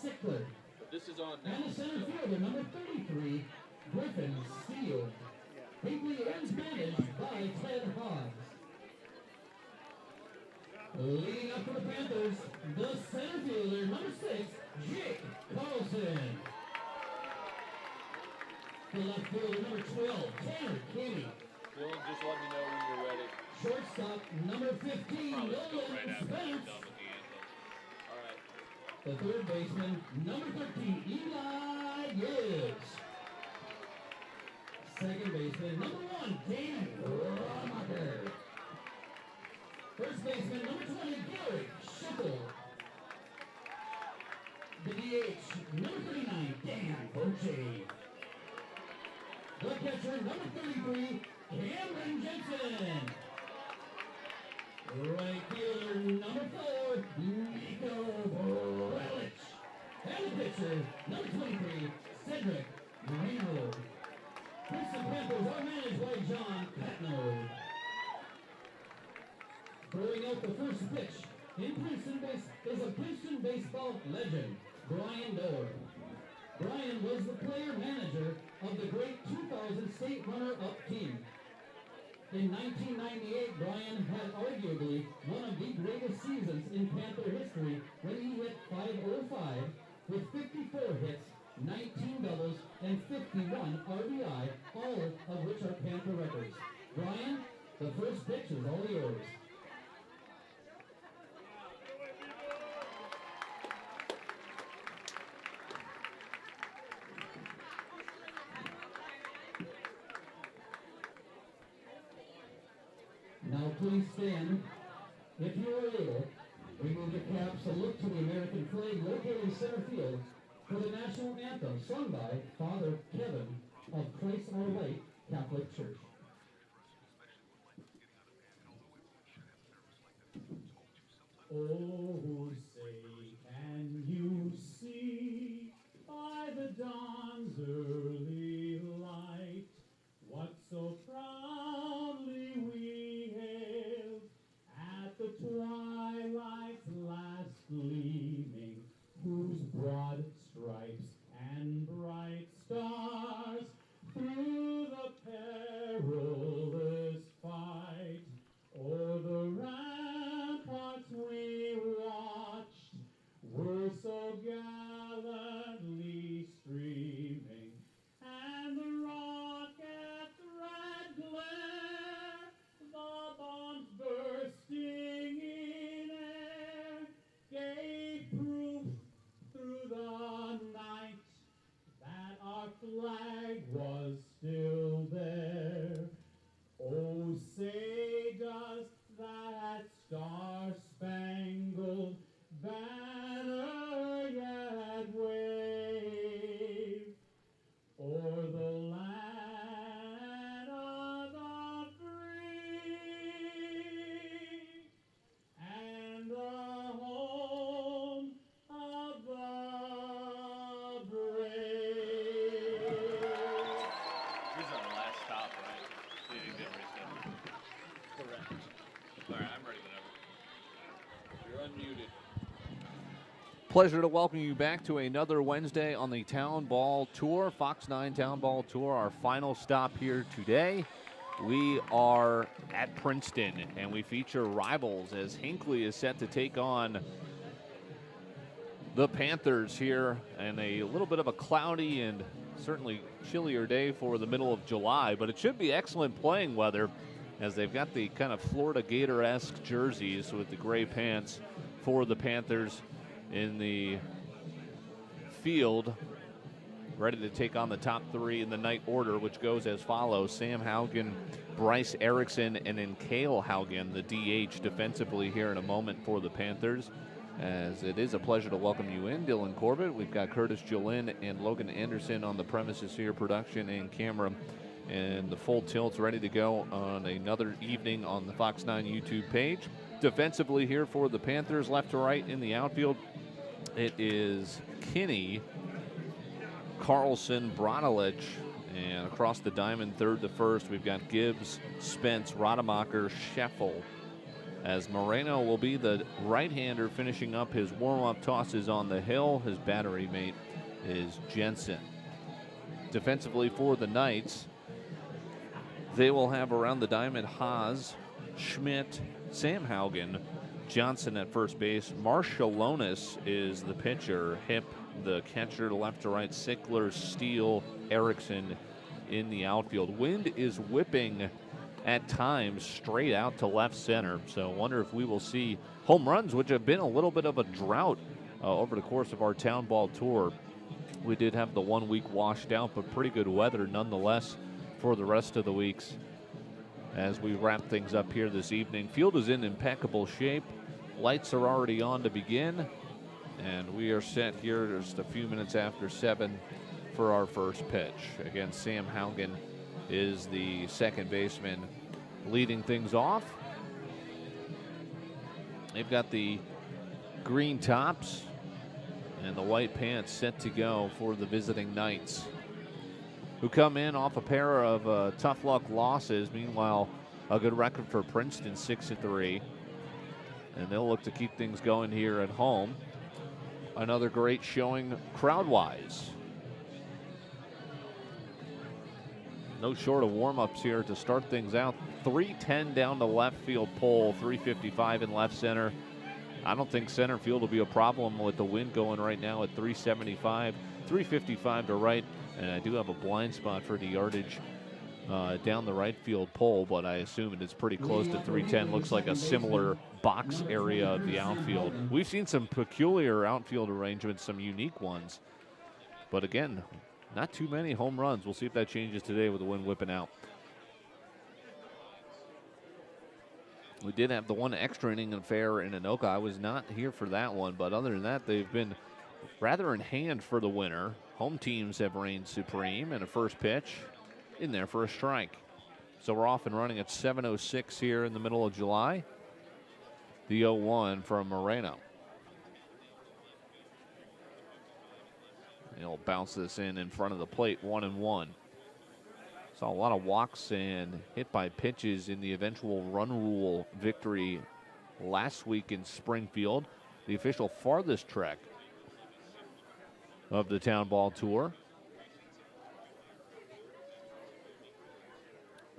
Sickler. This is on. And the center fielder, number 33, Griffin Steele. Hinckley ends managed by Ted Hobbs. Leading up for the Panthers, the center fielder, number 6, Jake Carlson. The left fielder, number 12, Tanner Kinney. Dylan, just let me know when you're ready. Shortstop, number 15, Nolan Spence. All right. The third baseman, number 13, Eli Gibbs. Second baseman, number 1, Dan Romacher. First baseman, number 20, Gary Schickel. The DH, number 39, Dan Boche. The catcher, number 33, Cameron Jensen. Right fielder, number 4, Nico Borelich. And the pitcher, number 23, Cedric Moreno. Princeton Panthers are managed by John Patno. Throwing out the first pitch in Princeton is a Princeton baseball legend, Brian Doerr. Brian was the player-manager of the great 2000 state runner-up team. In 1998, Brian had arguably one of the greatest seasons in Panther history when he hit .505 with 54 hits, 19 doubles, and 51 RBI, all of which are Panther records. Brian, the first pitch is all yours. Now please stand. If you are able, remove the caps and look to the American flag located in center field for the national anthem sung by Father Kevin of Christ Our Light Catholic Church. Oh, say, can you see by the dawn's early light what so proudly we hailed at the twilight's last gleaming, whose broad stripes and bright stars through the perilous fight o'er the ramparts we watched were so gallantly streaming, and the rocket's red glare, the bombs bursting in air, gave proof through the night that our flag was still there. Oh, say does that star-spangled banner yet wave o'er the land of the free and the home of the brave. This is our last stop, right? You didn't get rescheduled. Correct. All right, I'm ready whenever. You're unmuted. Pleasure to welcome you back to another Wednesday on the Town Ball Tour, Fox 9 Town Ball Tour, our final stop here today. We are at Princeton, and we feature rivals as Hinckley is set to take on the Panthers here in a little bit of a cloudy and certainly chillier day for the middle of July, but it should be excellent playing weather as they've got the kind of Florida Gator-esque jerseys with the gray pants for the Panthers in the field, ready to take on the top three in the night order, which goes as follows: Sam Haugen, Bryce Erickson, and then Cale Haugen, the DH, defensively here in a moment for the Panthers. As it is a pleasure to welcome you in, Dylan Corbett. We've got Curtis Jolin and Logan Anderson on the premises here, production and camera, and the full tilt's ready to go on another evening on the Fox 9 YouTube page. Defensively here for the Panthers, left to right in the outfield, it is Kinney, Carlson, Brodelich, and across the diamond, third to first, we've got Gibbs, Spence, Rademacher, Scheffel. as Moreno will be the right-hander finishing up his warm-up tosses on the hill. His battery mate is Jensen. Defensively for the Knights, they will have around the diamond Haas, Schmidt, Sam Haugen, Johnson at first base. Marshallonis is the pitcher. Hip, the catcher, left to right. Sickler, Steele, Erickson in the outfield. Wind is whipping at times straight out to left center. So I wonder if we will see home runs, which have been a little bit of a drought over the course of our town ball tour. We did have the 1 week washed out, but pretty good weather nonetheless for the rest of the weeks. As we wrap things up here this evening, field is in impeccable shape. Lights are already on to begin, and we are set here just a few minutes after 7 for our first pitch. Again, Sam Haugen is the second baseman leading things off. They've got the green tops and the white pants set to go for the visiting Knights, who come in off a pair of tough luck losses. Meanwhile, a good record for Princeton, 6-3. And they'll look to keep things going here at home. Another great showing crowd-wise. No short of warm-ups here to start things out. 310 down the left field pole, 355 in left center. I don't think center field will be a problem with the wind going right now at 375, 355 to right. And I do have a blind spot for the yardage down the right field pole, but I assume it is pretty close to 310. Looks like a similar box area of the outfield. We've seen some peculiar outfield arrangements, some unique ones. But again, not too many home runs. We'll see if that changes today with the wind whipping out. We did have the one extra inning affair in Anoka. I was not here for that one, but other than that, they've been rather in hand for the winner. Home teams have reigned supreme, and a first pitch in there for a strike. So we're off and running at 7:06 here in the middle of July. The 0-1 from Moreno. He'll bounce this in front of the plate, 1-1. Saw a lot of walks and hit by pitches in the eventual run rule victory last week in Springfield, the official farthest trek of the town ball tour.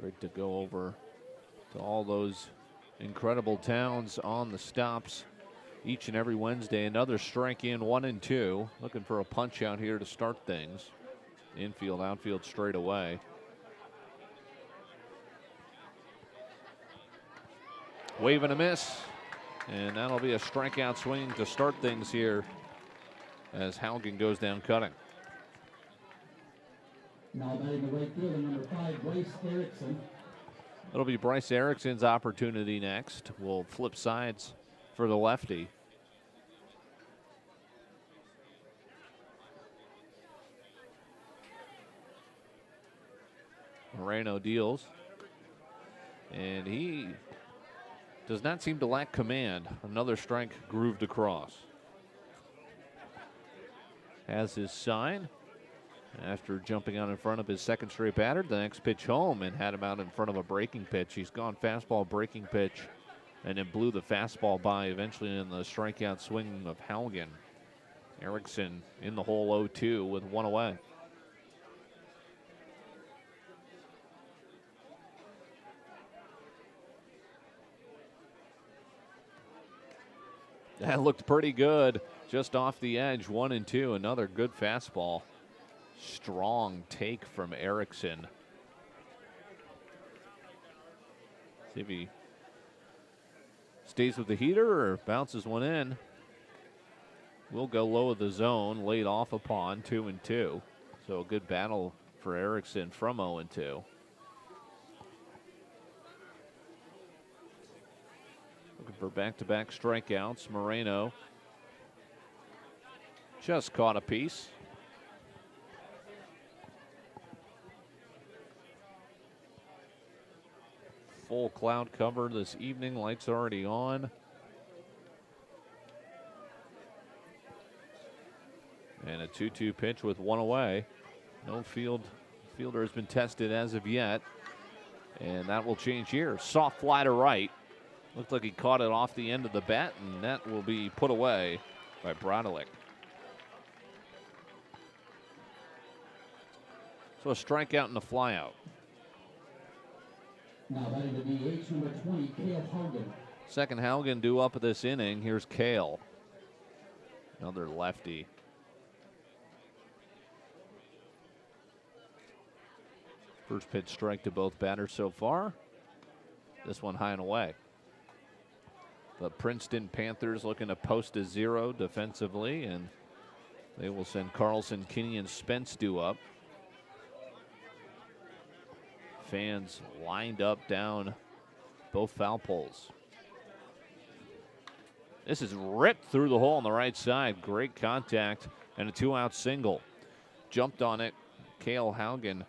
Great to go over to all those incredible towns on the stops each and every Wednesday. Another strike in, 1-2. Looking for a punch out here to start things. Infield, outfield straight away. Wave and a miss, and that'll be a strikeout swing to start things here as Haugen goes down cutting. Now batting the right fielder, number 5, Bryce Erickson. It'll be Bryce Erickson's opportunity next. We'll flip sides for the lefty. Moreno deals, and he does not seem to lack command. Another strike grooved across. Has his sign after jumping out in front of his second straight batter. The next pitch home and had him out in front of a breaking pitch. He's gone fastball, breaking pitch, and then blew the fastball by eventually in the strikeout swing of Haugen. Erickson in the hole 0-2 with one away. That looked pretty good. Just off the edge, 1-2. Another good fastball. Strong take from Erickson. See if he stays with the heater or bounces one in. Will go low of the zone, laid off upon, 2-2. So a good battle for Erickson from 0-2. Looking for back-to-back strikeouts. Moreno just caught a piece. Full cloud cover this evening. Lights already on. And a 2-2 pitch with one away. No fielder has been tested as of yet. And that will change here. Soft fly to right. Looked like he caught it off the end of the bat, and that will be put away by Brodelick. So a strikeout and a flyout. Now batting the DH, number 20, Cale Haugen. Second Haugen due up at this inning. Here's Cale. Another lefty. First pitch strike to both batters so far. This one high and away. The Princeton Panthers looking to post a 0 defensively, and they will send Carlson, Kinney, and Spence due up. Fans lined up down both foul poles. This is ripped through the hole on the right side. Great contact and a 2-out single. Jumped on it. Cale Haugen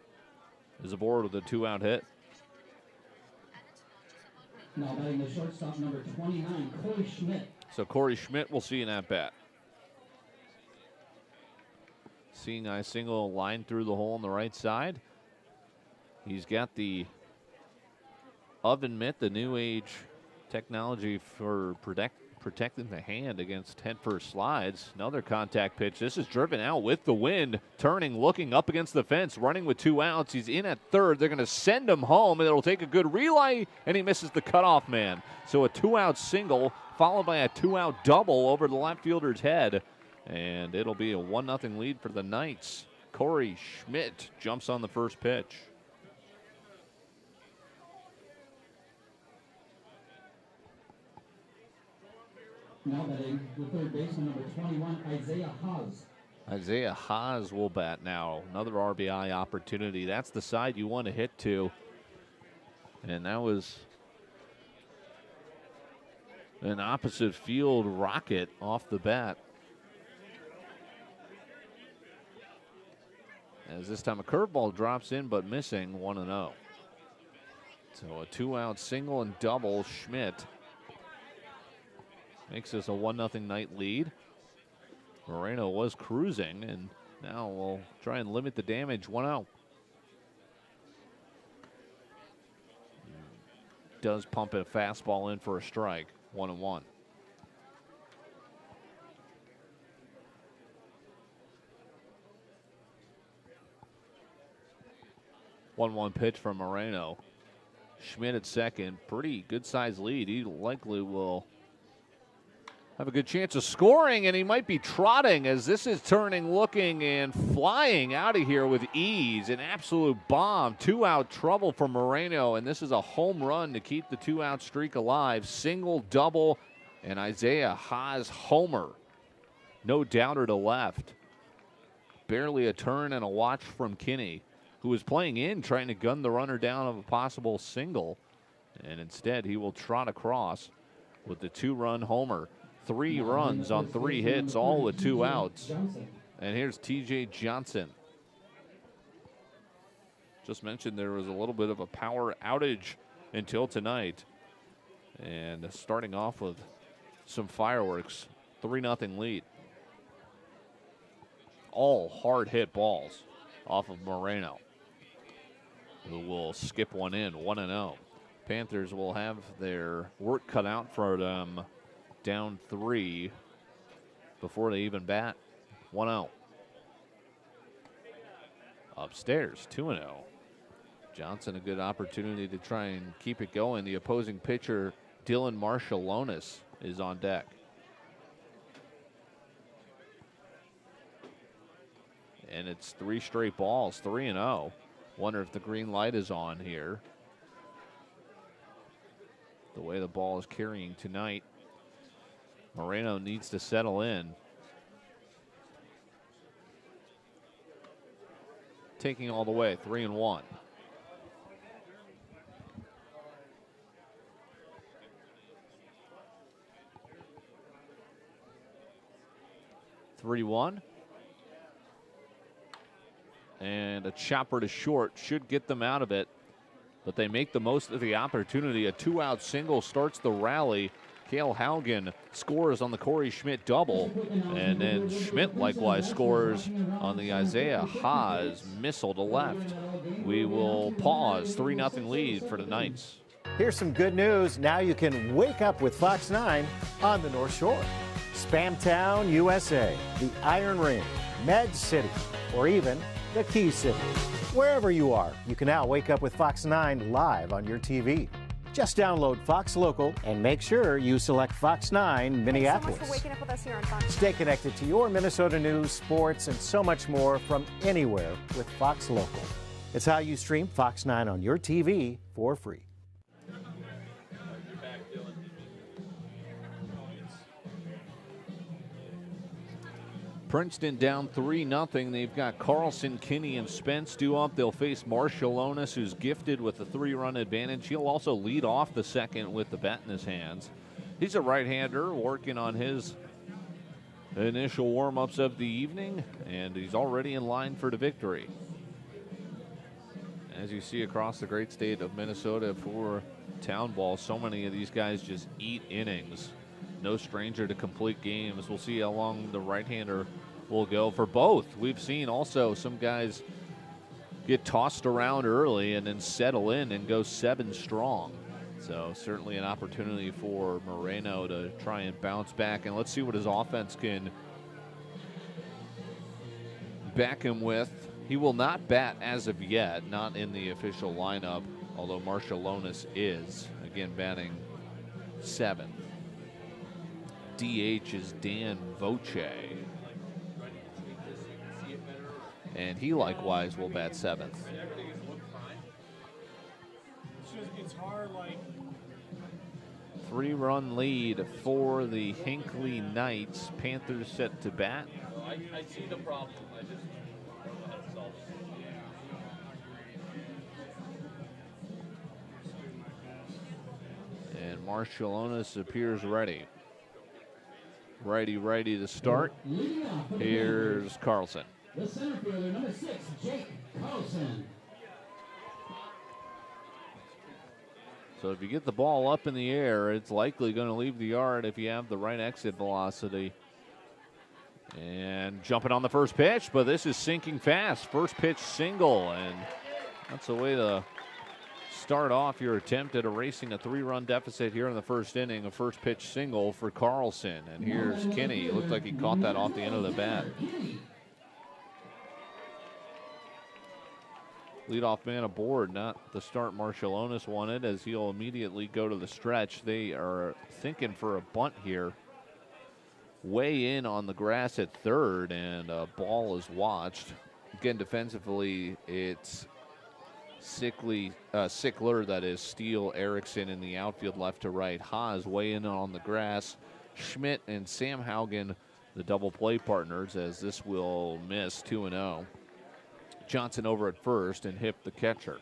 is aboard with a 2-out hit. Now batting the shortstop, number 29, Corey Schmidt. So Corey Schmidt will see an at-bat. Seeing a single line through the hole on the right side. He's got the oven mitt, the new age technology for protecting the hand against head-first slides. Another contact pitch. This is driven out with the wind, turning, looking up against the fence, running with 2 outs. He's in at third. They're going to send him home, and it'll take a good relay, and he misses the cutoff man. So a 2-out single followed by a 2-out double over the left fielder's head, and it'll be a 1-0 lead for the Knights. Corey Schmidt jumps on the first pitch. Now batting the third baseman, number 21, Isaiah Haas. Isaiah Haas will bat now. Another RBI opportunity. That's the side you want to hit to. And that was an opposite field rocket off the bat. As this time a curveball drops in, but missing, 1-0. So a 2-out single and double. Schmidt makes this a 1-0 Knight lead. Moreno was cruising, and now we'll try and limit the damage. 1-0. Does pump a fastball in for a strike. 1-1. One pitch from Moreno. Schmidt at second. Pretty good size lead. He likely will have a good chance of scoring, and he might be trotting as this is turning, looking, and flying out of here with ease. An absolute bomb. 2-out trouble for Moreno, and this is a home run to keep the 2-out streak alive. Single, double, and Isaiah Haas homer. No doubter to left. Barely a turn and a watch from Kinney, who was playing in, trying to gun the runner down of a possible single. And instead, he will trot across with the 2-run homer. 3 runs on 3 hits, all with 2 outs. And here's TJ Johnson. Just mentioned there was a little bit of a power outage until tonight. And starting off with some fireworks, 3-0 lead. All hard hit balls off of Moreno, who will skip one in, 1-0. Panthers will have their work cut out for them, down 3 before they even bat. 1-0. Upstairs, 2-0. Johnson, a good opportunity to try and keep it going. The opposing pitcher, Dylan Marshallonis, is on deck. And it's 3 straight balls, 3-0. Wonder if the green light is on here. The way the ball is carrying tonight. Moreno needs to settle in. Taking all the way, 3-1. And a chopper to short should get them out of it, but they make the most of the opportunity. A 2-out single starts the rally. Cale Haugen scores on the Corey Schmidt double, and then Schmidt likewise scores on the Isaiah Haas missile to left. We will pause. 3-0 lead for the Knights. Here's some good news. Now you can wake up with Fox 9 on the North Shore. Spamtown, USA, the Iron Ring, Med City, or even the Key City. Wherever you are, you can now wake up with Fox 9 live on your TV. Just download Fox Local and make sure you select Fox 9 Minneapolis. Thanks so much for waking up with us here on Fox. Stay connected to your Minnesota news, sports, and so much more from anywhere with Fox Local. It's how you stream Fox 9 on your TV for free. Princeton down 3-0. They've got Carlson, Kinney, and Spence due up. They'll face Marshallonis, who's gifted with a 3-run advantage. He'll also lead off the second with the bat in his hands. He's a right-hander working on his initial warm-ups of the evening, and he's already in line for the victory. As you see across the great state of Minnesota for town ball, so many of these guys just eat innings. No stranger to complete games. We'll see how long the right-hander will go for both. We've seen also some guys get tossed around early and then settle in and go 7 strong. So certainly an opportunity for Moreno to try and bounce back. And let's see what his offense can back him with. He will not bat as of yet, not in the official lineup, although Marshallonis is, again, batting 7th. DH is Dan Voce. And he likewise will bat 7th. It's hard, like 3-run lead for the Hinckley Knights. Panthers set to bat. I see the problem. I just don't know how to solve it. And Marshallonis appears ready. Righty to start. Here's Carlson. The center fielder, number 6, Jake Carlson. So if you get the ball up in the air, it's likely going to leave the yard if you have the right exit velocity. And jumping on the first pitch, but this is sinking fast. First pitch single, and that's the way to start off your attempt at erasing a 3-run deficit here in the first inning. A first pitch single for Carlson. And here's Kinney. Looked like he caught that off the end of the bat. Leadoff man aboard, not the start Marshallonis wanted, as he'll immediately go to the stretch. They are thinking for a bunt here. Way in on the grass at third, and a ball is watched. Again, defensively, it's Sickler, that is Steele, Erickson in the outfield left to right. Haas way in on the grass. Schmidt and Sam Haugen, the double play partners, as this will miss 2-0. Johnson over at first and Hip the catcher.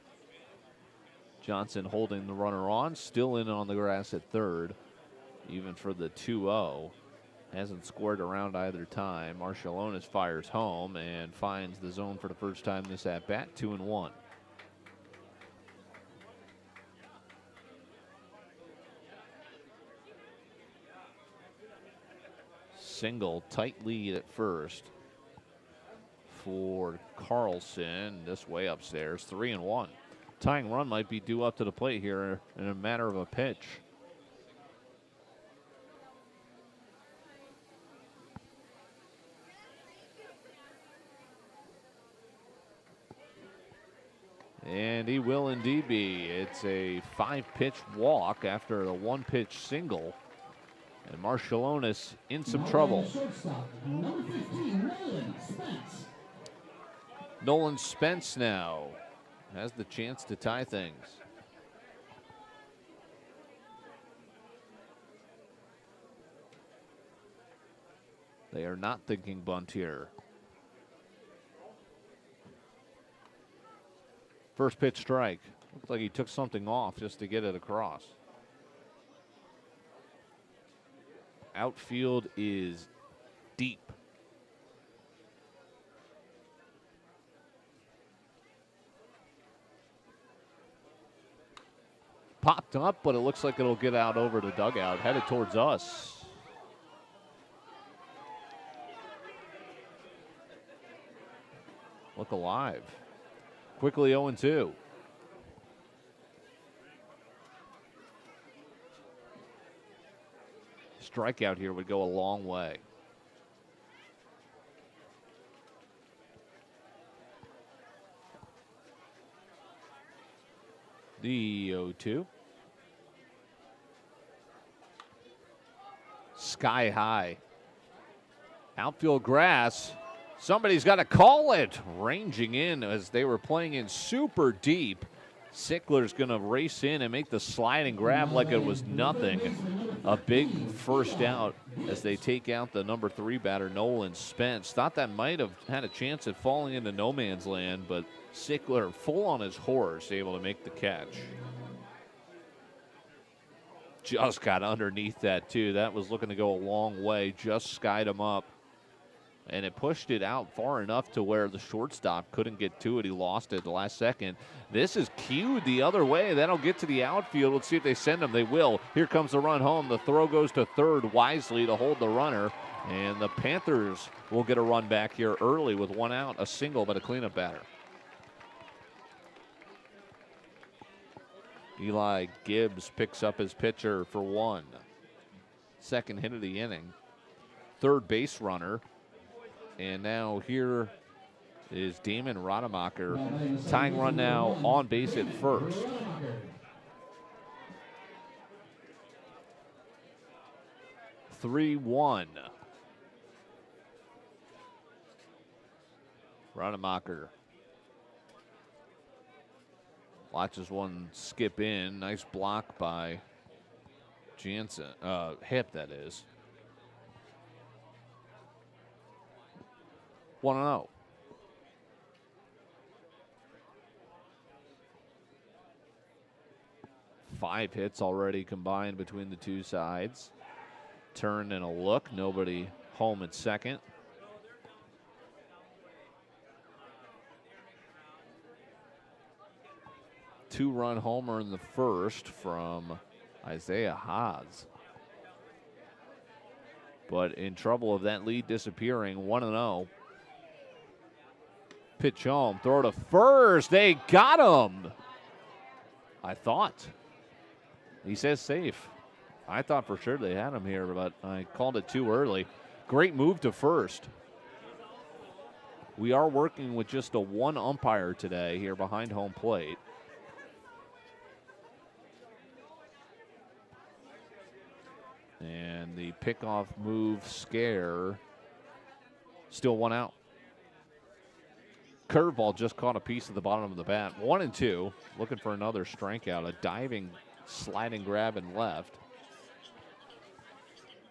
Johnson holding the runner on, still in on the grass at third, even for the 2-0. Hasn't scored around either time. Marshallonis fires home and finds the zone for the first time this at-bat, 2-1. Single, tight lead at first for Carlson. This way upstairs, 3-1. Tying run might be due up to the plate here in a matter of a pitch. And he will indeed be. It's a 5-pitch walk after a 1-pitch single. And Marshallonis in some trouble. Number 15, Nolan Spence. Nolan Spence now has the chance to tie things. They are not thinking bunt here. First pitch strike. Looks like he took something off just to get it across. Outfield is deep. Popped up, but it looks like it'll get out over the dugout, headed towards us. Look alive. Quickly 0-2. strikeout here would go a long way. The 0-2. Sky high. Outfield grass. Somebody's got to call it. Ranging in as they were playing in super deep. Sickler's going to race in and make the slide and grab like it was nothing. A big first out as they take out the number 3 batter, Nolan Spence. Thought that might have had a chance at falling into no man's land, but Sickler, full on his horse, able to make the catch. Just got underneath that, too. That was looking to go a long way. Just skied him up. And it pushed it out far enough to where the shortstop couldn't get to it. He lost it at the last second. This is cued the other way. That'll get to the outfield. Let's see if they send him. They will. Here comes the run home. The throw goes to third wisely to hold the runner. And the Panthers will get a run back here early with 1 out, a single, but a cleanup batter. Eli Gibbs picks up his pitcher for 1. Second hit of the inning. Third base runner. And now here is Damon Rademacher. Tying run now on base at first. (3-1). Rademacher watches one skip in. Nice block by Jansen. Hip, that is. 1-0. Five hits already combined between the two sides. Turn and a look. Nobody home at second. Two-run homer in the first from Isaiah Haas. But in trouble of that lead disappearing. 1-0. Pitch home, throw to first. They got him. I thought. He says safe. I thought for sure they had him here, but I called it too early. Great move to first. We are working with just a 1 umpire today here behind home plate. And the pickoff move scare. Still 1 out. Curveball just caught a piece of the bottom of the bat. 1-2. Looking for another strikeout. A diving, sliding grab and left.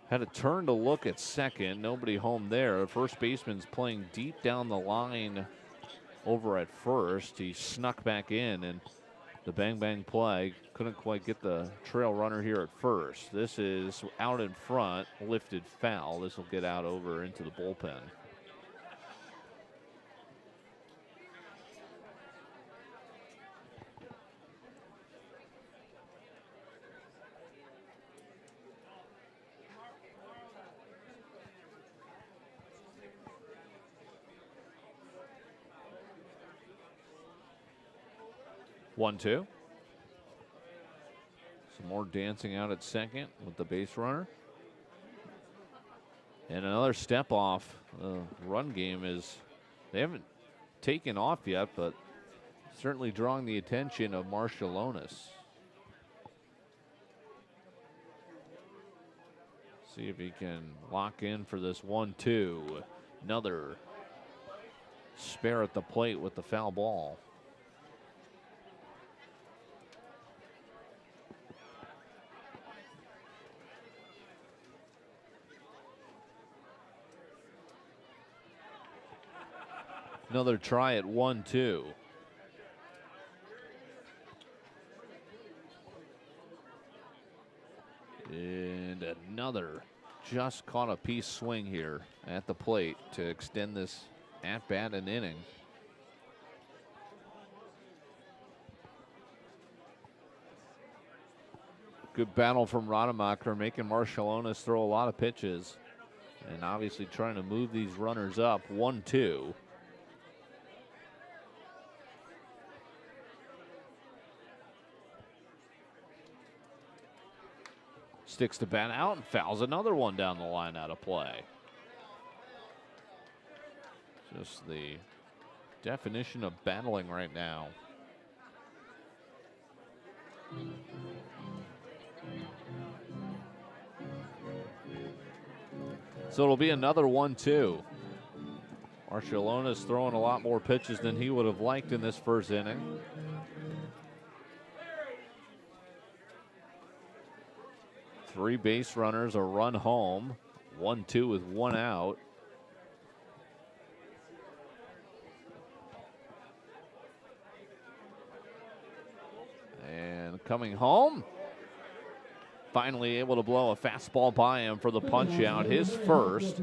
Had a turn to look at second. Nobody home there. First baseman's playing deep down the line over at first. He snuck back in, and the bang-bang play. Couldn't quite get the trail runner here at first. This is out in front. Lifted foul. This will get out over into the bullpen. One, two. Some more dancing out at second with the base runner. And another step off. The run game is, they haven't taken off yet, but certainly drawing the attention of Marshallonis. See if he can lock in for this 1-2. Another spare at the plate with the foul ball. Another try at 1-2. And another just caught a piece swing here at the plate to extend this at-bat and inning. Good battle from Rademacher, making Marshallonis throw a lot of pitches. And obviously trying to move these runners up. 1-2. Sticks the bat out and fouls another one down the line out of play. Just the definition of battling right now. So it'll be another 1-2. Marcialona's throwing a lot more pitches than he would have liked in this first inning. Three base runners, a run home. 1-2 with one out. And coming home, finally able to blow a fastball by him for the punch out. His first,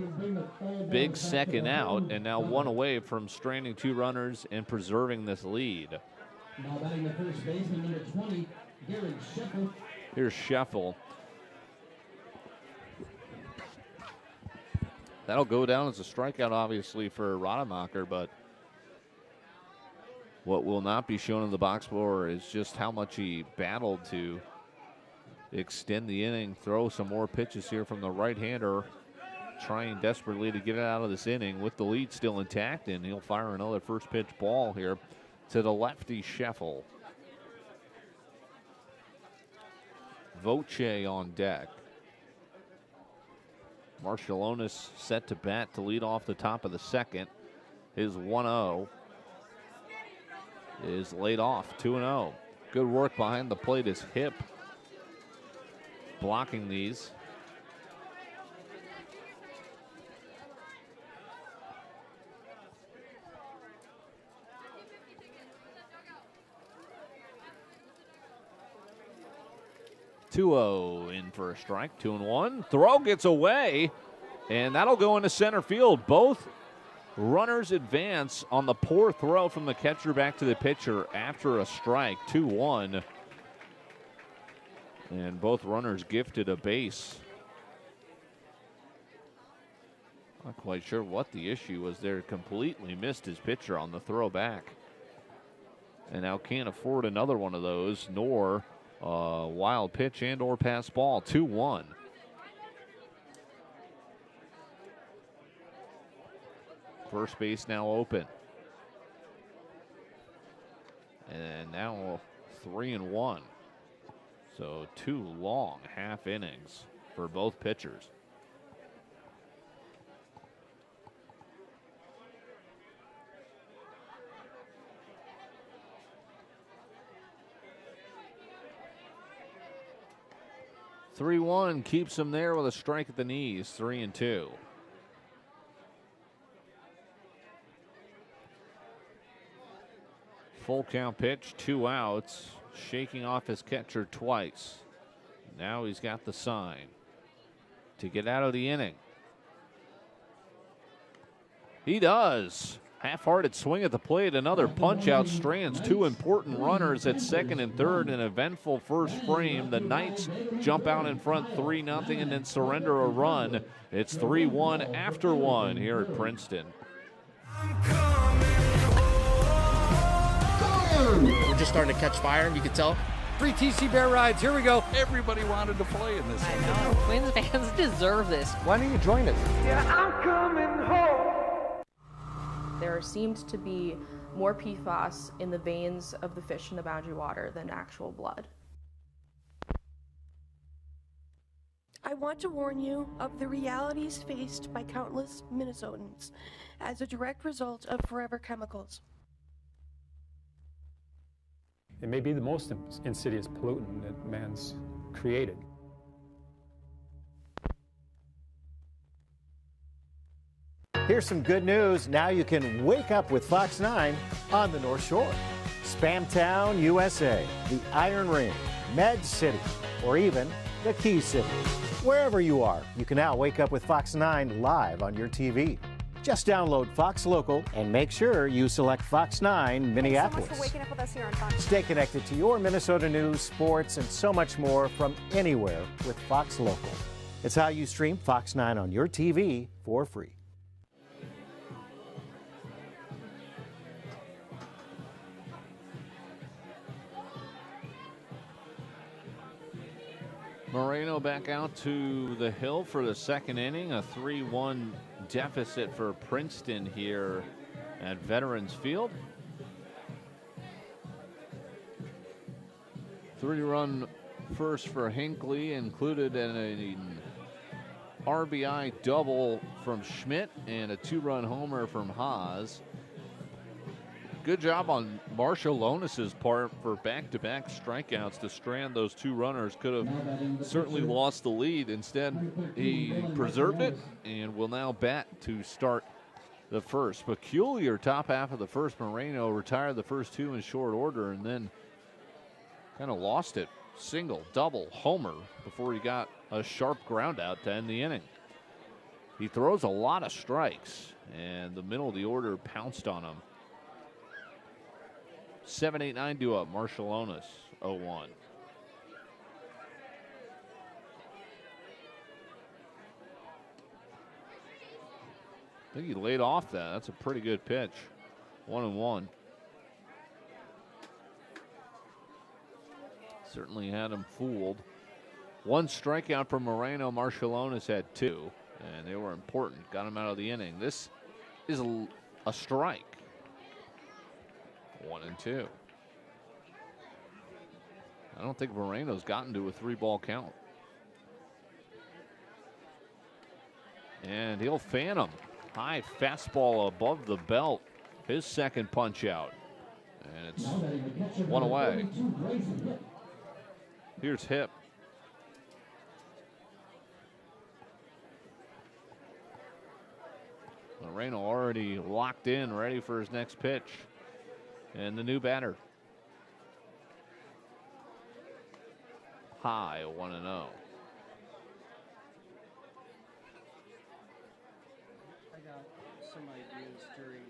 big second out, and now one away from stranding two runners and preserving this lead. Now batting the first baseman, number 20, Garrett Scheffel. Here's Scheffel. That'll go down as a strikeout, obviously, for Rademacher, but what will not be shown in the box score is just how much he battled to extend the inning, throw some more pitches here from the right-hander, trying desperately to get it out of this inning with the lead still intact, and he'll fire another first pitch ball here to the lefty Scheffel. Voce on deck. Marcialonis set to bat to lead off the top of the second. His 1-0 is laid off, 2-0. Good work behind the plate. His hip blocking these. In for a strike, 2-1. Throw gets away, and that'll go into center field. Both runners advance on the poor throw from the catcher back to the pitcher after a strike, 2-1. And both runners gifted a base. Not quite sure what the issue was there. Completely missed his pitcher on the throw back. And now can't afford another one of those, nor wild pitch and or pass ball, 2-1. First base now open. And now 3-1. So 2 long half innings for both pitchers. (3-1) keeps him there with a strike at the knees. 3-2. Full count pitch, 2 outs. Shaking off his catcher twice. Now he's got the sign to get out of the inning. He does. Half-hearted swing at the plate. Another punch-out strands 2 important runners at second and third. An eventful first frame. The Knights jump out in front 3-0 and then surrender a run. It's 3-1 after 1 here at Princeton. We're just starting to catch fire, you can tell. Free TC Bear rides, here we go. Everybody wanted to play in this. I know, Twins fans deserve this. Why don't you join us? Yeah, I'm coming home. There seemed to be more PFAS in the veins of the fish in the boundary water than actual blood. I want to warn you of the realities faced by countless Minnesotans as a direct result of forever chemicals. It may be the most insidious pollutant that man's created. Here's some good news. Now you can wake up with Fox 9 on the North Shore. Spamtown, USA, the Iron Ring, Med City, or even the Key City. Wherever you are, you can now wake up with Fox 9 live on your TV. Just download Fox Local and make sure you select Fox 9 Minneapolis. Thanks so much for waking up with us here on Fox. Stay connected to your Minnesota news, sports, and so much more from anywhere with Fox Local. It's how you stream Fox 9 on your TV for free. Moreno back out to the hill for the second inning. A 3-1 deficit for Princeton here at Veterans Field. 3-run first for Hinckley, included in an RBI double from Schmidt and a 2-run homer from Haas. Good job on Marshall Lonus's part for back-to-back strikeouts to strand those 2 runners. Could have certainly lost the lead. Instead, he preserved it and will now bat to start the first. Peculiar top half of the first. Moreno retired the first 2 in short order and then kind of lost it. Single, double, homer before he got a sharp ground out to end the inning. He throws a lot of strikes, and the middle of the order pounced on him. 7-8-9 due up. Marshallonis 0-1. I think he laid off that. That's a pretty good pitch. 1-1. Certainly had him fooled. 1 strikeout from Moreno. Marshallonis had 2, and they were important. Got him out of the inning. This is a strike. 1-2. I don't think Moreno's gotten to a 3-ball count. And he'll fan him. High fastball above the belt. His second punch out. And it's 1 away. Here's Hip. Moreno already locked in, ready for his next pitch. And the new batter. High, 1-0. I got some ideas during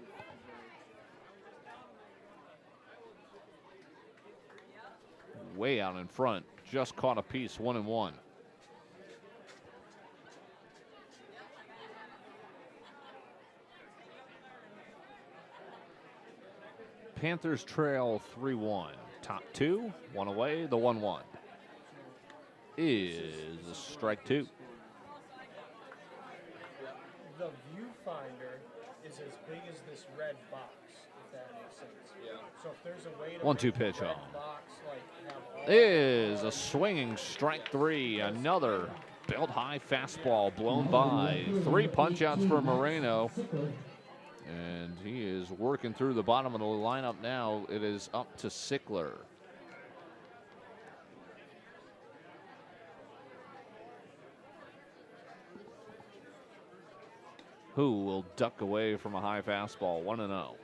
the Way out in front. Just caught a piece. 1-1. Panthers trail 3-1. Top 2, 1 away. The 1-1 is a strike 2. The viewfinder is as big as this red box, if that makes sense. Yeah. So if there's a way to 1-2 pitch red off. box, like, have all Is a swinging strike 3. Another belt high fastball blown by. 3 punch outs for Moreno. And he is working through the bottom of the lineup now. It is up to Sickler. Who will duck away from a high fastball. 1-0.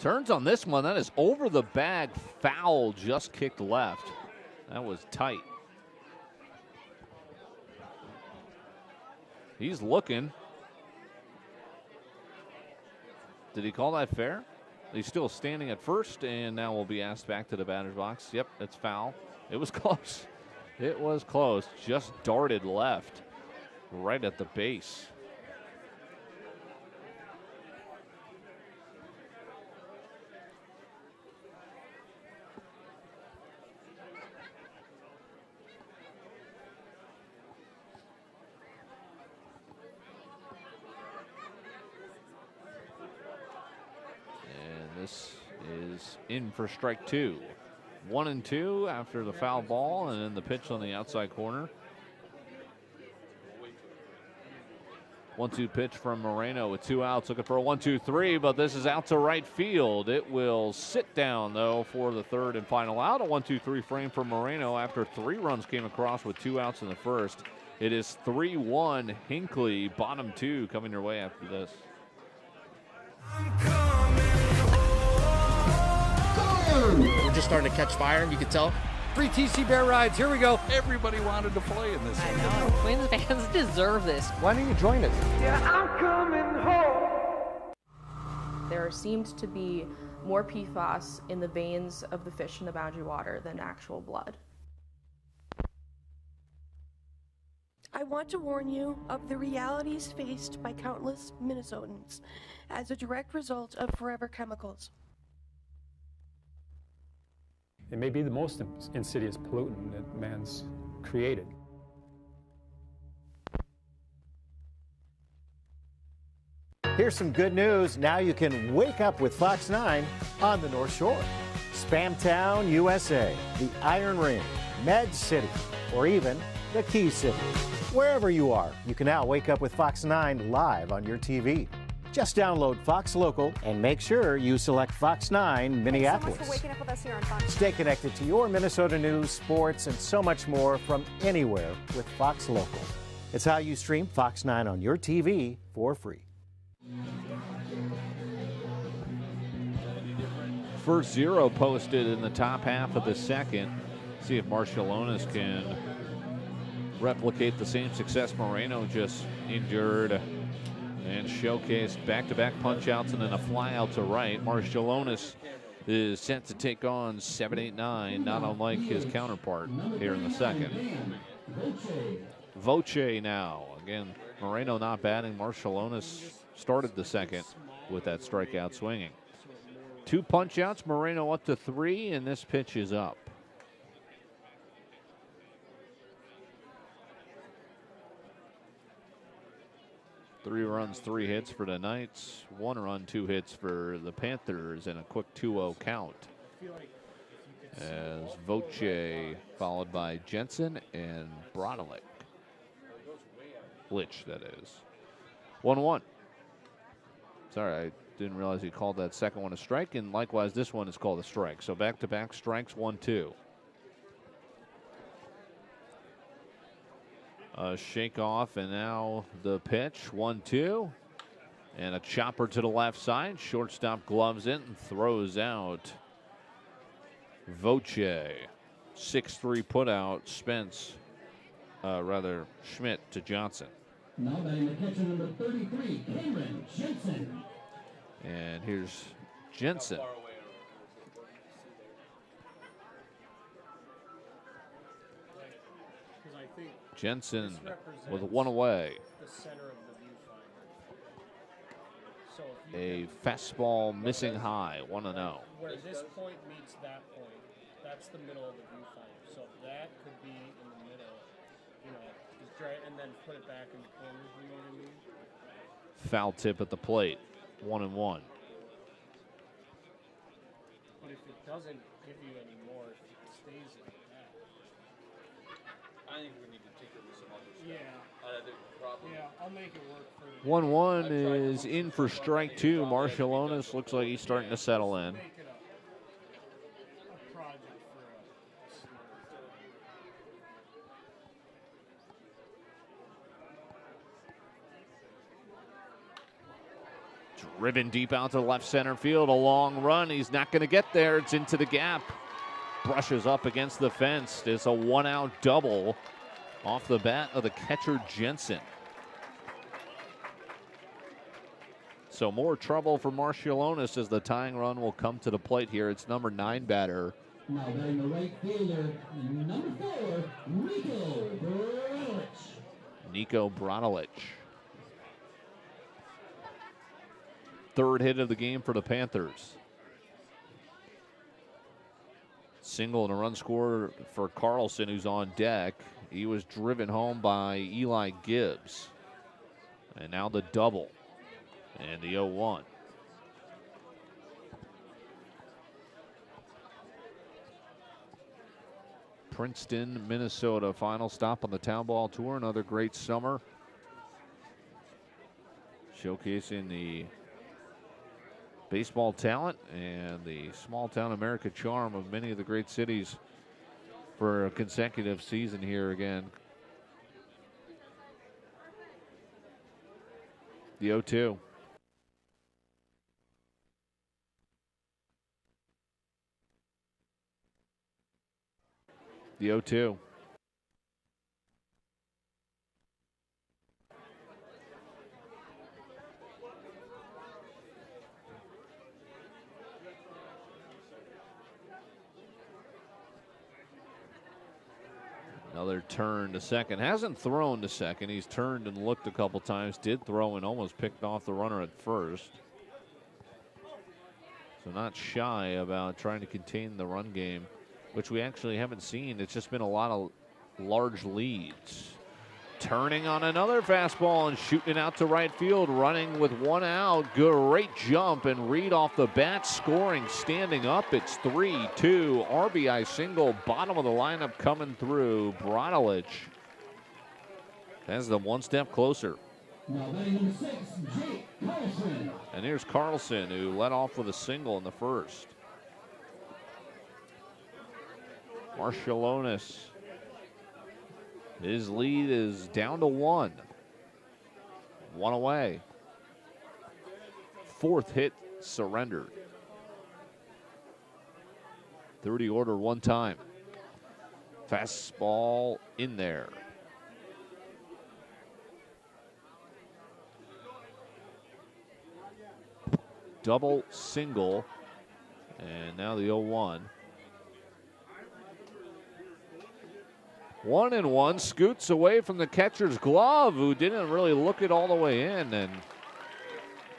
Turns on this one. That is over the bag. Foul, just kicked left. That was tight. He's looking. Did he call that fair? He's still standing at first, and now will be asked back to the batter's box. Yep, it's foul. It was close. It was close. Just darted left, right at the base. This is in for strike 2. 1-2 after the foul ball, and then the pitch on the outside corner. 1-2 pitch from Moreno with 2 outs, looking for a 1-2-3, but this is out to right field. It will sit down, though, for the third and final out. A 1-2-3 frame for Moreno after 3 runs came across with 2 outs in the first. It is 3-1 Hinckley, bottom 2 coming your way after this. We're just starting to catch fire, you can tell. Free TC Bear rides, here we go. Everybody wanted to play in this. I know. Twins fans deserve this. Why don't you join us? Yeah, I'm coming home. There seemed to be more PFAS in the veins of the fish in the boundary water than actual blood. I want to warn you of the realities faced by countless Minnesotans as a direct result of forever chemicals. It may be the most insidious pollutant that man's created. Here's some good news. Now you can wake up with Fox 9 on the North Shore. Spamtown, USA, the Iron Ring, Med City, or even the Key City. Wherever you are, you can now wake up with Fox 9 live on your TV. Just download Fox Local and make sure you select Fox 9 Minneapolis. Thanks so much for waking up with us here on Fox. Stay connected to your Minnesota news, sports, and so much more from anywhere with Fox Local. It's how you stream Fox 9 on your TV for free. First zero posted in the top half of the second. See if Marciulionis can replicate the same success Moreno just endured and showcased back-to-back punch-outs and then a fly-out to right. Marciulionis is set to take on 7-8-9, not unlike his counterpart here in the second. Voce now. Again, Moreno not batting. Marciulionis started the second with that strikeout swinging. 2 punch-outs, Moreno up to 3, and this pitch is up. Three runs, 3 hits for the Knights. 1 run, 2 hits for the Panthers, and a quick 2-0 count. As Voce followed by Jensen and Brodelick. Lich, that is. 1-1. Sorry, I didn't realize he called that second one a strike, and likewise this one is called a strike. So back-to-back strikes, 1-2. A shake off, and now the pitch, 1-2. And a chopper to the left side. Shortstop gloves it and throws out Voce. 6-3 put out. Schmidt to Johnson. Now batting the catcher, number 33, Cameron Jensen. And here's Jensen. Jensen with 1 away. The center of the viewfinder. So a fastball missing high, 1-0. Where this point meets that point, that's the middle of the viewfinder. So that could be in the middle, you know, just try and then put it back in the corners, you know what I mean? Foul tip at the plate, 1-1. But if it doesn't give you any more, if it stays at that. I think we need to tinker with some other stuff. Yeah. I think probably. Yeah, I'll make it work for you. 1-1 is in for strike 2. Marciulionis looks like he's starting to settle in. Driven deep out to left center field. A long run. He's not going to get there. It's into the gap. Brushes up against the fence. It's a 1-out double off the bat of the catcher Jensen. So more trouble for Marciulionis as the tying run will come to the plate here. It's number 9 batter. Now batting the right fielder, number 4, Nico Brodelic. Third hit of the game for the Panthers. Single and a run scored for Carlson, who's on deck. He was driven home by Eli Gibbs. And now the double. And the 0-1. Princeton, Minnesota. Final stop on the Town Ball Tour. Another great summer. Showcasing the baseball talent and the small town America charm of many of the great cities for a consecutive season here again. The 0-2. The 0-2. Another turn to second. Hasn't thrown to second. He's turned and looked a couple times. Did throw and almost picked off the runner at first. So not shy about trying to contain the run game, which we actually haven't seen. It's just been a lot of large leads. Turning on another fastball and shooting it out to right field, running with one out. Great jump, and Reed off the bat scoring, standing up. It's 3-2. RBI single, bottom of the lineup coming through. Brodowicz has them one step closer. Now batting number 6, Jake Carlson. And here's Carlson, who led off with a single in the first. Marciulionis. His lead is down to 1. 1 away. 4th hit surrendered. 30 order 1 time. Fastball in there. Double, single, and now the 0-1. 1-1, scoots away from the catcher's glove, who didn't really look it all the way in, and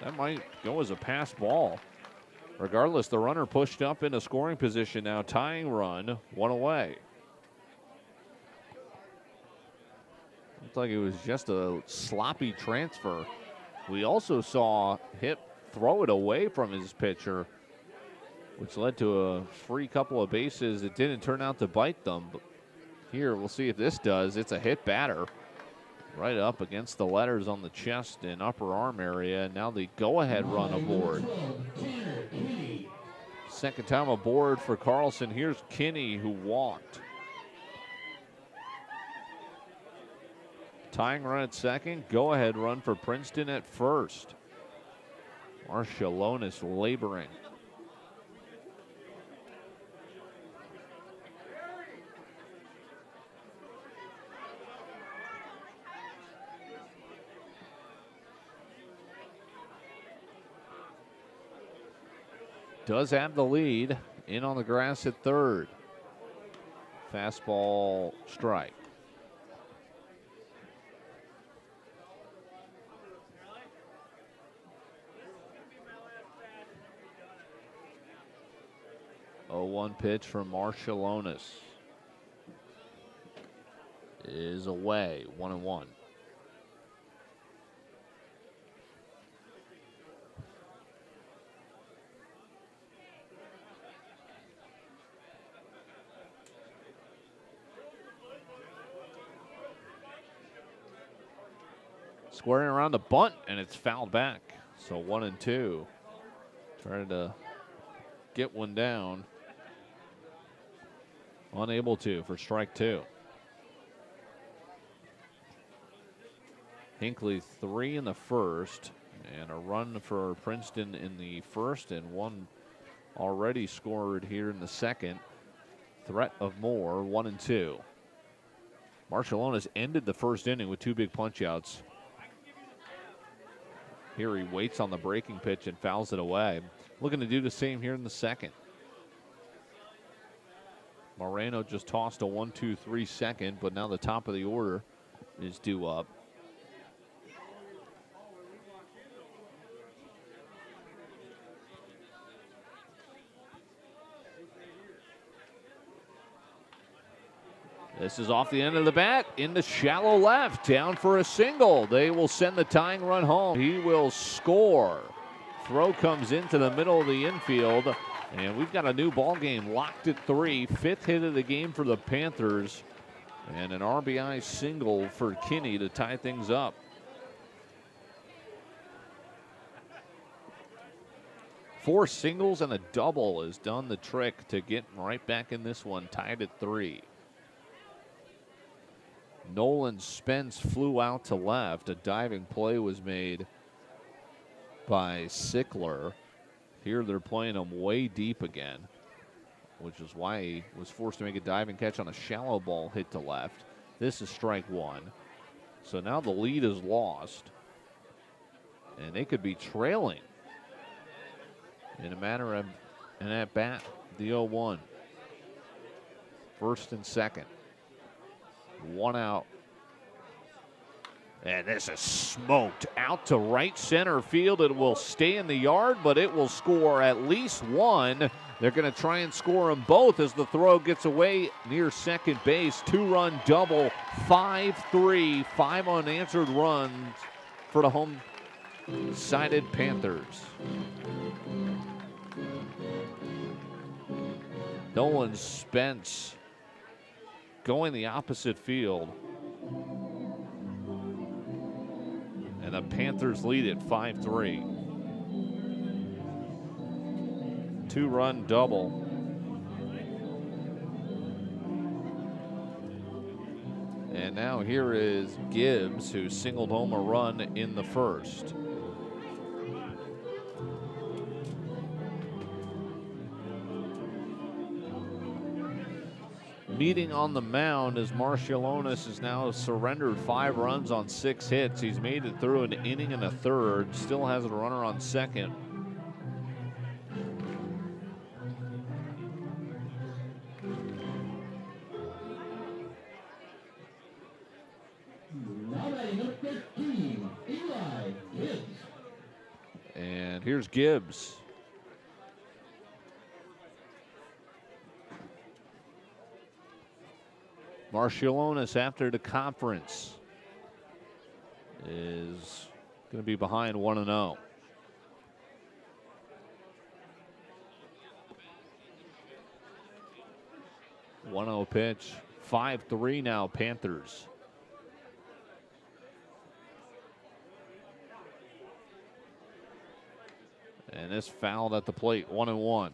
that might go as a pass ball. Regardless, the runner pushed up into scoring position now, tying run, 1 away. Looked like it was just a sloppy transfer. We also saw Hip throw it away from his pitcher, which led to a free couple of bases. It didn't turn out to bite them, but here, we'll see if this does. It's a hit batter right up against the letters on the chest and upper arm area. Now the go-ahead run aboard. Second time aboard for Carlson. Here's Kinney, who walked. Tying run at second. Go-ahead run for Princeton at first. Marciulionis laboring. Does have the lead. In on the grass at third. Fastball strike. Oh, 1 pitch from Marciulionis is away. 1-1. Squaring around the bunt, and it's fouled back. So 1-2. Trying to get one down. Unable to for strike 2. Hinckley 3 in the first, and a run for Princeton in the first, and 1 already scored here in the second. Threat of more, 1-2. Marciulionis ended the first inning with 2 big punch outs. Here he waits on the breaking pitch and fouls it away. Looking to do the same here in the second. Moreno just tossed a 1-2-3 second, but now the top of the order is due up. This is off the end of the bat, into shallow left, down for a single. They will send the tying run home. He will score. Throw comes into the middle of the infield, and we've got a new ball game locked at 3. 5th hit of the game for the Panthers, and an RBI single for Kinney to tie things up. Four singles and a double has done the trick to get right back in this one, tied at 3. Nolan Spence flew out to left. A diving play was made by Sickler. Here they're playing him way deep again, which is why he was forced to make a diving catch on a shallow ball hit to left. This is strike 1. So now the lead is lost, and they could be trailing in a matter of an at bat. The 0-1. First and second. One out. And this is smoked out to right center field. It will stay in the yard, but it will score at least one. They're going to try and score them both as the throw gets away near second base. 2-run double, 5-3, 5 unanswered runs for the home-sided Panthers. Nolan Spence going the opposite field. And the Panthers lead at 5-3. 2-run double. And now here is Gibbs, who singled home a run in the first. Meeting on the mound as Marcialonis has now surrendered 5 runs on 6 hits. He's made it through an inning and a third. Still has a runner on second. And here's Gibbs. Marcialonis, after the conference, is going to be behind 1-0. One-0 pitch, 5-3 now, Panthers. And this fouled at the plate, 1-1.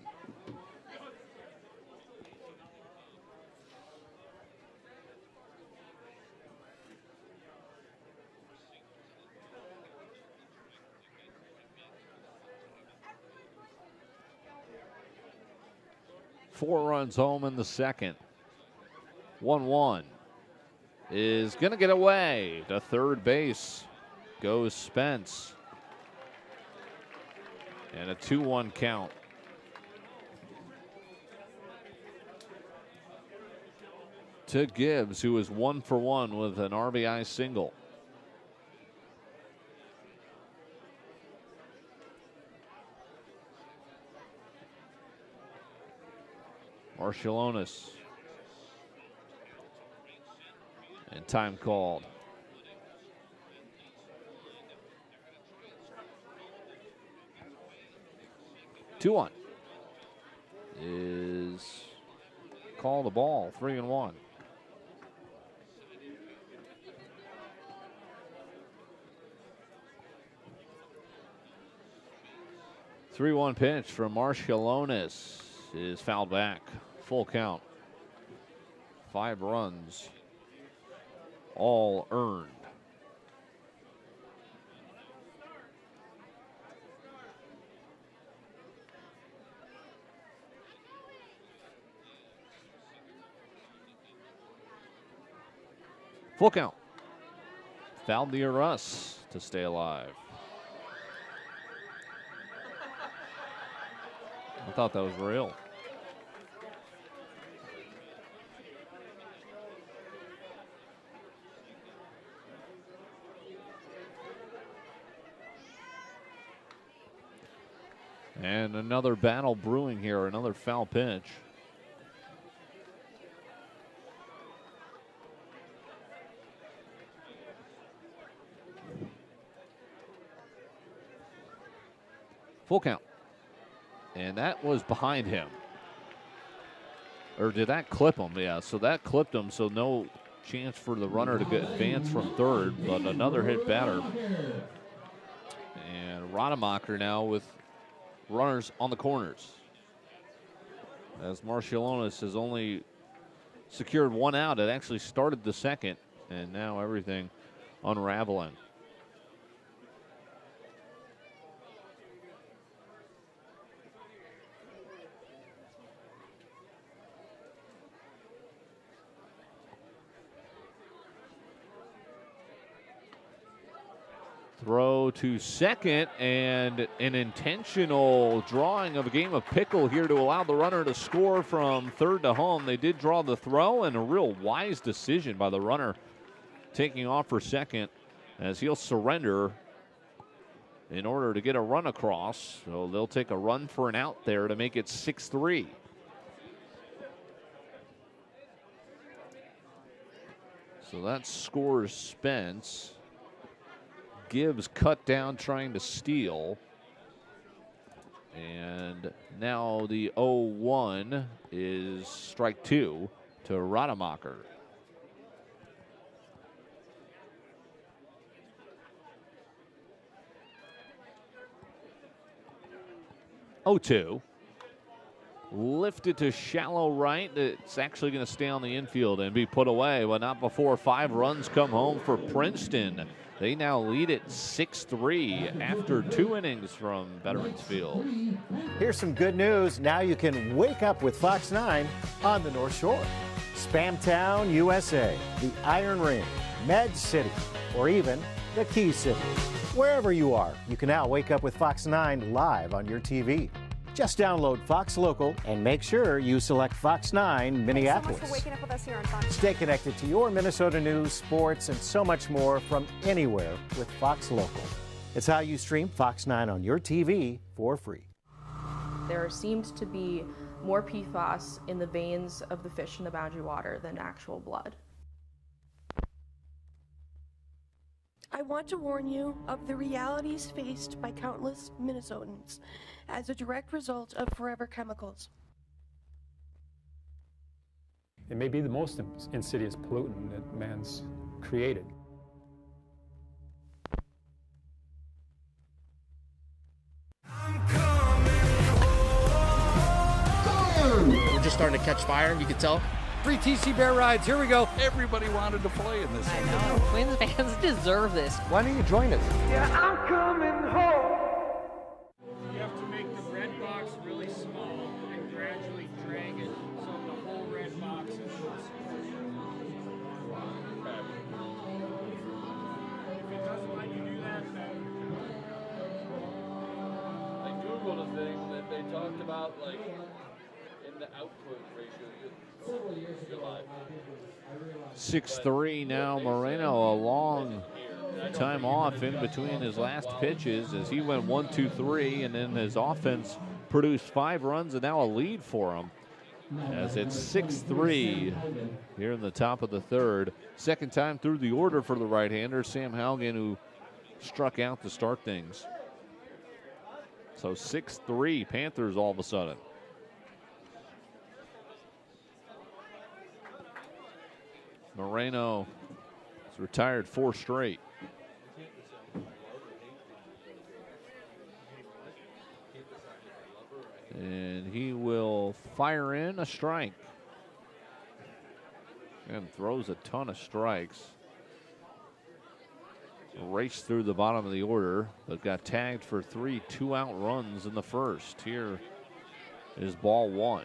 Four runs home in the second. 1-1 is going to get away. To third base goes Spence. And a 2-1 count. To Gibbs, who is 1 for 1 with an RBI single. Marcialonis. And time called. Two on is call the ball. 3-1. Three-one pitch from Marcialonis is fouled back. Full count. 5 runs, all earned. Full count. Fouled the Russ to stay alive. I thought that was real. And another battle brewing here, another foul pitch. Full count. And that was behind him. Or did that clip him? Yeah, so that clipped him, so no chance for the runner to get advance from third, but another hit batter. And Rademacher now with runners on the corners. As Marcialonis has only secured 1 out. It actually started the second, and now everything unraveling. Throw to second, and an intentional drawing of a game of pickle here to allow the runner to score from third to home. They did draw the throw, and a real wise decision by the runner taking off for second as he'll surrender in order to get a run across. So they'll take a run for an out there to make it 6-3. So that scores Spence. Gibbs cut down trying to steal. And now the 0-1 is strike two to Rademacher. Oh-2. Lifted to shallow right. It's actually going to stay on the infield and be put away, but not before 5 runs come home for Princeton. They now lead it 6-3 after 2 innings from Veterans Field. Here's some good news. Now you can wake up with Fox 9 on the North Shore. Spamtown, USA, the Iron Ring, Med City, or even the Key City. Wherever you are, you can now wake up with Fox 9 live on your TV. Just download Fox Local and make sure you select Fox 9 Minneapolis. Thanks so much for waking up with us here on Fox. Stay connected to your Minnesota news, sports, and so much more from anywhere with Fox Local. It's how you stream Fox 9 on your TV for free. There seemed to be more PFAS in the veins of the fish in the boundary water than actual blood. I want to warn you of the realities faced by countless Minnesotans as a direct result of forever chemicals. It may be the most insidious pollutant that man's created. We're just starting to catch fire, you can tell. Free TC Bear rides, here we go. Everybody wanted to play in this. I know. Twins fans deserve this. Why don't you join us? Yeah, I'm coming home. You have to make the red box really small and gradually drag it so the whole red box is full. If it doesn't let you do that, then I Googled a thing that they talked about, like, in the output ratio. You're live. 6-3 now. Moreno, a long time off in between his last pitches as he went 1-2-3, and then his offense produced 5 runs and now a lead for him as it's 6-3 here in the top of the third. Second time through the order for the right-hander, Sam Haugen, who struck out to start things. So 6-3 Panthers all of a sudden. Moreno has retired 4 straight. And he will fire in a strike. And throws a ton of strikes. Raced through the bottom of the order, but got tagged for 3 2-out runs in the first. Here is ball 1.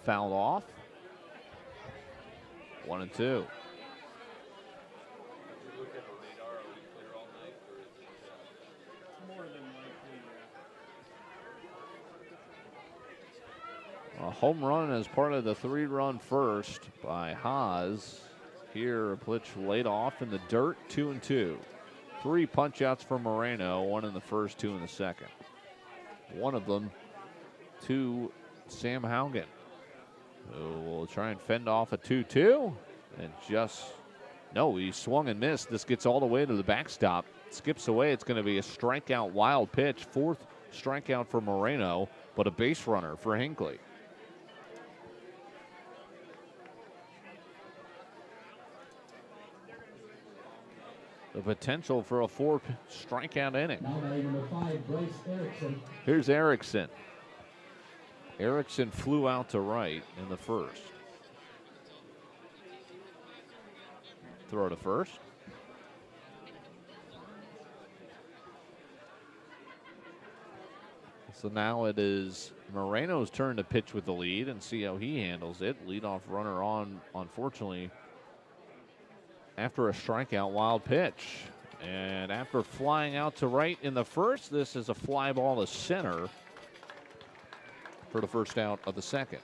Fouled off. 1-2. A home run as part of the 3-run first by Haas. Here, a pitch laid off in the dirt, 2-2. 3 punch-outs for Moreno, 1 in the first, 2 in the second. One of them to Sam Haugen, who will try and fend off a 2-2. And no, he swung and missed. This gets all the way to the backstop. Skips away. It's going to be a strikeout wild pitch. 4th strikeout for Moreno, but a base runner for Hinckley. The potential for a 4 strikeout inning. Here's Erickson. Erickson flew out to right in the first. Throw to first. So now it is Moreno's turn to pitch with the lead and see how he handles it. Leadoff runner on, unfortunately, after a strikeout wild pitch. And after flying out to right in the first, this is a fly ball to center for the first out of the second.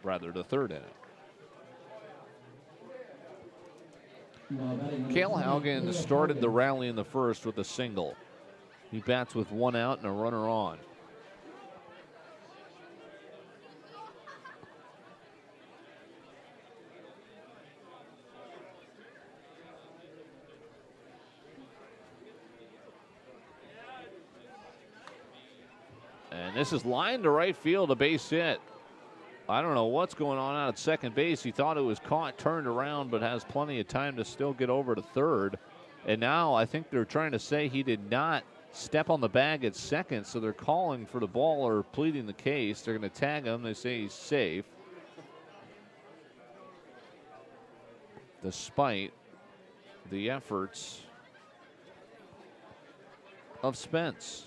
Rather, the third inning. Cale Haugen started the rally in the first with a single. He bats with one out and a runner on. And this is lined to right field, a base hit. I don't know what's going on out at second base. He thought it was caught, turned around, but has plenty of time to still get over to third. And now I think they're trying to say he did not step on the bag at second, so they're calling for the ball or pleading the case. They're going to tag him. They say he's safe. Despite the efforts of Spence.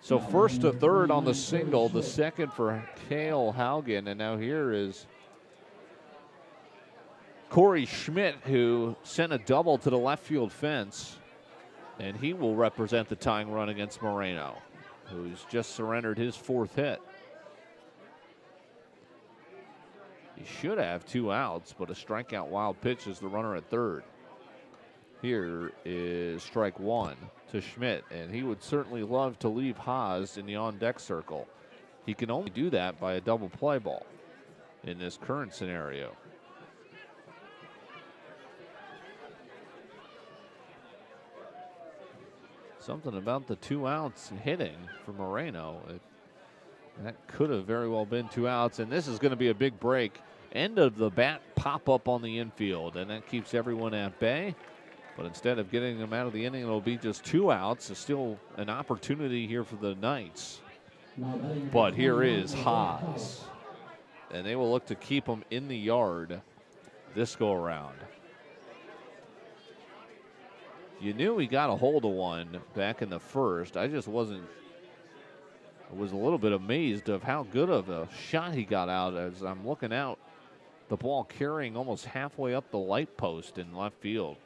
So first to third on the single, the second for Cale Haugen, and now here is Corey Schmidt, who sent a double to the left field fence, and he will represent the tying run against Moreno, who's just surrendered his fourth hit. He should have two outs, but a strikeout wild pitch is the runner at third. Here is strike one to Schmidt, and he would certainly love to leave Haas in the on-deck circle. He can only do that by a double play ball in this current scenario. Something about the 2 outs hitting for Moreno. That could have very well been 2 outs, and this is going to be a big break. End of the bat pop up on the infield, and that keeps everyone at bay. But instead of getting them out of the inning, it'll be just 2 outs. It's still an opportunity here for the Knights. But here is Haas, and they will look to keep him in the yard this go around. You knew he got a hold of one back in the first. I just was a little bit amazed of how good of a shot he got out as I'm looking out. The ball carrying almost halfway up the light post in left field.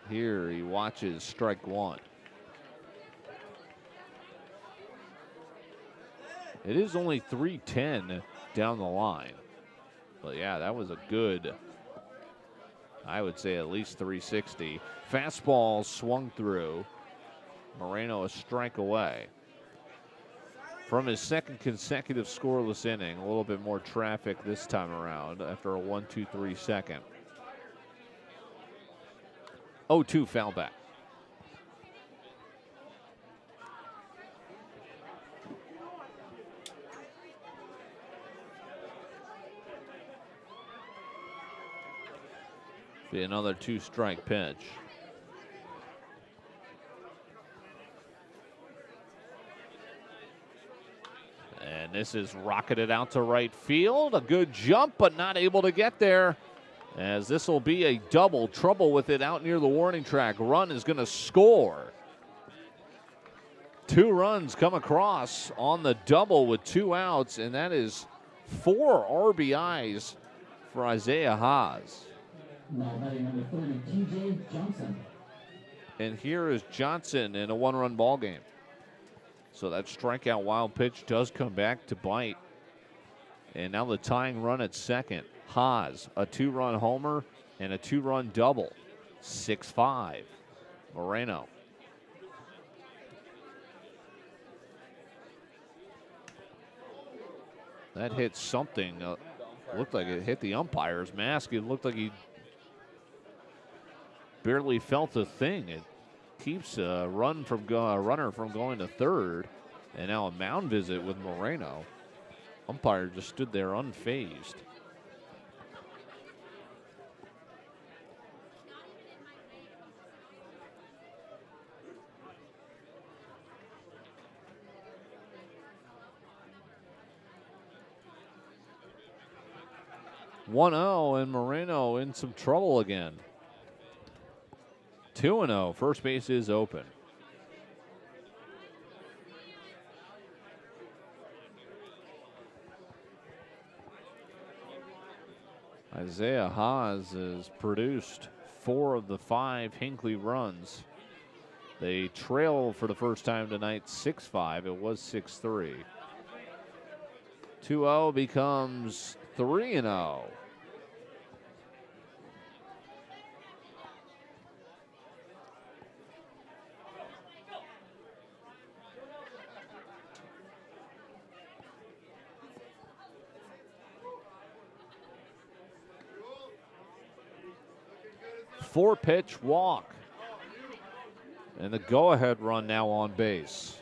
Here he watches strike one. It is only 3:10 down the line. But yeah, that was a good, I would say at least 360. Fastball swung through. Moreno a strike away. From his second consecutive scoreless inning, a little bit more traffic this time around after a 1-2-3 second. 0-2 foul back. Be another 2-strike pitch. And this is rocketed out to right field. A good jump, but not able to get there. As this will be a double. Trouble with it out near the warning track. Run is going to score. 2 runs come across on the double with 2 outs, and that is 4 RBIs for Isaiah Haas. Now batting number 30, TJ Johnson. And here is Johnson in a 1-run ball game. So that strikeout wild pitch does come back to bite. And now the tying run at second. Haas, a 2-run homer and a 2-run double. 6-5. Moreno. That hit something. Looked like it hit the umpire's mask. It looked like he barely felt a thing. It keeps a runner from going to third. And now a mound visit with Moreno. Umpire just stood there unfazed. One 0 and Moreno in some trouble again. 2-0. First base is open. Isaiah Haas has produced 4 of the 5 Hinckley runs. They trail for the first time tonight 6-5. It was 6-3. 2-0 becomes 3-0. Four-pitch walk. And the go-ahead run now on base.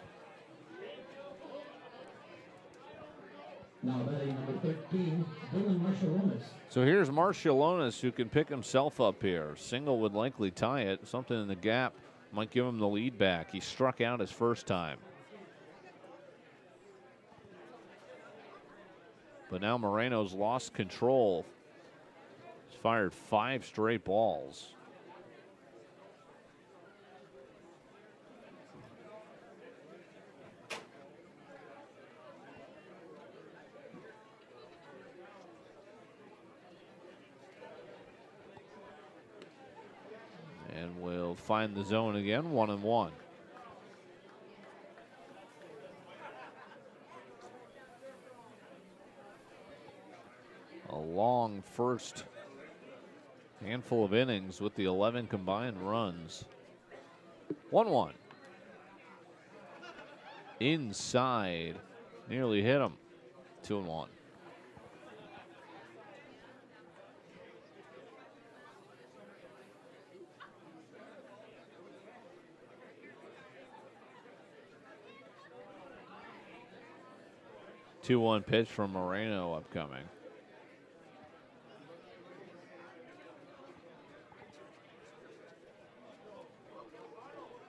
Now batting number 13, Dylan Marshallonis. So here's Marshallonis, who can pick himself up here. Single would likely tie it. Something in the gap might give him the lead back. He struck out his first time. But now Moreno's lost control. He's fired 5 straight balls. And we'll find the zone again, 1-1. A long first handful of innings with the 11 combined runs. 1-1. Inside, nearly hit him. 2-1. Two-one pitch from Moreno upcoming.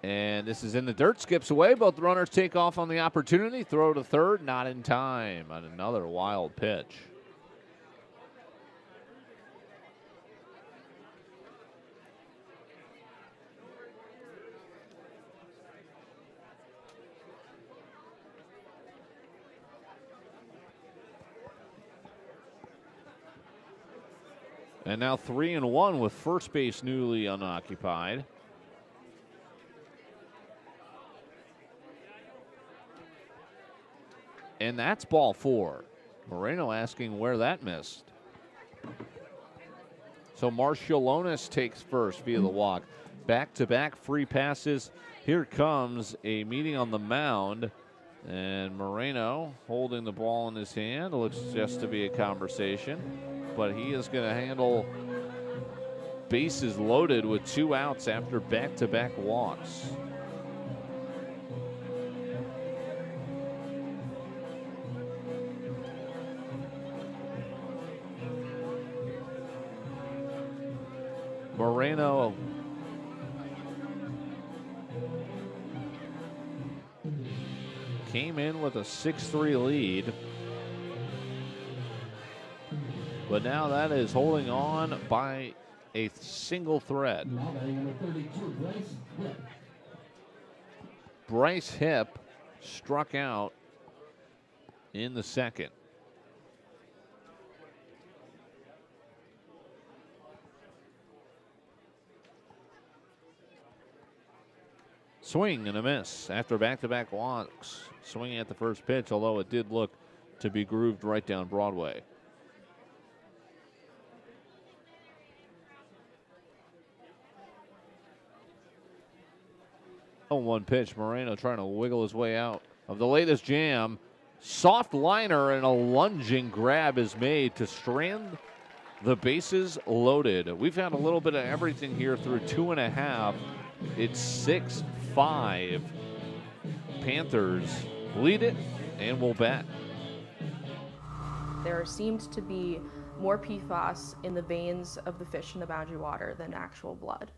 And this is in the dirt, skips away. Both runners take off on the opportunity. Throw to third, not in time on another wild pitch. And now 3-1 with first base newly unoccupied. And that's ball 4. Moreno asking where that missed. So Marshallonis takes first via the walk. Back-to-back free passes. Here comes a meeting on the mound. And Moreno holding the ball in his hand. Looks just to be a conversation. But he is going to handle bases loaded with 2 outs after back-to-back walks. Moreno came in with a 6-3 lead. But now that is holding on by a single thread. Bryce Hipp struck out in the second. Swing and a miss after back-to-back walks. Swinging at the first pitch, although it did look to be grooved right down Broadway. 0-1 pitch. Moreno trying to wiggle his way out of the latest jam. Soft liner and a lunging grab is made to strand the bases loaded. We've had a little bit of everything here through 2.5. It's 6-5. Panthers lead it and will bat. There seemed to be more PFAS in the veins of the fish in the boundary water than actual blood.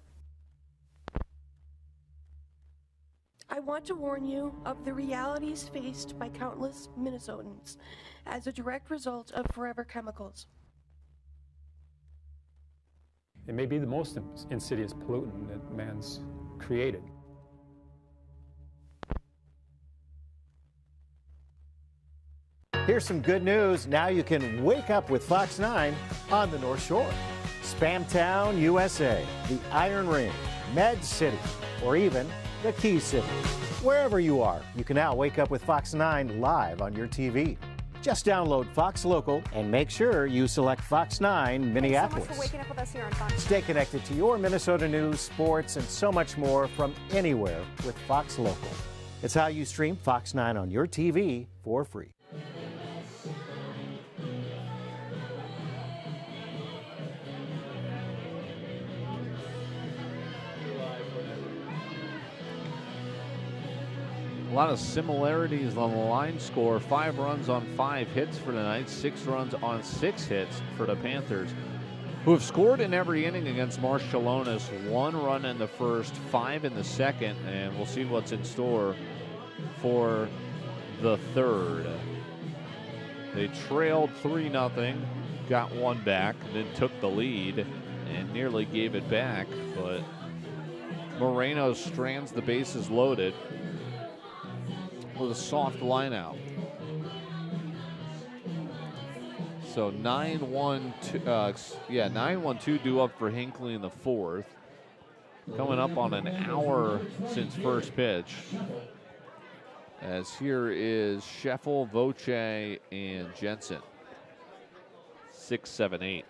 I want to warn you of the realities faced by countless Minnesotans as a direct result of forever chemicals. It may be the most insidious pollutant that man's created. Here's some good news. Now you can wake up with Fox 9 on the North Shore. Spamtown, USA, the Iron Ring, Med City, or even the Key City. Wherever you are, you can now wake up with Fox 9 live on your TV. Just download Fox Local and make sure you select Fox 9 Minneapolis. Thanks so much for waking up with us here on Fox. Stay connected to your Minnesota news, sports, and so much more from anywhere with Fox Local. It's how you stream Fox 9 on your TV for free. A lot of similarities on the line score. 5 runs on 5 hits for the Knights, 6 runs on 6 hits for the Panthers, who have scored in every inning against Marciulionis. 1 run in the first, 5 in the second, and we'll see what's in store for the third. They trailed 3-0, got 1 back, and then took the lead and nearly gave it back, but Moreno strands the bases loaded with a soft line out. So 9-1-2 due up for Hinckley in the 4th. Coming up on an hour since first pitch. As here is Scheffel, Voce, and Jensen. 6, 7, 8.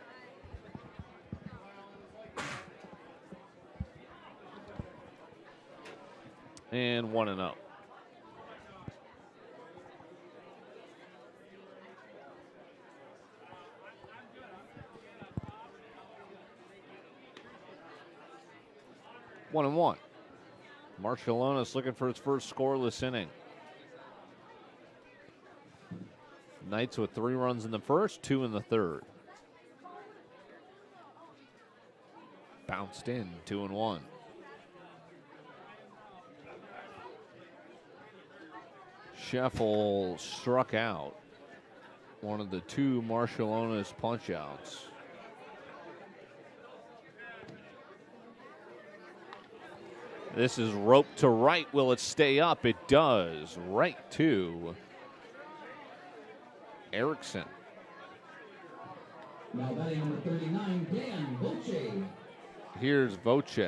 And 1-0. One and one. Marciulionis looking for his first scoreless inning. Knights with 3 runs in the first, 2 in the third. Bounced in, 2-1. Scheffel struck out. One of the 2 Marciulionis punch-outs. This is roped to right. Will it stay up? It does. Right to Erickson. Now batting number 39, Dan Voce. Here's Voce.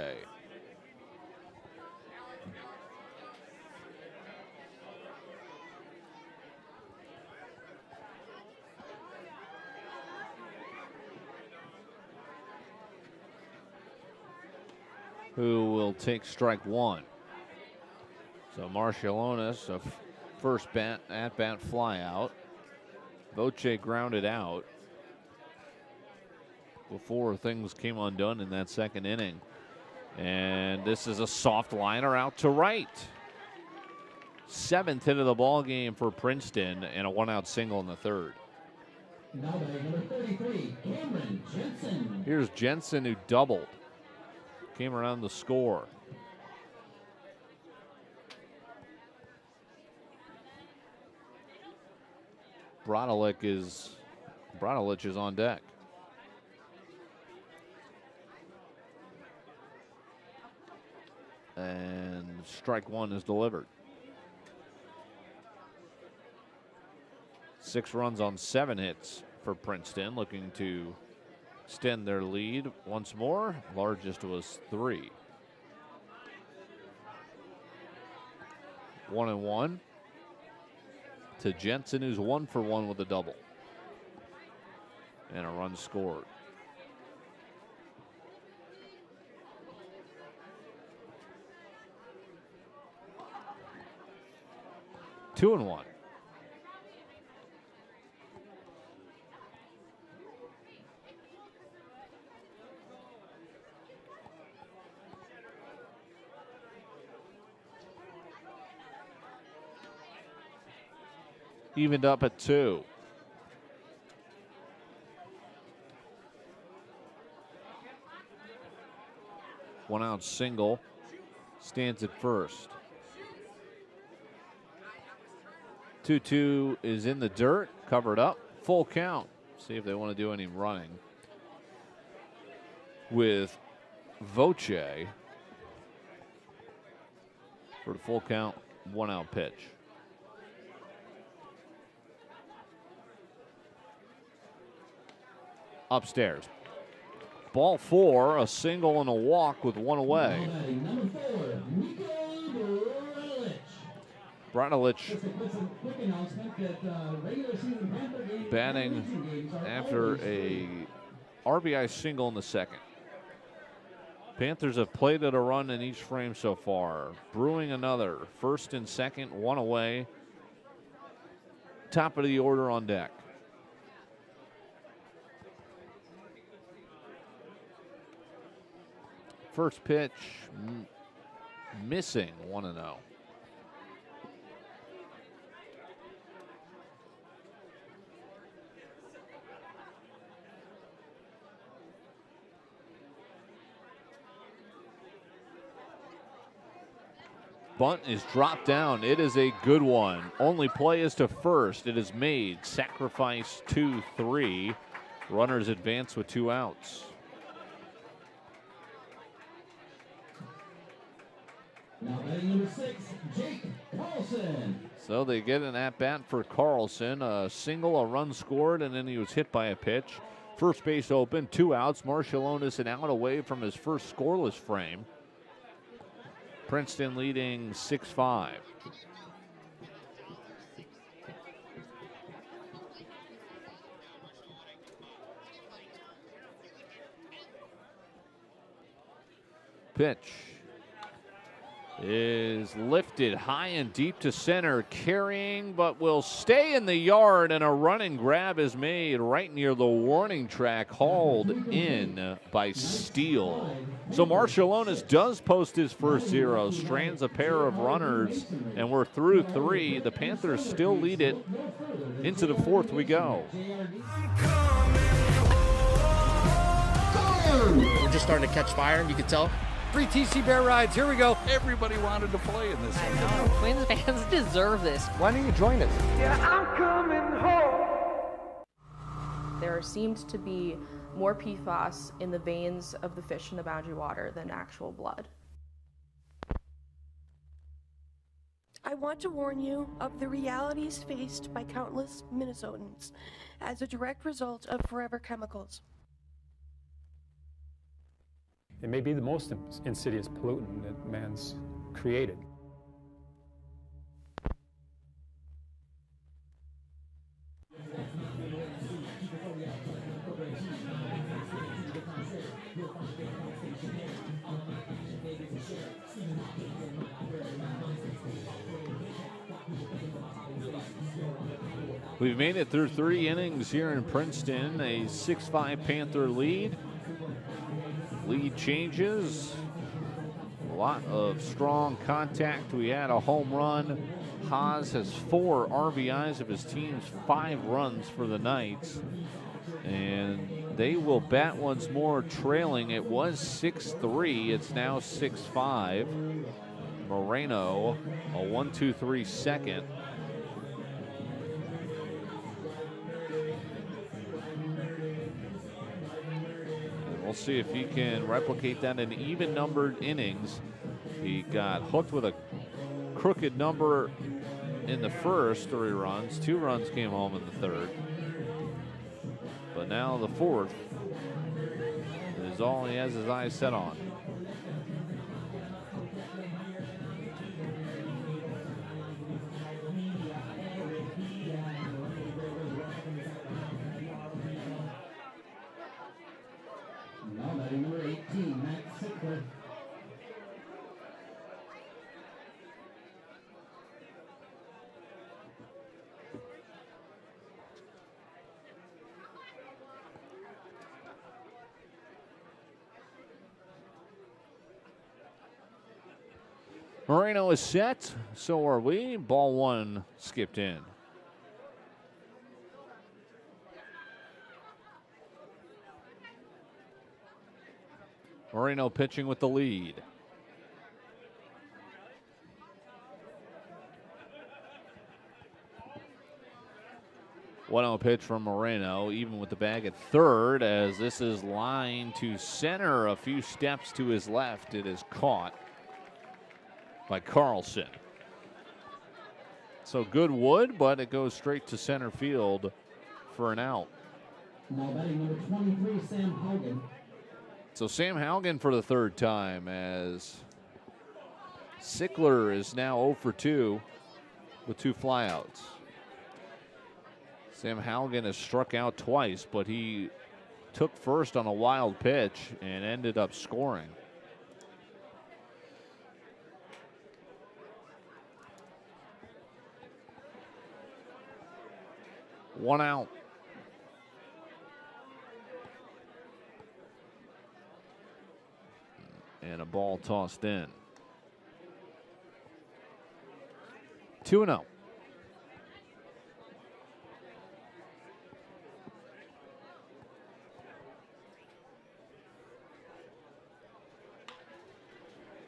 Who will take strike 1. So Marciulionis, a first at-bat fly out. Voce grounded out before things came undone in that second inning. And this is a soft liner out to right. 7th hit of the ball game for Princeton and a 1-out single in the third. Now batting number 33, Cameron Jensen. Here's Jensen, who doubled. Came around the score. Bradalich is on deck. And strike 1 is delivered. 6 runs on 7 hits for Princeton, looking to extend their lead once more. Largest was 3. 1-1 to Jensen, who's 1 for 1 with a double and a run scored. Two and one. Evened up at 2. One out single. Stands at first. 2-2 is in the dirt, covered up, full count. See if they want to do any running. with Voce for the full count, 1-out pitch. Upstairs. Ball 4, a single and a walk with 1 away. Number 4, Branilich Just a quick announcement that regular season Panther games batting and games are after always a RBI single in the second. Panthers have plate at a run in each frame so far. Brewing another. First and second, 1 away. Top of the order on deck. First pitch, missing, 1-0. Bunt is dropped down. It is a good one. Only play is to first. It is made. Sacrifice 2-3. Runners advance with 2 outs. Now batting number 6, Jake Carlson. So they get an at-bat for Carlson. A single, a run scored, and then he was hit by a pitch. First base open, 2 outs. Marcialonis an out away from his first scoreless frame. Princeton leading 6-5. Pitch is lifted high and deep to center, carrying, but will stay in the yard, and a running grab is made right near the warning track, hauled in by Steele. So Marcialonis does post his first 0, strands a pair of runners, and we're through 3. The Panthers still lead it. Into the 4th we go. We're just starting to catch fire, you can tell. 3 TC Bear rides, here we go. Everybody wanted to play in this. I know. Twins fans deserve this. Why don't you join us? Yeah, I'm coming home. There seemed to be more PFAS in the veins of the fish in the boundary water than actual blood. I want to warn you of the realities faced by countless Minnesotans as a direct result of forever chemicals. It may be the most insidious pollutant that man's created. We've made it through 3 innings here in Princeton, a 6-5 Panther lead. Lead changes. A lot of strong contact. We had a home run. Haas has 4 RBIs of his team's 5 runs for the Knights. And they will bat once more, trailing. It was 6-3. It's now 6-5. Moreno, a 1-2-3 second. We'll see if he can replicate that in even-numbered innings. He got hooked with a crooked number in the first 3 runs. 2 runs came home in the third. But now the 4th is all he has his eyes set on. Number 18, Matt Sickler. Moreno is set, so are we. Ball 1 skipped in. Moreno pitching with the lead. 1-0 pitch from Moreno, even with the bag at third, as this is lined to center a few steps to his left. It is caught by Carlson. So good wood, but it goes straight to center field for an out. Now batting number 23, Sam Haugen. So Sam Haugen for the third time, as Sickler is now 0 for 2 with 2 flyouts. Sam Haugen has struck out twice, but he took first on a wild pitch and ended up scoring. One out. And a ball tossed in. 2-0.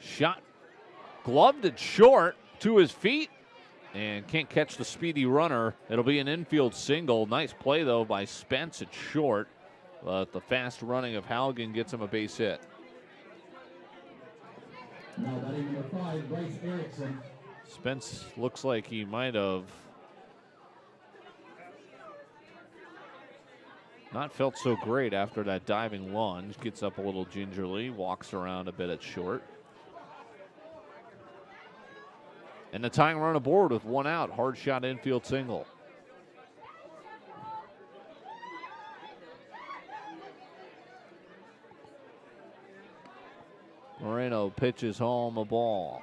Shot gloved it short to his feet and can't catch the speedy runner. It'll be an infield single. Nice play, though, by Spence at short. But the fast running of Haugen gets him a base hit. Now batting number 5, Bryce Erickson. Spence looks like he might have not felt so great after that diving lunge. Gets up a little gingerly, walks around a bit at short. And the tying run aboard with 1 out. Hard shot infield single. Moreno pitches home a ball.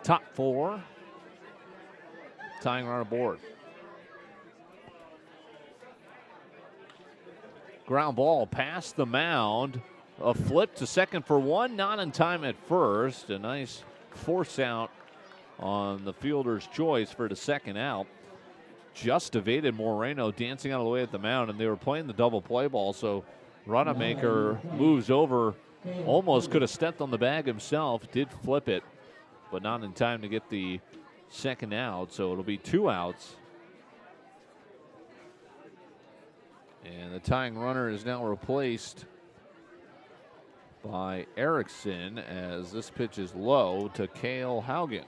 Top 4. Tying run aboard. Ground ball past the mound. A flip to second for 1, not in time at first. A nice force out on the fielder's choice for the second out. Just evaded Moreno dancing out of the way at the mound, and they were playing the double play ball, so Rodemaker moves over. Almost could have stepped on the bag himself, did flip it, but not in time to get the second out, so it'll be 2 outs. And the tying runner is now replaced by Erickson, as this pitch is low to Cale Haugen.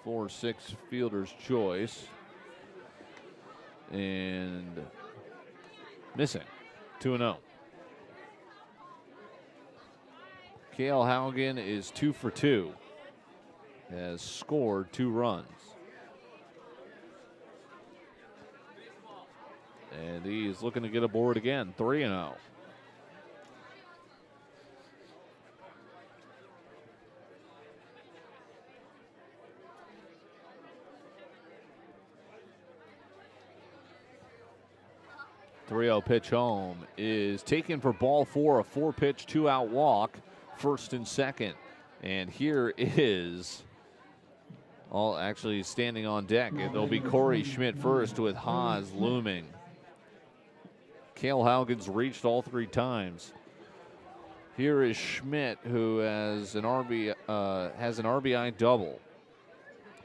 Four, 6 fielder's choice. And missing. 2-0. Cale Haugen is 2 for 2. Has scored 2 runs. And he's looking to get aboard again. 3-0. Pitch home is taken for ball 4, a 4-pitch, 2-out walk, first and second. And here is all actually standing on deck. It'll be Corey Schmidt first with Haas looming. Cale Haugen's reached all 3 times. Here is Schmidt, who has an RBI double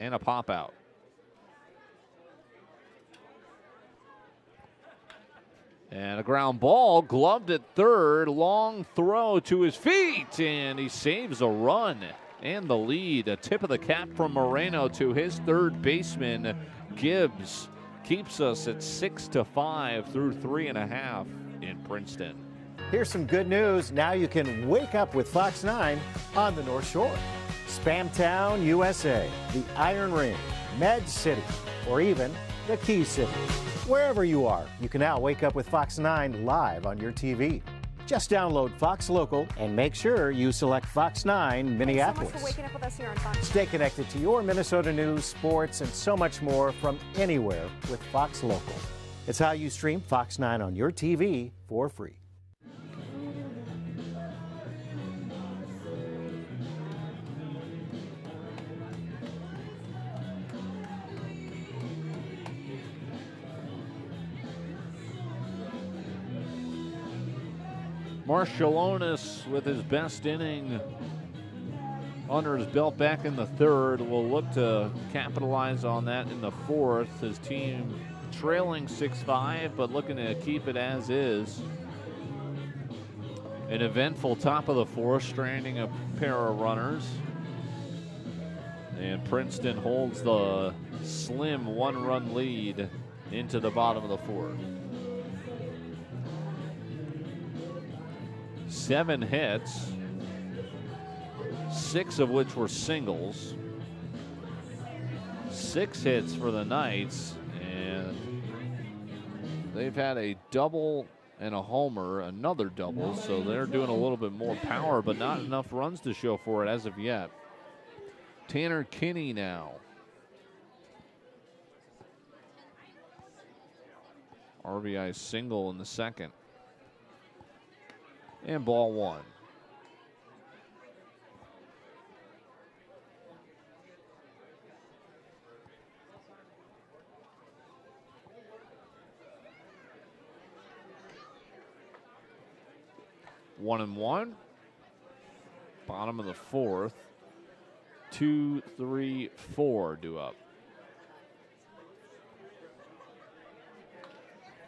and a pop out. And a ground ball, gloved at third, long throw to his feet, and he saves a run and the lead. A tip of the cap from Moreno to his third baseman, Gibbs. Keeps us at 6-5 through 3.5 in Princeton. Here's some good news. Now you can wake up with Fox 9 on the North Shore. Spamtown, USA, the Iron Ring, Med City, or even the Key City. Wherever you are, you can now wake up with Fox 9 live on your TV. Just download Fox Local and make sure you select Fox 9 Minneapolis. Thanks so much for waking up with us here on Fox. Stay connected to your Minnesota news, sports, and so much more from anywhere with Fox Local. It's how you stream Fox 9 on your TV for free. Marshallonis with his best inning under his belt back in the third will look to capitalize on that in the fourth. His team trailing 6-5, but looking to keep it as is. An eventful top of the fourth, stranding a pair of runners. And Princeton holds the slim one-run lead into the bottom of the fourth. 7 hits, 6 of which were singles. 6 hits for the Knights, and they've had a double and a homer, another double, so they're doing a little bit more power, but not enough runs to show for it as of yet. Tanner Kinney now. RBI single in the second. And ball 1. One and one. Bottom of the fourth. 2, 3, 4 due up.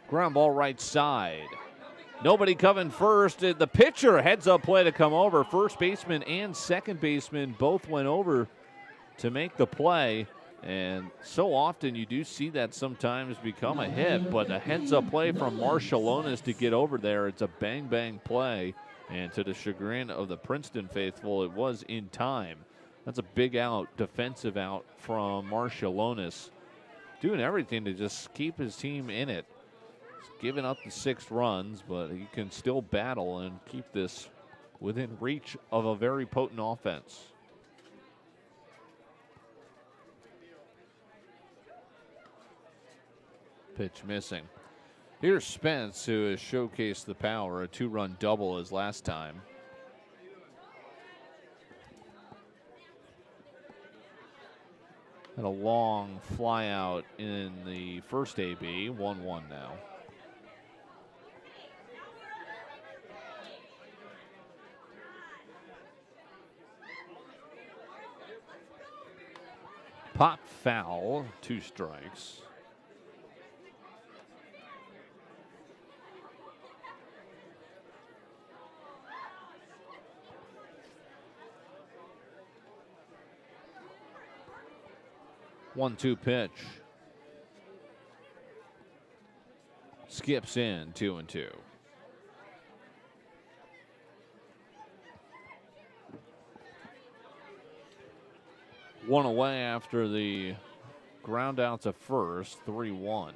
Ground ball right side. Nobody coming first. The pitcher heads up play to come over. First baseman and second baseman both went over to make the play. And so often you do see that sometimes become a hit, but a heads up play from Marshallonis to get over there. It's a bang bang play. And to the chagrin of the Princeton faithful, it was in time. That's a big out, defensive out from Marshallonis. Doing everything to just keep his team in it. He's giving up the 6 runs, but he can still battle and keep this within reach of a very potent offense. Pitch missing. Here's Spence, who has showcased the power. A 2-run double as last time. Had a long fly out in the first AB. 1-1 now. Pop foul, 2 strikes. One-two pitch. Skips in, 2-2. One away after the ground out to first, 3-1.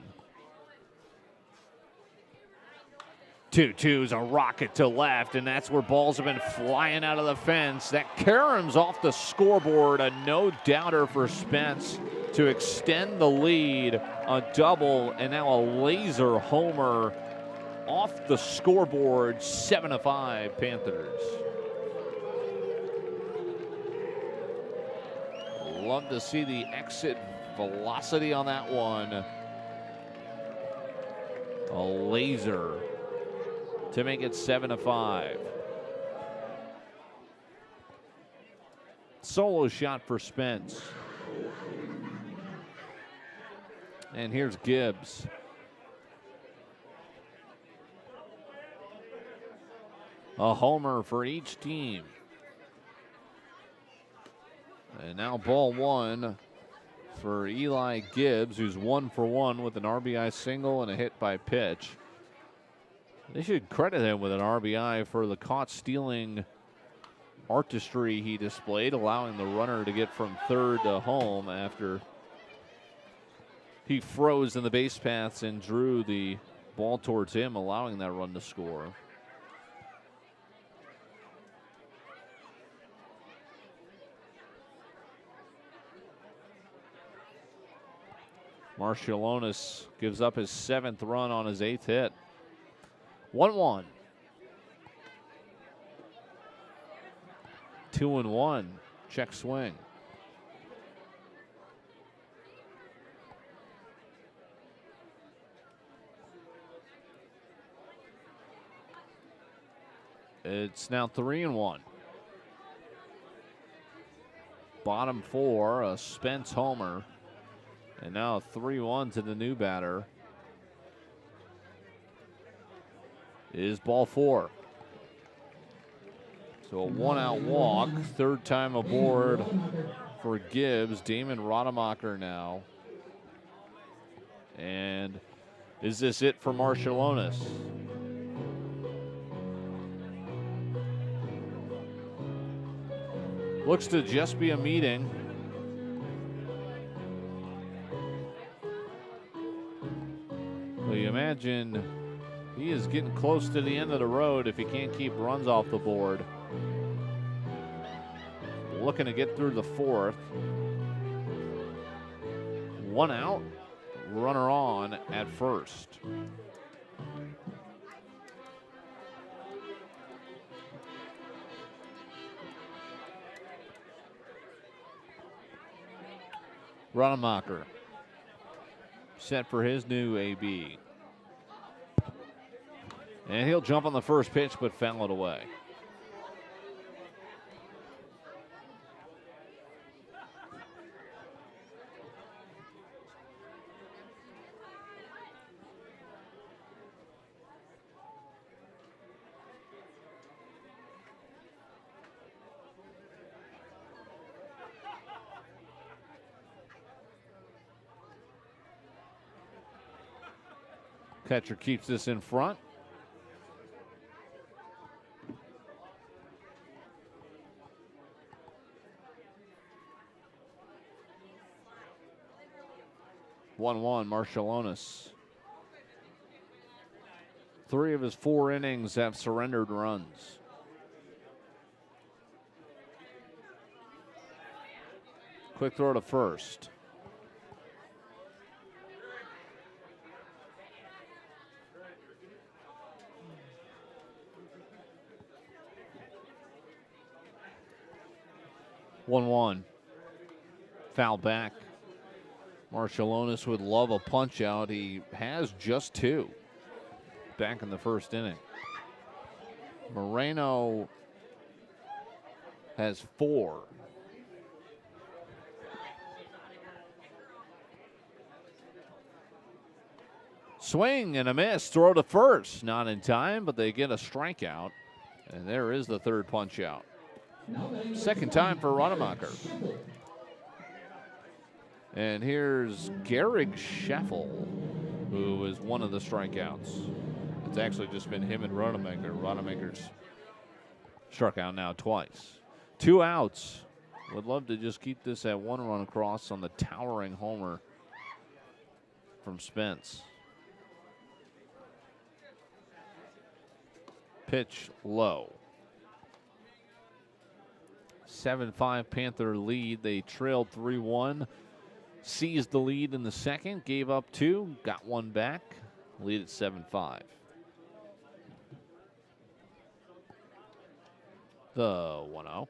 2-2's a rocket to left, and that's where balls have been flying out of the fence. That caroms off the scoreboard, a no-doubter for Spence to extend the lead, a double, and now a laser homer off the scoreboard, 7-5 Panthers. Love to see the exit velocity on that one. A laser to make it 7-5. Solo shot for Spence. And here's Gibbs. A homer for each team. And now ball 1 for Eli Gibbs, who's 1 for 1 with an RBI single and a hit by pitch. They should credit him with an RBI for the caught stealing artistry he displayed, allowing the runner to get from third to home after he froze in the base paths and drew the ball towards him, allowing that run to score. Marshallonis gives up his 7th run on his 8th hit. 1-1. 2-1. Check swing. It's now 3-1. Bottom four, a Spence homer. And now 3-1 to the new batter is ball four. So a one-out walk, third time aboard for Gibbs. Damon Rademacher now. And is this it for Marshallonis? Looks to just be a meeting. Well, you imagine he is getting close to the end of the road if he can't keep runs off the board. Looking to get through the fourth. One out, runner on at first. Rademacher set for his new AB. And he'll jump on the first pitch but foul it away. Catcher keeps this in front. (1-1) Marshallonis. 3 of his 4 innings have surrendered runs. Quick throw to first. (1-1) Foul back. Marshallonis would love a punch out. He has just 2 back in the first inning. Moreno has 4. Swing and a miss. Throw to first. Not in time, but they get a strikeout. And there is the third punch out. Second time for Rademacher. And here's Garrig Scheffel, who is one of the strikeouts. It's actually just been him and Rademacher. Rademacher's struck out now twice. 2 outs. Would love to just keep this at 1 run across on the towering homer from Spence. Pitch low. 7-5 Panther lead. They trailed 3-1. Seized the lead in the second. Gave up 2. Got 1 back. Lead at 7-5. The 1-0.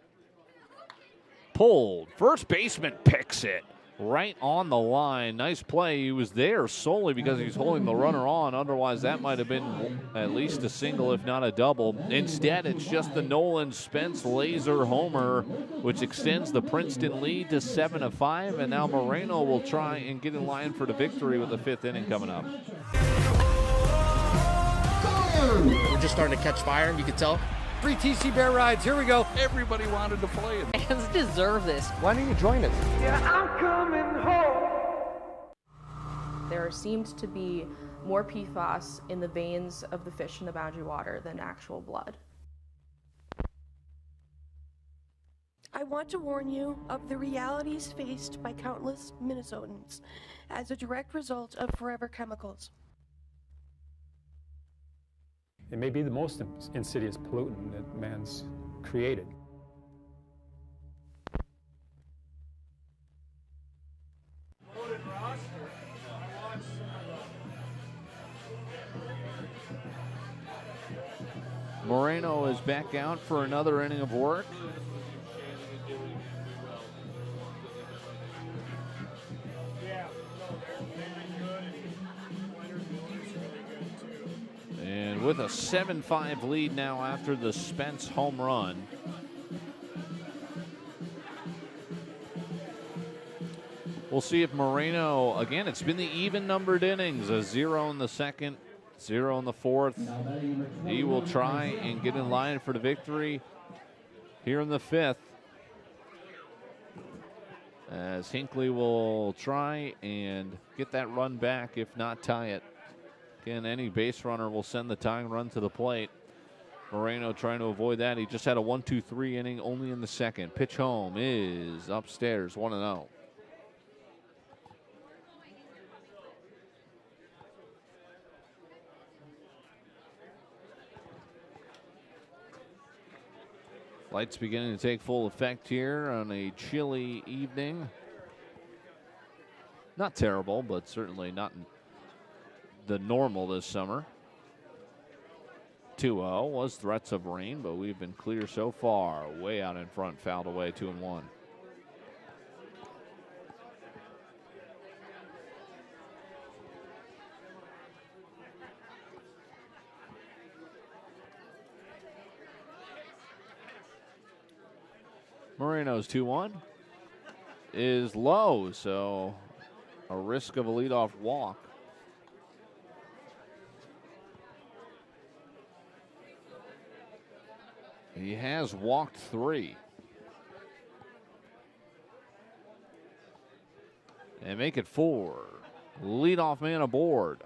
Pulled. First baseman picks it. Right on the line. Nice play. He was there solely because he was holding the runner on. Otherwise, that might have been at least a single, if not a double. Instead, it's just the Nolan Spence laser homer, which extends the Princeton lead to 7-5. And now Moreno will try and get in line for the victory with the 5th inning coming up. We're just starting to catch fire, you can tell. 3 TC Bear rides, here we go. Everybody wanted to play it. Fans deserve this. Why don't you join us? Yeah, I'm coming home. There seemed to be more PFAS in the veins of the fish in the boundary water than actual blood. I want to warn you of the realities faced by countless Minnesotans as a direct result of forever chemicals. It may be the most insidious pollutant that man's created. Moreno is back out for another inning of work. with a 7-5 lead now after the Spence home run. We'll see if Moreno, again, it's been the even-numbered innings, a 0 in the second, 0 in the fourth. He will try and get in line for the victory here in the fifth, as Hinckley will try and get that run back, if not tie it. Again, any base runner will send the tying run to the plate. Moreno trying to avoid that. He just had a 1-2-3 inning only in the second. Pitch home is upstairs, 1-0. Lights beginning to take full effect here on a chilly evening. Not terrible, but certainly not the normal this summer. 2-0 was threats of rain, but we've been clear so far. Way out in front, fouled away, 2-1. Moreno's 2-1 is low, so a risk of a leadoff walk. He has walked 3. And make it 4. Leadoff man aboard.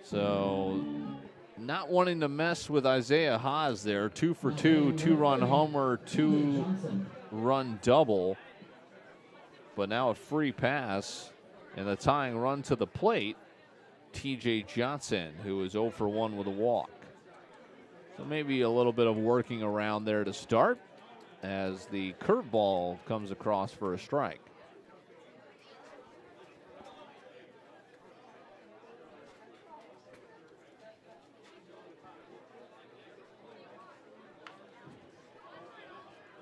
So not wanting to mess with Isaiah Haas there. 2 for 2, 2-run homer, 2-run double. But now a free pass and the tying run to the plate. TJ Johnson, who is 0 for 1 with a walk. So maybe a little bit of working around there to start as the curveball comes across for a strike.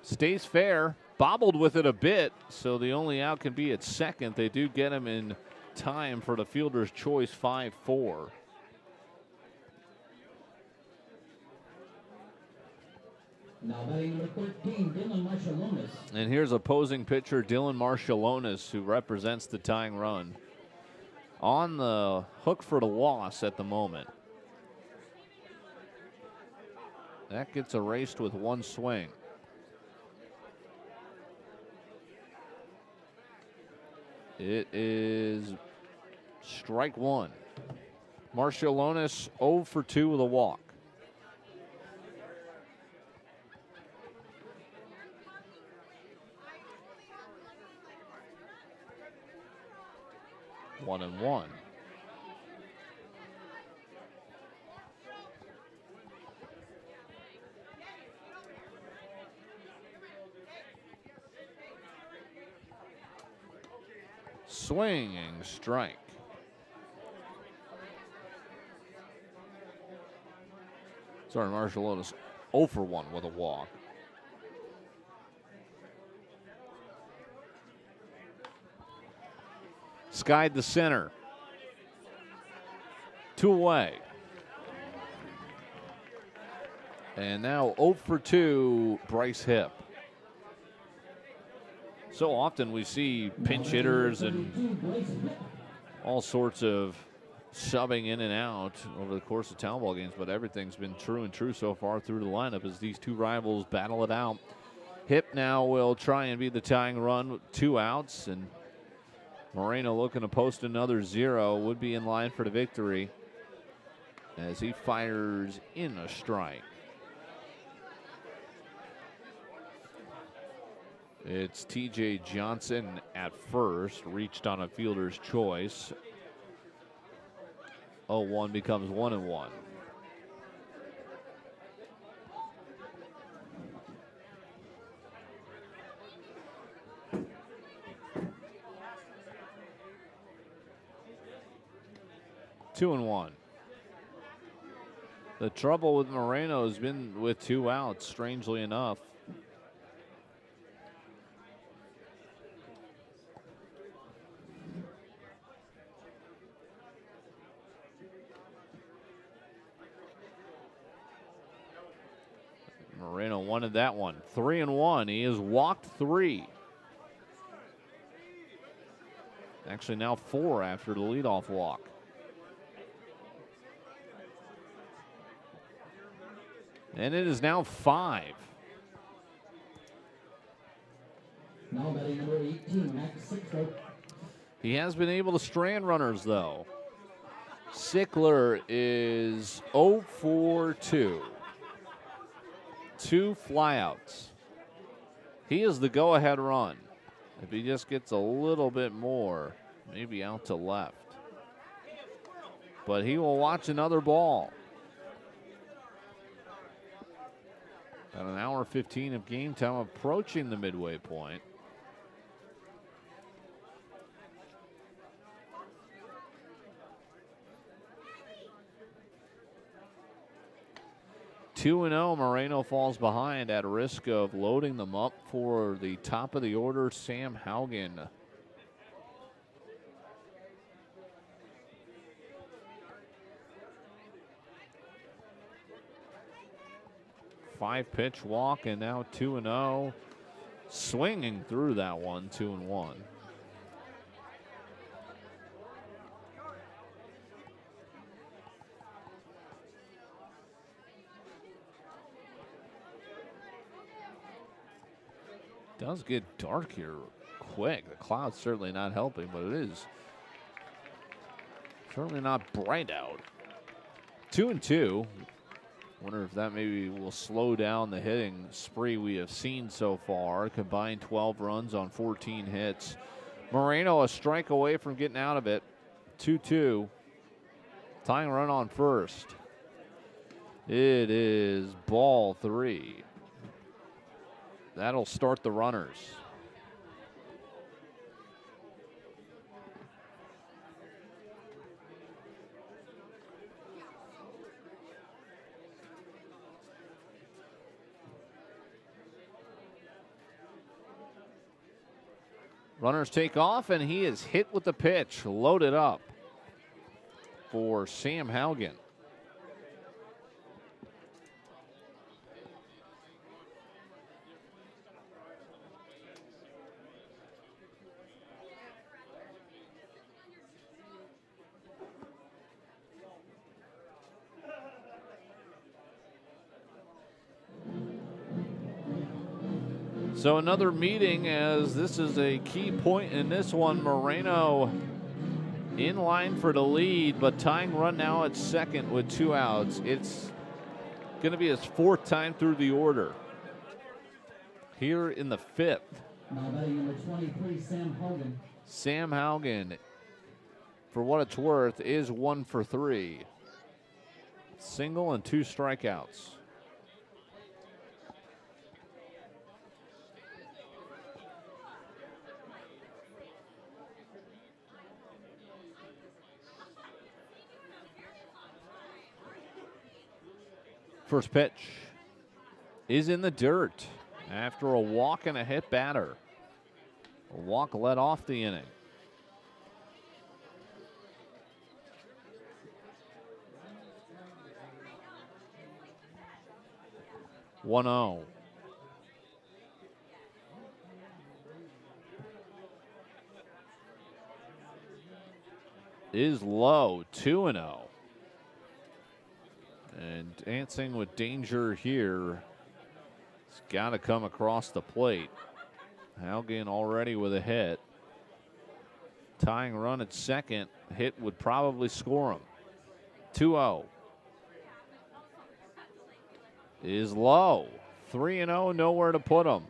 Stays fair, bobbled with it a bit, so the only out can be at second. They do get him in time for the fielder's choice, 5-4. Now batting number 13, Dylan Marshallonis. And here's opposing pitcher Dylan Marshallonis, who represents the tying run. On the hook for the loss at the moment. That gets erased with one swing. It is strike one. Marshallonis 0 for 2 with a walk. One and one. Swinging strike. Sorry, Marshallonis 0 for 1 with a walk. Skied the center. 2 away. And now 0 for 2, Bryce Hipp. So often we see pinch hitters and all sorts of subbing in and out over the course of town ball games, but everything's been true and true so far through the lineup as these two rivals battle it out. Hipp now will try and be the tying run with 2 outs, and Moreno looking to post another 0, would be in line for the victory as he fires in a strike. It's TJ Johnson at first, reached on a fielder's choice. 0-1 becomes 1-1. Two and one. The trouble with Moreno has been with 2 outs, strangely enough. wanted that one. 3-1. He has walked 3. Actually, now 4 after the leadoff walk. And it is now 5. Now batting number 18, Max Sickler. He has been able to strand runners, though. Sickler is 0 for 2. 2 flyouts. He is the go-ahead run. If he just gets a little bit more, maybe out to left. But he will watch another ball. About an hour 15 of game time, approaching the midway point. Two and 0, Moreno falls behind at risk of loading them up for the top of the order, Sam Haugen. Five-pitch walk, and now 2-0. Swinging through that one, 2-1. Does get dark here quick. The cloud's certainly not helping, but it is certainly not bright out. 2-2. Wonder if that maybe will slow down the hitting spree we have seen so far. Combined 12 runs on 14 hits. Moreno a strike away from getting out of it. 2-2. Tying run on first. It is ball 3. That'll start the runners. Runners take off, and he is hit with the pitch, loaded up for Sam Haugen. So another meeting, as this is a key point in this one. Moreno in line for the lead, but tying run now at second with 2 outs. It's going to be his 4th time through the order here in the 5th. Now batting number 23, Sam Haugen. Sam Haugen, for what it's worth, is 1 for 3. Single and 2 strikeouts. First pitch is in the dirt after a walk and a hit batter. A walk led off the inning. One 0. Is low, 2-0. And dancing with danger here. It's got to come across the plate. Haugen already with a hit. Tying run at second. Hit would probably score him. 2-0. Is low. 3-0, nowhere to put him.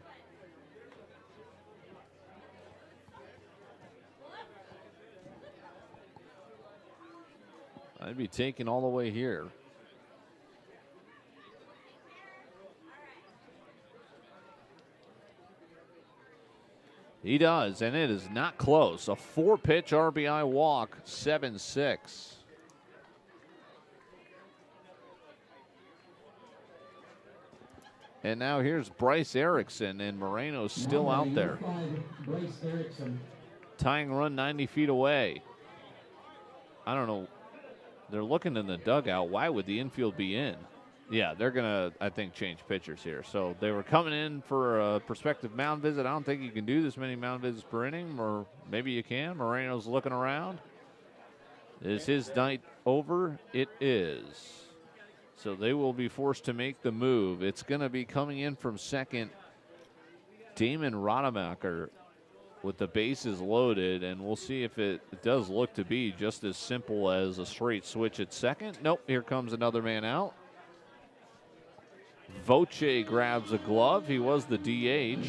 I'd be taking all the way here. He does, and it is not close. A 4-pitch RBI walk, 7-6. And now here's Bryce Erickson, and Moreno's still out there. Bryce Erickson. Tying run 90 feet away. I don't know. They're looking in the dugout. Why would the infield be in? Yeah, they're going to, I think, change pitchers here. So they were coming in for a prospective mound visit. I don't think you can do this many mound visits per inning, or maybe you can. Moreno's looking around. Is his night over? It is. So they will be forced to make the move. It's going to be coming in from second, Damon Rademacher, with the bases loaded, and we'll see if it does look to be just as simple as a straight switch at second. Nope, here comes another man out. Voce grabs a glove. He was the DH.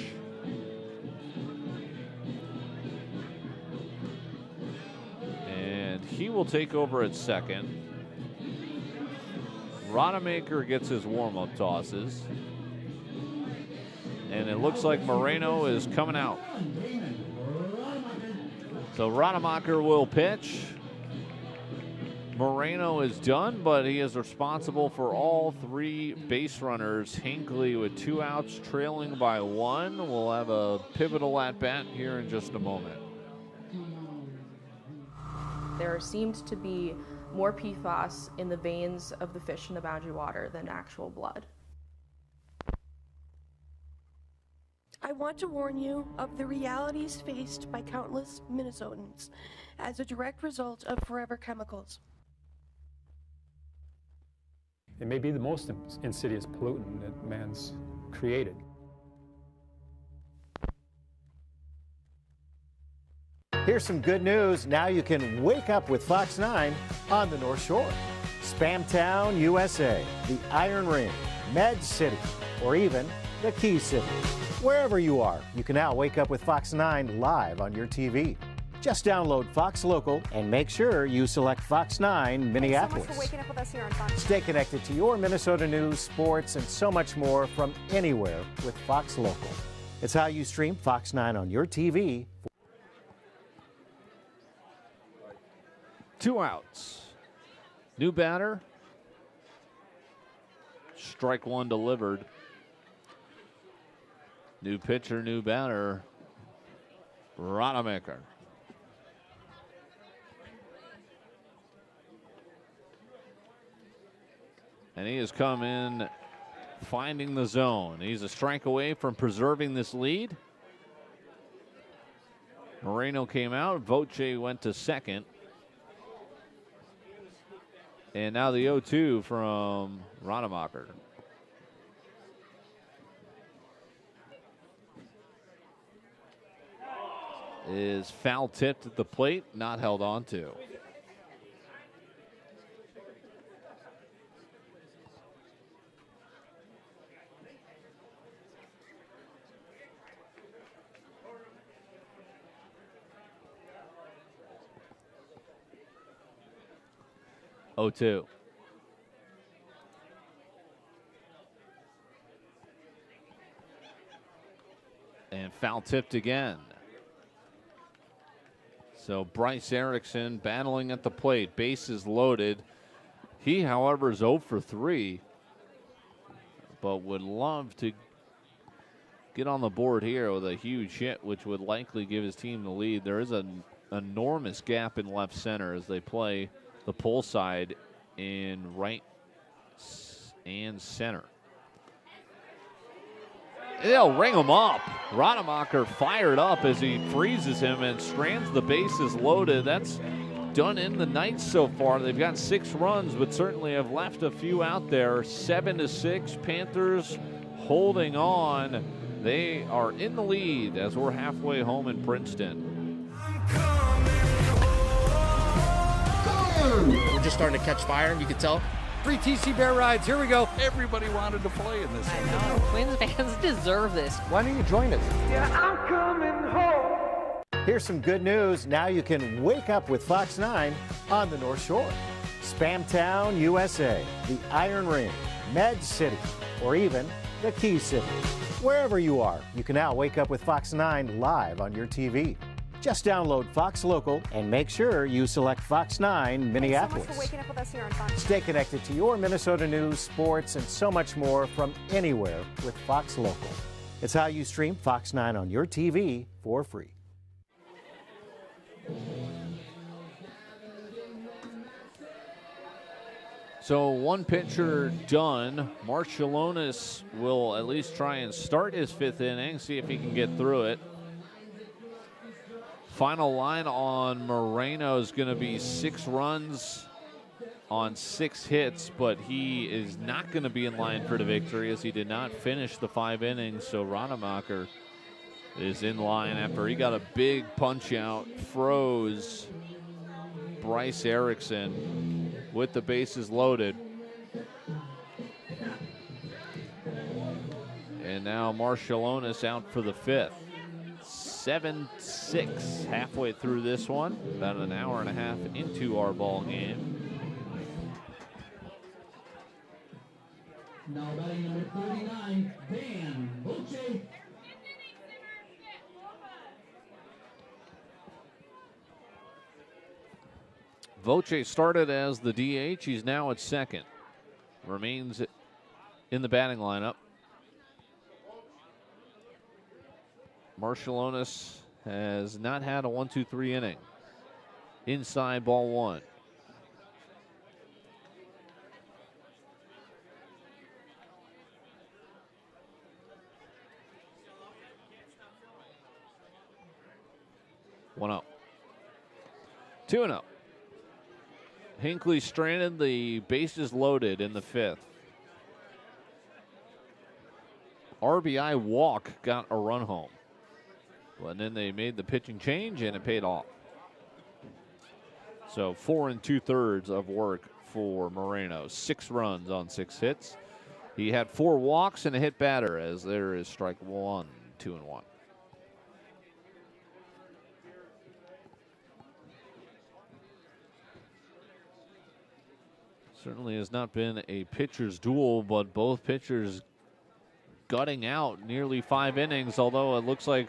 And he will take over at second. Rademacher gets his warm-up tosses. And it looks like Moreno is coming out. So Rademacher will pitch. Moreno is done, but he is responsible for all three base runners. Hinckley with 2 outs, trailing by 1. We'll have a pivotal at-bat here in just a moment. There seemed to be more PFAS in the veins of the fish in the boundary water than actual blood. I want to warn you of the realities faced by countless Minnesotans as a direct result of forever chemicals. It may be the most insidious pollutant that man's created. Here's some good news. Now you can wake up with Fox 9 on the North Shore. Spamtown, USA, the Iron Ring, Med City, or even the Key City. Wherever you are, you can now wake up with Fox 9 live on your TV. Just download Fox Local and make sure you select Fox 9 Minneapolis. Thanks so much for waking up with us here on Fox. Stay connected to your Minnesota news, sports, and so much more from anywhere with Fox Local. It's how you stream Fox 9 on your TV. 2 outs. New batter. Strike 1 delivered. New pitcher, new batter. Rademacher. And he has come in finding the zone. He's a strike away from preserving this lead. Moreno came out. Voce went to second. And now the 0-2 from Rademacher. Is foul tipped at the plate, not held on to. Oh-2. And foul tipped again. So Bryce Erickson battling at the plate, bases loaded. He, however, is 0 for 3, but would love to get on the board here with a huge hit, which would likely give his team the lead. There is an enormous gap in left center as they play the pull side in right and center. They'll ring him up. Rademacher fired up as he freezes him and strands the bases loaded. That's done in the Knights so far. They've got 6 runs, but certainly have left a few out there. 7-6, Panthers holding on. They are in the lead as we're halfway home in Princeton. We're just starting to catch fire, you can tell. Free TC Bear rides. Here we go. Everybody wanted to play in this. I know. Twins fans deserve this. Why don't you join us? Yeah, I'm coming home. Here's some good news. Now you can wake up with Fox 9 on the North Shore. Spamtown, USA, the Iron Ring, Med City, or even the Key City. Wherever you are, you can now wake up with Fox 9 live on your TV. Just download Fox Local and make sure you select Fox 9 Minneapolis. Thanks so much for waking up with us here on Fox. Stay connected to your Minnesota news, sports, and so much more from anywhere with Fox Local. It's how you stream Fox 9 on your TV for free. So one pitcher done. Marciulonis will at least try and start his 5th inning, see if he can get through it. Final line on Moreno is going to be 6 runs on 6 hits, but he is not going to be in line for the victory as he did not finish the 5 innings. So Rademacher is in line after he got a big punch out, froze Bryce Erickson with the bases loaded. And now Marciulonis out for the 5th. 7-6 halfway through this one, about an hour and a half into our ball game. Now batting number 39, Dan Voce. Voce started as the DH. He's now at second. Remains in the batting lineup. Marciulonis has not had a 1-2-3 inning. Inside, ball 1. One out. 2-0. Hinckley stranded, the bases loaded in the 5th. RBI walk got a run home. And then they made the pitching change, and it paid off. So 4 2/3 of work for Moreno. 6 runs on 6 hits. He had 4 walks and a hit batter, as there is strike 1, 2-1. Certainly has not been a pitcher's duel, but both pitchers gutting out nearly 5 innings, although it looks like,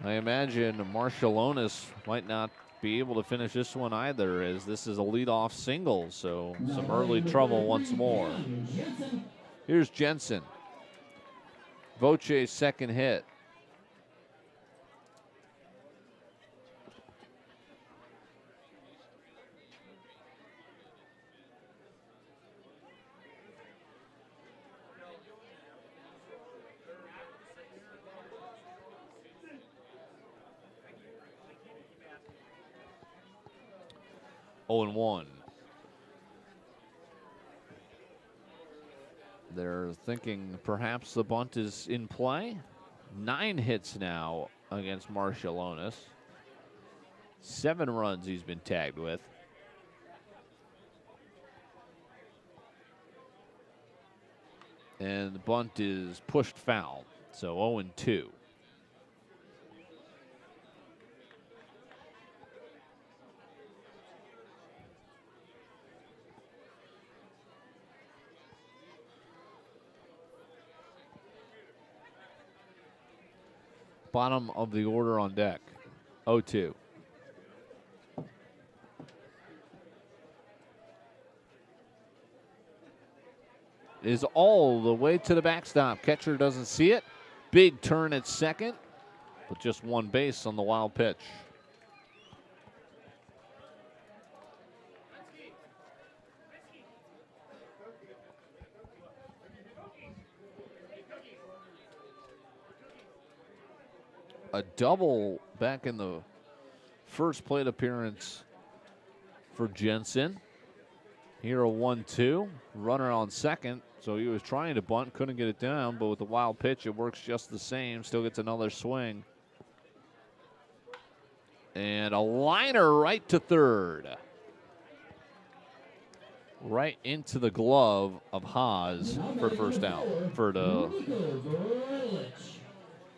I imagine, Marciulonis might not be able to finish this one either, as this is a leadoff single, so some early trouble once more. Here's Jensen. Voce's second hit. Oh, 1. They're thinking perhaps the bunt is in play. 9 hits now against Marciulonis. 7 runs he's been tagged with. And the bunt is pushed foul, so 0-2. Bottom of the order on deck. 0-2. Is all the way to the backstop. Catcher doesn't see it. Big turn at second, but just 1 base on the wild pitch. A double back in the first plate appearance for Jensen. Here a 1-2. Runner on second. So he was trying to bunt, couldn't get it down, but with the wild pitch, it works just the same. Still gets another swing. And a liner right to third. Right into the glove of Haas for the first out. For the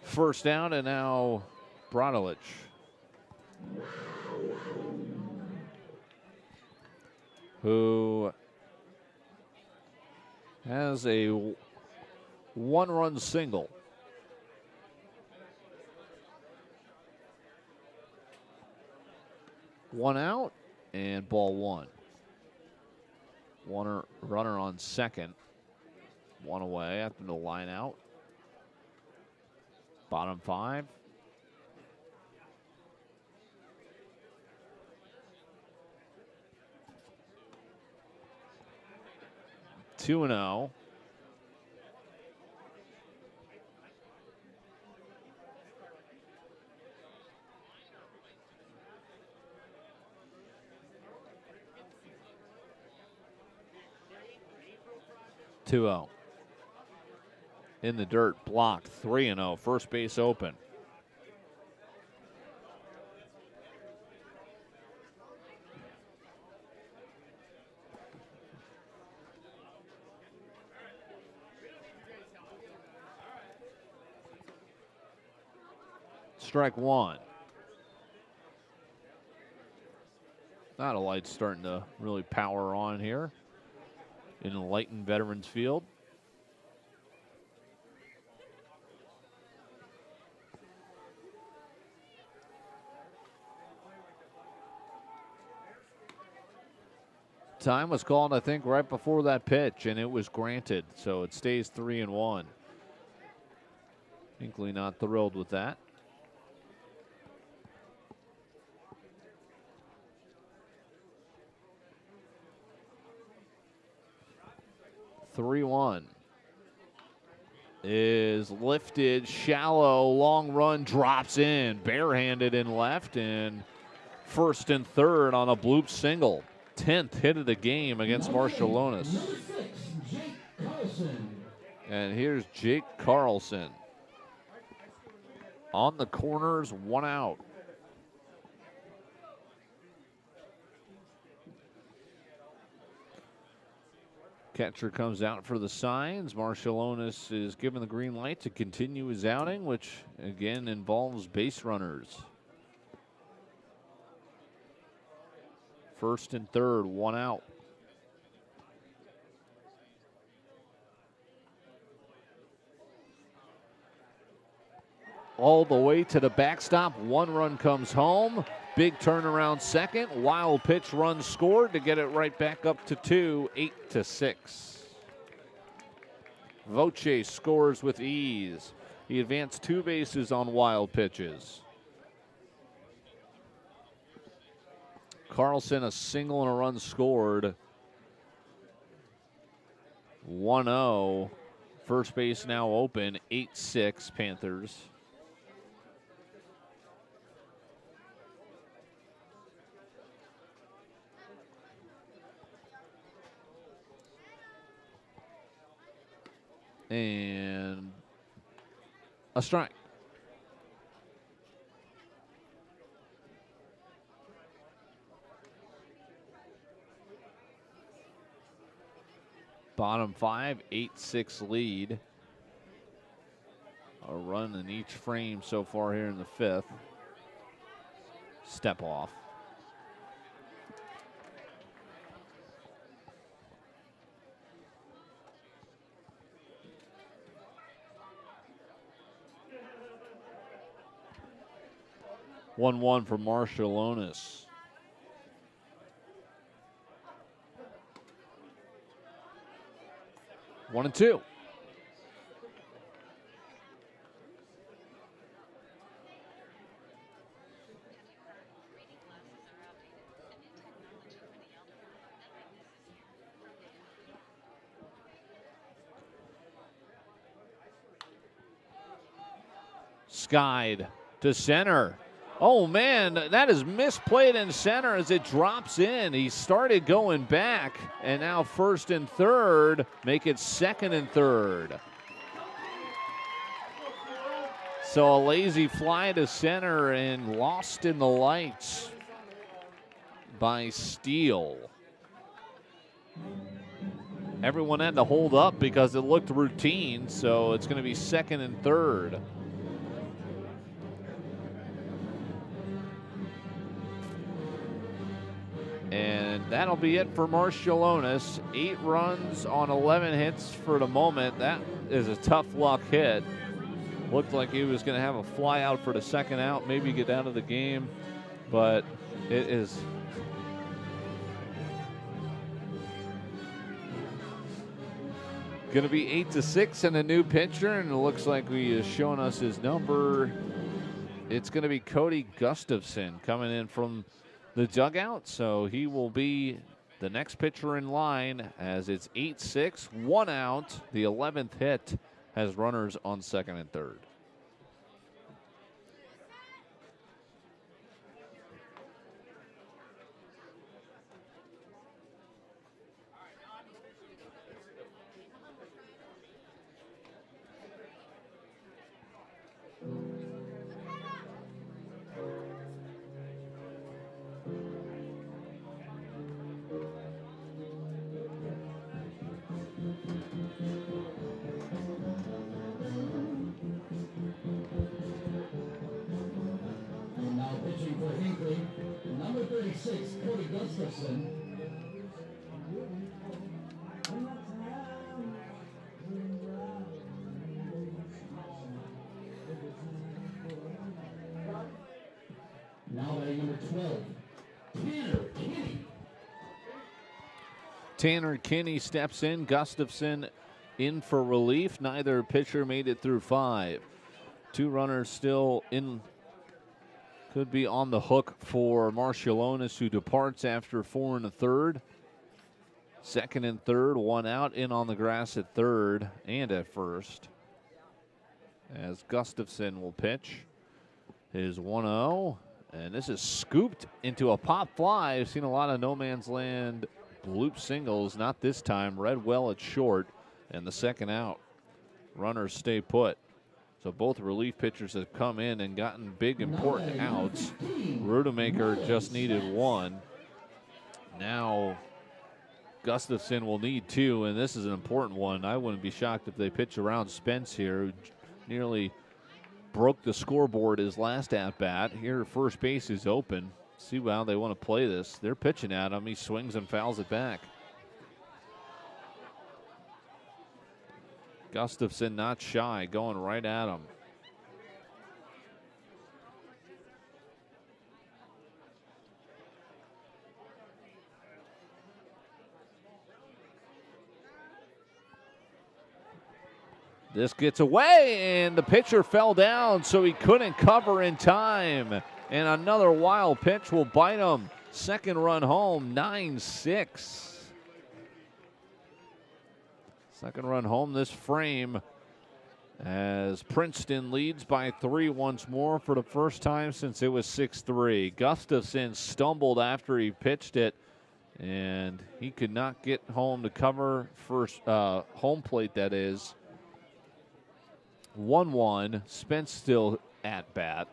first out, and now Bradalich. Who has a 1-run single. One out and ball 1. Runner on second. 1 away after the line out. Bottom 5. 2-0. In the dirt, blocked, 3-0, first base open. Strike one. Not a light starting to really power on here in Solheim Veterans Field. Time was called, I think, right before that pitch, and it was granted, so it stays 3-1. Hinckley not thrilled with that. (3-1) is lifted, shallow, long run, drops in, barehanded in left, and first and third on a bloop single. 10th hit of the game against Marshallonis. And here's Jake Carlson. On the corners, one out. Catcher comes out for the signs. Marshallonis is given the green light to continue his outing, which again involves base runners. First and third, one out. All the way to the backstop. One run comes home. Big turnaround second. Wild pitch run scored to get it right back up to 2, 8-6. Voce scores with ease. He advanced 2 bases on wild pitches. Carlson, a single and a run scored. 1-0. First base now open. 8-6 Panthers. And a strike. Bottom 5, 8-6 lead. A run in each frame so far here in the 5th. Step off. (1-1) for Marshallonis. One and two. Skied to center. Oh man, that is misplayed in center as it drops in. He started going back, and now first and third make it second and third. So a lazy fly to center and lost in the lights by Steele. Everyone had to hold up because it looked routine, so it's going to be second and third. And that'll be it for Marshallonis. 8 runs on 11 hits for the moment. That is a tough luck hit. Looked like he was going to have a fly out for the second out, maybe get out of the game. But it is going to be 8-6 and a new pitcher. And it looks like he is showing us his number. It's going to be Cody Gustafson coming in from the dugout, so he will be the next pitcher in line, as it's 8-6, 1 out. The 11th hit has runners on second and third. Now pitching for Hinckley, number 36, Cody Gustafson. Now batting number 12, Tanner Kinney. Tanner Kinney steps in. Gustafson in for relief. Neither pitcher made it through 5. 2 runners still in. Could be on the hook for Marcialonis, who departs after 4 1/3. Second and third, 1 out, in on the grass at third and at first. As Gustafson will pitch his 1-0. And this is scooped into a pop fly. I've seen a lot of no man's land bloop singles. Not this time. Read well at short. And the second out. Runners stay put. So both relief pitchers have come in and gotten big, important outs. Rudemaker just needed 1. Now Gustafson will need 2, and this is an important one. I wouldn't be shocked if they pitch around Spence here, who nearly broke the scoreboard his last at-bat. Here, first base is open. See how they want to play this. They're pitching at him. He swings and fouls it back. Gustafson not shy, going right at him. This gets away, and the pitcher fell down, so he couldn't cover in time. And another wild pitch will bite him. Second run home, 9-6. Second run home this frame, as Princeton leads by 3 once more for the first time since it was 6-3. Gustafson stumbled after he pitched it, and he could not get home to cover first home plate, that is. 1-1. Spence still at bat.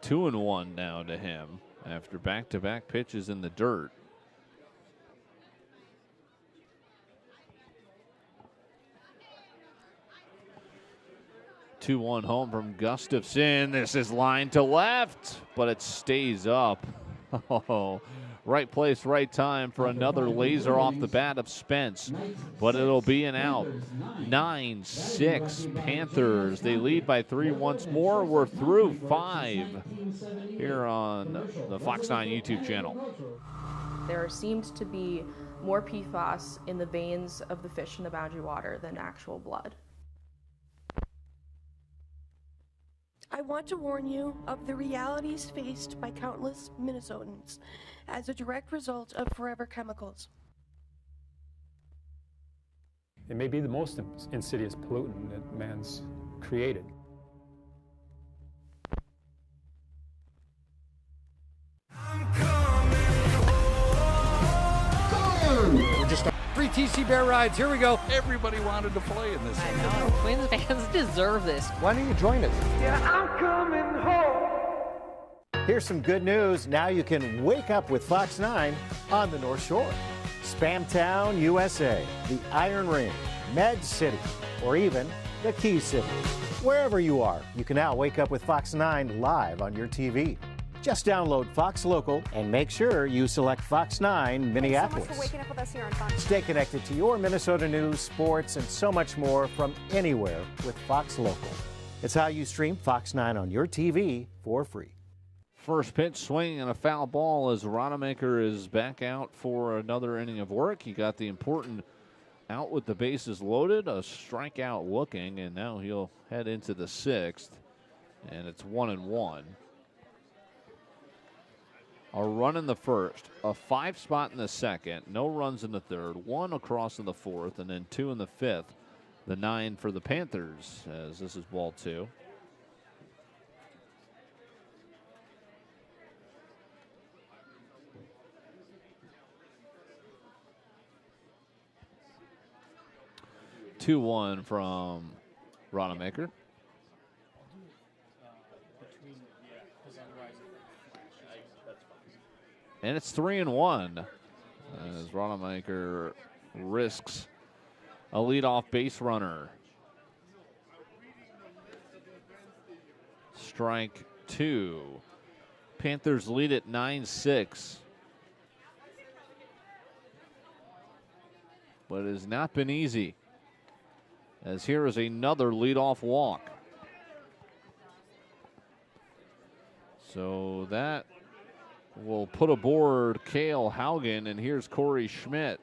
2-1 now to him after back-to-back pitches in the dirt. Two-one home from Gustafson. This is lined to left, but it stays up. Oh, right place, right time for another laser off the bat of Spence, but it'll be an out. 9-6 Panthers. They lead by 3 once more. We're through 5 here on the Fox 9 YouTube channel. There seemed to be more PFAS in the veins of the fish in the boundary water than actual blood. I want to warn you of the realities faced by countless Minnesotans as a direct result of forever chemicals. It may be the most insidious pollutant that man's created. We're just free TC Bear rides. Here we go. Everybody wanted to play in this. I know. Twins fans deserve this. Why don't you join us? Yeah, I'm coming home. Here's some good news. Now you can wake up with Fox 9 on the North Shore. Spamtown, USA, the Iron Ring, Med City, or even the Key City. Wherever you are, you can now wake up with Fox 9 live on your TV. Just download Fox Local and make sure you select Fox 9 Minneapolis. Thanks so much for waking up with us here on Fox. Stay connected to your Minnesota news, sports, and so much more from anywhere with Fox Local. It's how you stream Fox 9 on your TV for free. First pitch, swing and a foul ball as Rodemaker is back out for another inning of work. He got the important out with the bases loaded, a strikeout looking, and now he'll head into the 6th, and it's 1-1. A run in the first, a 5 spot in the second, no runs in the third, 1 across in the fourth, and then 2 in the fifth. The 9 for the Panthers, as this is ball 2. Two one from Rodemaker. And it's 3-1 as Rodemaker risks a leadoff base runner. Strike 2. Panthers lead at 9-6. But it has not been easy, as here is another leadoff walk. So that will put aboard Cale Haugen, and here's Corey Schmidt.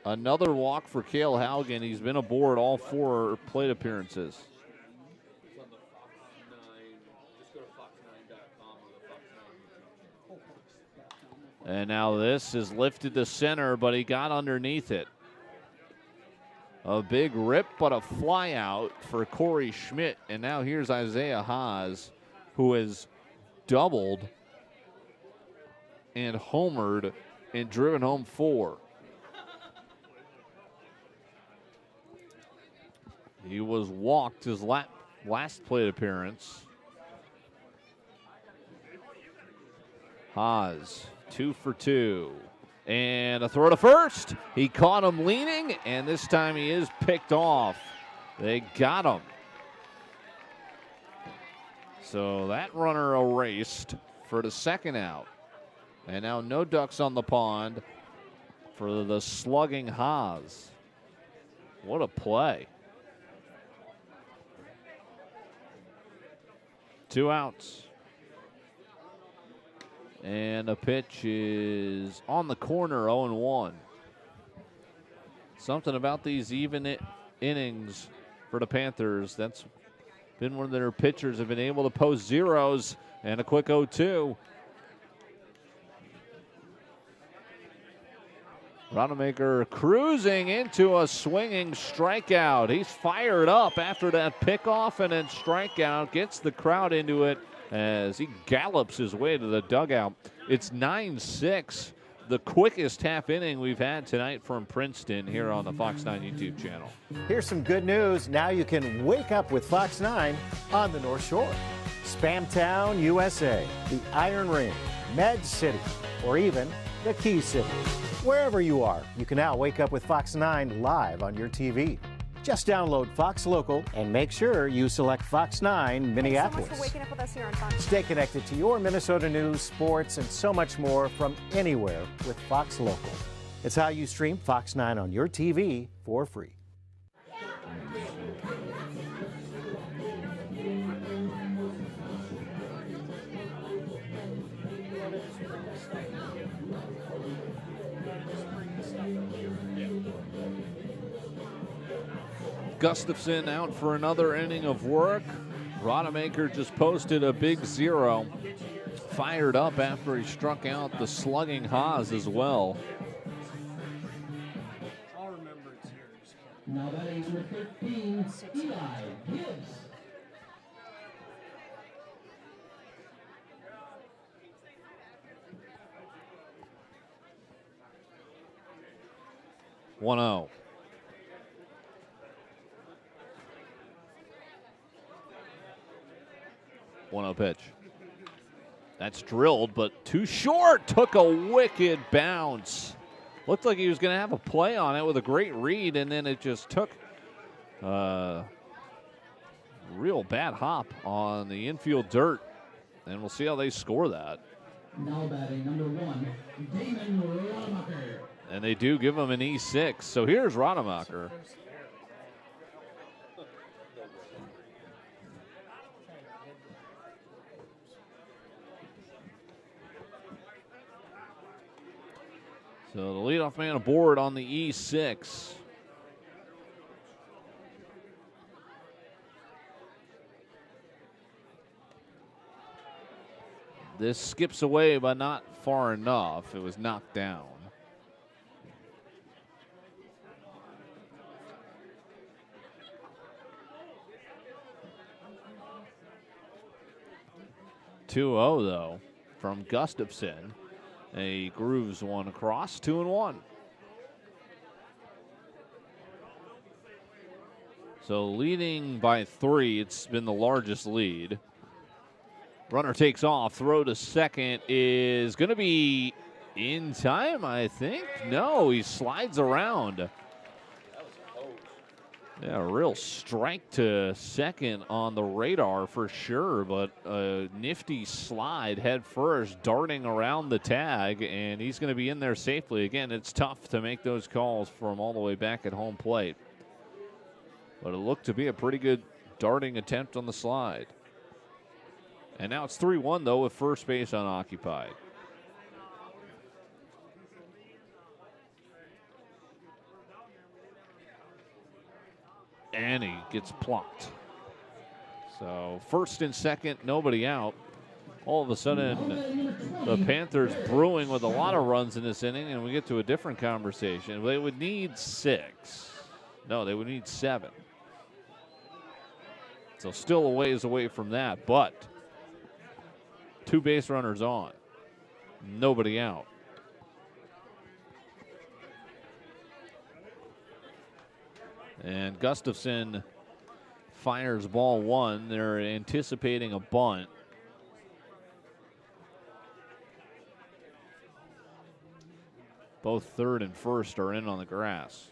Another walk for Cale Haugen. He's been aboard all 4 plate appearances. And now this is lifted to center, but he got underneath it. A big rip, but a fly out for Corey Schmidt. And now here's Isaiah Haas, who has doubled and homered and driven home 4. He was walked his last plate appearance. Haas, 2 for 2. And a throw to first. He caught him leaning, and this time he is picked off. They got him. So that runner erased for the second out. And now no ducks on the pond for the slugging Haas. What a play. 2 outs. And a pitch is on the corner, 0-1. Something about these even innings for the Panthers. That's been one of their pitchers have been able to post zeros, and a quick 0-2. Rodemaker cruising into a swinging strikeout. He's fired up after that pickoff and then strikeout. Gets the crowd into it as he gallops his way to the dugout. It's 9-6, the quickest half inning we've had tonight from Princeton here on the Fox 9 YouTube channel. Here's some good news. Now you can wake up with Fox 9 on the North Shore. Spamtown, USA, the Iron Ring, Med City, or even the Key City. Wherever you are, you can now wake up with Fox 9 live on your TV. Just download Fox Local and make sure you select Fox 9 Minneapolis. Thanks so much for waking up with us here on Fox. Stay connected to your Minnesota news, sports, and so much more from anywhere with Fox Local. It's how you stream Fox 9 on your TV for free. Gustafson out for another inning of work. Rodemaker just posted a big 0. Fired up after he struck out the slugging Haas as well. I'll remember it's yours. Now batting number 13, Eli Gibbs. One 0. 1-0 pitch. That's drilled, but too short. Took a wicked bounce. Looked like he was going to have a play on it with a great read, and then it just took a real bad hop on the infield dirt. And we'll see how they score that. Now batting number 1, Damon Rodemaker. And they do give him an E6. So here's Rodemaker. So the leadoff man aboard on the E6. This skips away, but not far enough. It was knocked down. (2-0) though from Gustafson. A grooves one across, 2-1. So leading by 3, it's been the largest lead. Runner takes off, throw to second is going to be in time, I think. No, he slides around. Yeah, a real strike to second on the radar for sure, but a nifty slide head first, darting around the tag, and he's going to be in there safely. Again, it's tough to make those calls from all the way back at home plate. But it looked to be a pretty good darting attempt on the slide. And now it's 3-1, though, with first base unoccupied. And he gets plucked. So first and second, nobody out. All of a sudden, the Panthers brewing with a lot of runs in this inning, and we get to a different conversation. They would need 6. No, they would need 7. So still a ways away from that, but 2 base runners on. Nobody out. And Gustafson fires ball 1. They're anticipating a bunt. Both third and first are in on the grass.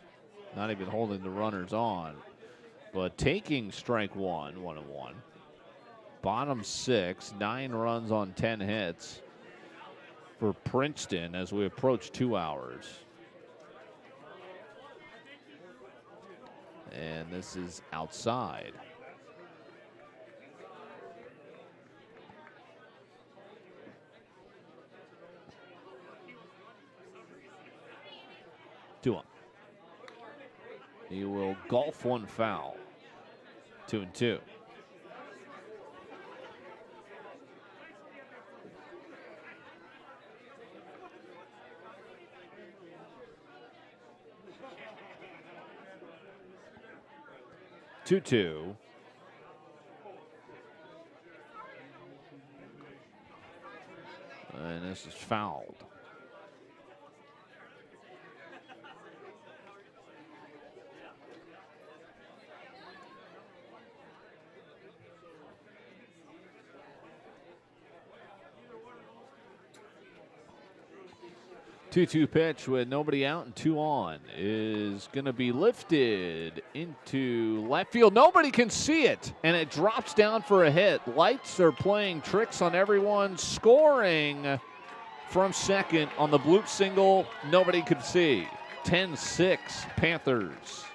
Not even holding the runners on. But taking strike 1, 1-1. Bottom 6, 9 runs on 10 hits for Princeton as we approach 2 hours. And this is outside. Two on. He will golf one foul. 2-2. And this is fouled. Two-two pitch with nobody out and 2 on is going to be lifted into left field. Nobody can see it, and it drops down for a hit. Lights are playing tricks on everyone. Scoring from second on the bloop single. Nobody could see. 10-6 Panthers.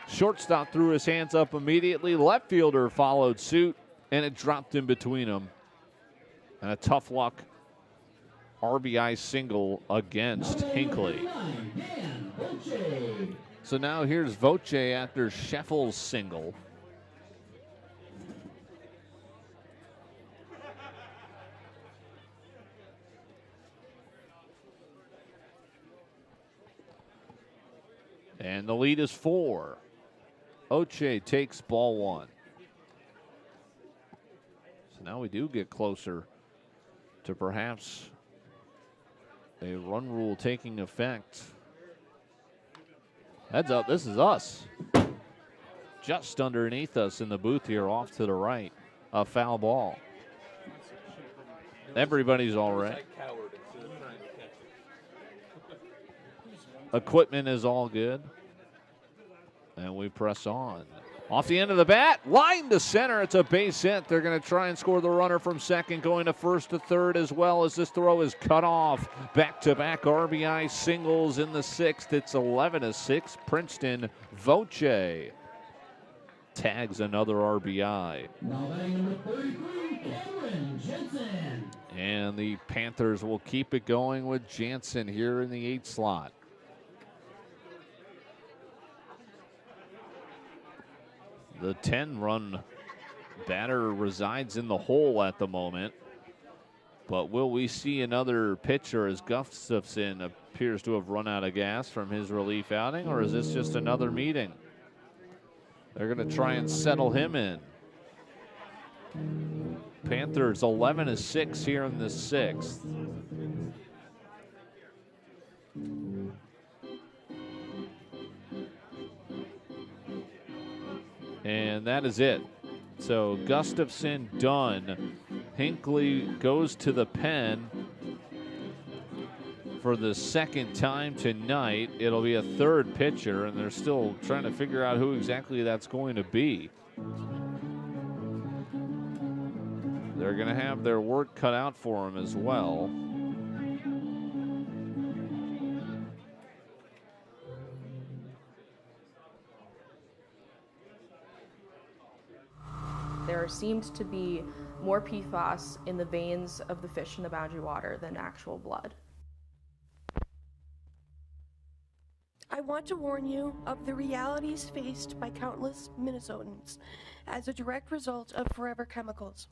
Shortstop threw his hands up immediately. Left fielder followed suit, and it dropped in between them. And a tough luck RBI single against Hinckley. So now here's Voce after Scheffel's single. And the lead is 4. Oche takes ball 1. So now we do get closer to perhaps a run rule taking effect. Heads up, this is us. Just underneath us in the booth here, off to the right. A foul ball. Everybody's all right. Equipment is all good. And we press on. Off the end of the bat, line to center. It's a base hit. They're going to try and score the runner from second, going to first to third as well as this throw is cut off. Back-to-back RBI singles in the 6th. It's 11-6. Princeton. Voce tags another RBI. Now batting number 33, Cameron Jensen. And the Panthers will keep it going with Jansen here in the 8th slot. The 10-run batter resides in the hole at the moment. But will we see another pitcher as Gustafson appears to have run out of gas from his relief outing, or is this just another meeting? They're going to try and settle him in. Panthers 11-6 here in the sixth. And that is it. So Gustafson done. Hinckley goes to the pen for the second time tonight. It'll be a third pitcher, and they're still trying to figure out who exactly that's going to be. They're going to have their work cut out for him as well. There seemed to be more PFAS in the veins of the fish in the boundary water than actual blood. I want to warn you of the realities faced by countless Minnesotans as a direct result of forever chemicals.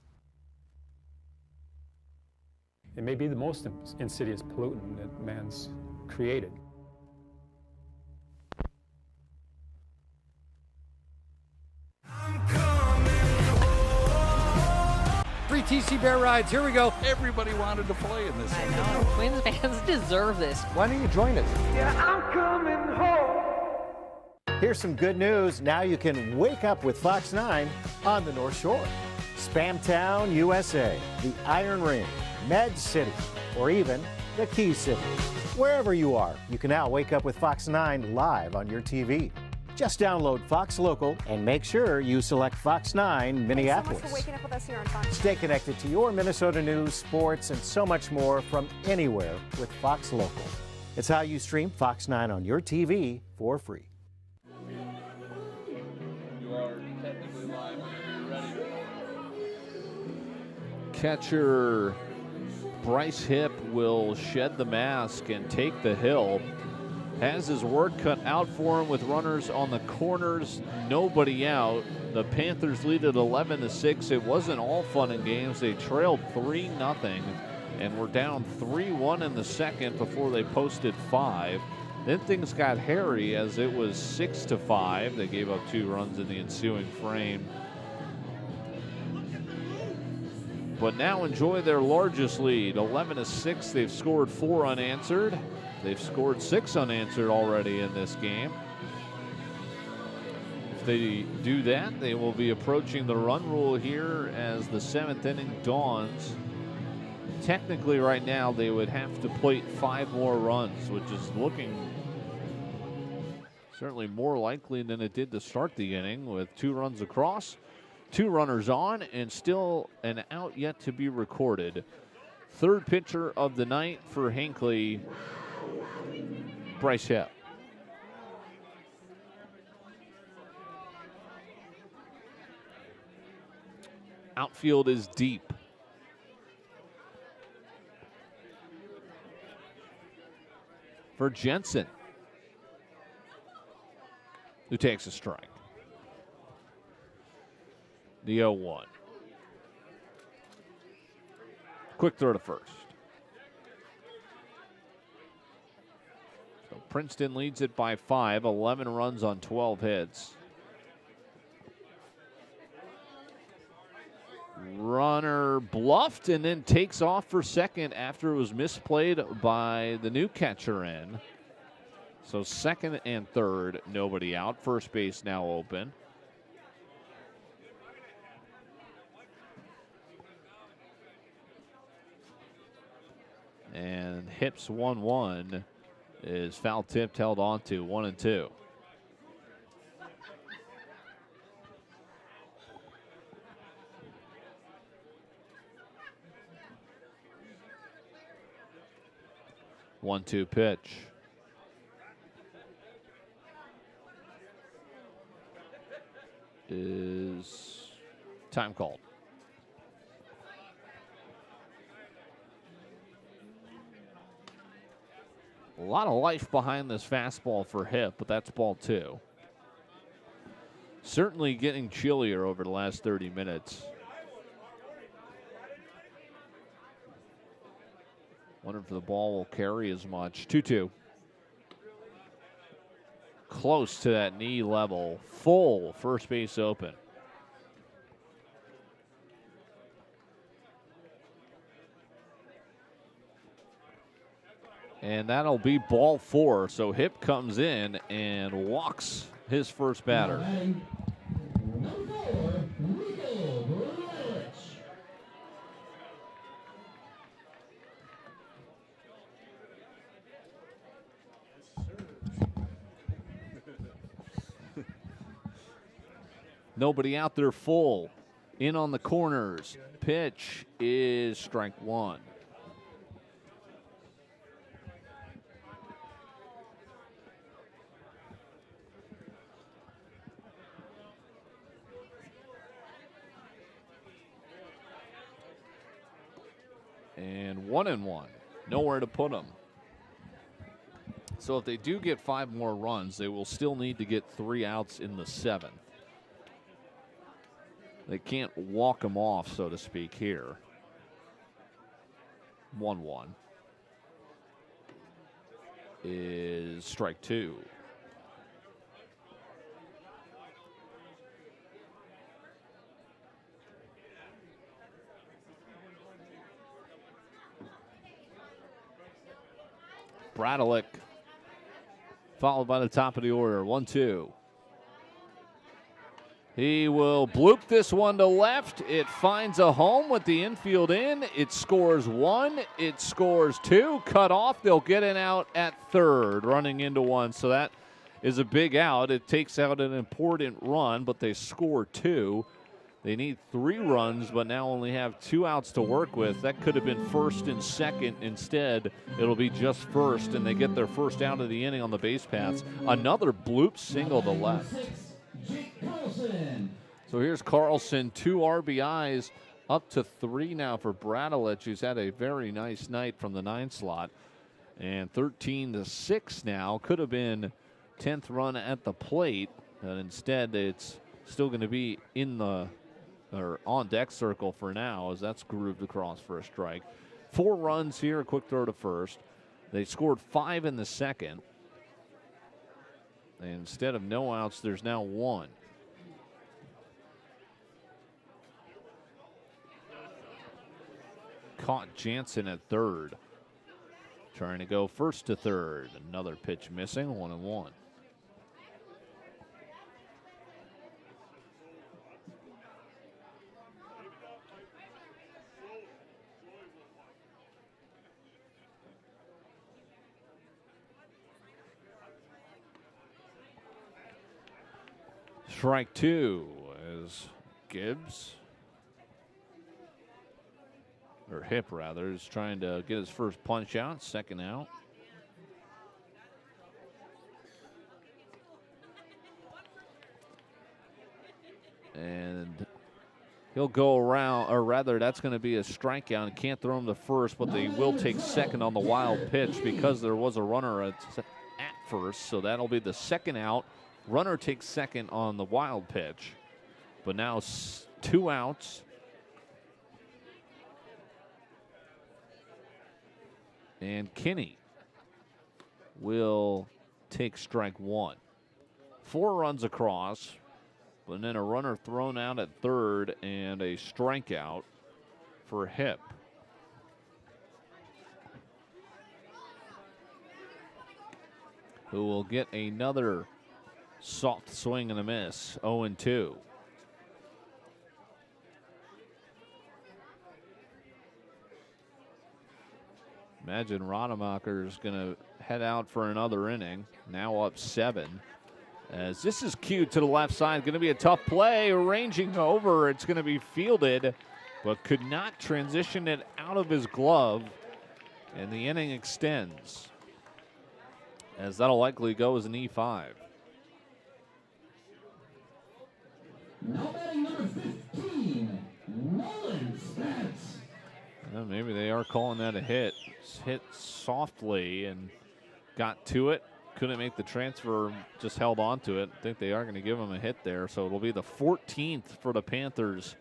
It may be the most insidious pollutant that man's created. Free TC Bear rides. Here we go. Everybody wanted to play in this. I know. Twins fans deserve this. Why don't you join us? Yeah, I'm coming home. Here's some good news. Now you can wake up with Fox 9 on the North Shore. Spamtown, USA, the Iron Ring, Med City, or even the Key City. Wherever you are, you can now wake up with Fox 9 live on your TV. Just download Fox Local and make sure you select Fox 9 Minneapolis. Thanks so much for waking up with us here on Fox. Stay connected to your Minnesota news, sports, and so much more from anywhere with Fox Local. It's how you stream Fox 9 on your TV for free. You are technically live whenever you're ready. Catcher Bryce Hipp will shed the mask and take the hill. Has his work cut out for him with runners on the corners, nobody out. The Panthers lead at 11-6. It wasn't all fun and games. They trailed 3-0 and were down 3-1 in the second before they posted 5. Then things got hairy as it was 6-5. They gave up 2 runs in the ensuing frame. But now enjoy their largest lead, 11-6. They've scored 4 unanswered. They've scored 6 unanswered already in this game. If they do that, they will be approaching the run rule here as the 7th inning dawns. Technically right now they would have to plate 5 more runs, which is looking certainly more likely than it did to start the inning, with 2 runs across, 2 runners on, and still an out yet to be recorded. Third pitcher of the night for Hinckley, Bryce Hipp. Outfield is deep. For Jensen, who takes a strike. The 0-1. Quick throw to first. So Princeton leads it by 5, 11 runs on 12 hits. Runner bluffed and then takes off for second after it was misplayed by the new catcher in. So second and third, nobody out. First base now open. And Hipp's 1-1 is foul tipped, held on to 1-2. One-two pitch. Is time called. A lot of life behind this fastball for Hipp, but that's ball 2. Certainly getting chillier over the last 30 minutes. Wonder if the ball will carry as much. 2-2. Close to that knee level. Full first base open. And that'll be ball 4. So Hip comes in and walks his first batter. Nobody out there, full. In on the corners. Pitch is strike 1. And 1-1. Nowhere to put them. So if they do get 5 more runs, they will still need to get 3 outs in the 7th. They can't walk them off, so to speak, here. 1-1 is strike 2. Bradelick, followed by the top of the order. 1-2. He will bloop this one to left. It finds a home with the infield in. It scores 1. It scores 2. Cut off. They'll get an out at third, running into 1. So that is a big out. It takes out an important run, but they score 2. They need 3 runs, but now only have 2 outs to work with. That could have been first and second. Instead, it'll be just first, and they get their first out of the inning on the base paths. Another bloop single to left. So here's Carlson, 2 RBIs, up to 3 now for Bradelick, who's had a very nice night from the 9 slot. And 13-6 now. Could have been 10th run at the plate, but instead it's still going to be in the or on deck circle for now, as that's grooved across for a strike. 4 runs here, a quick throw to first. They scored 5 in the second. And instead of no outs, there's now 1. Caught Jansen at third. Trying to go first to third. Another pitch missing, 1-1. Strike 2 as Gibbs, or Hip rather, is trying to get his first punch out, second out. And he'll go around, or rather that's going to be a strikeout. Can't throw him to first, but they will take second on the wild pitch because there was a runner at first, so that'll be the second out. Runner takes second on the wild pitch, but now 2 outs. And Kinney will take strike 1. 4 runs across, but then a runner thrown out at third and a strikeout for Hip. Who will get another soft swing and a miss, 0-2. Imagine Rademacher's going to head out for another inning, now up 7. As this is cued to the left side, going to be a tough play, ranging over. It's going to be fielded, but could not transition it out of his glove, and the inning extends, as that'll likely go as an E5. Now batting number 15, Nolan Spence. Maybe they are calling that a hit. Hit softly and got to it. Couldn't make the transfer, just held on to it. I think they are going to give him a hit there. So it'll be the 14th for the Panthers,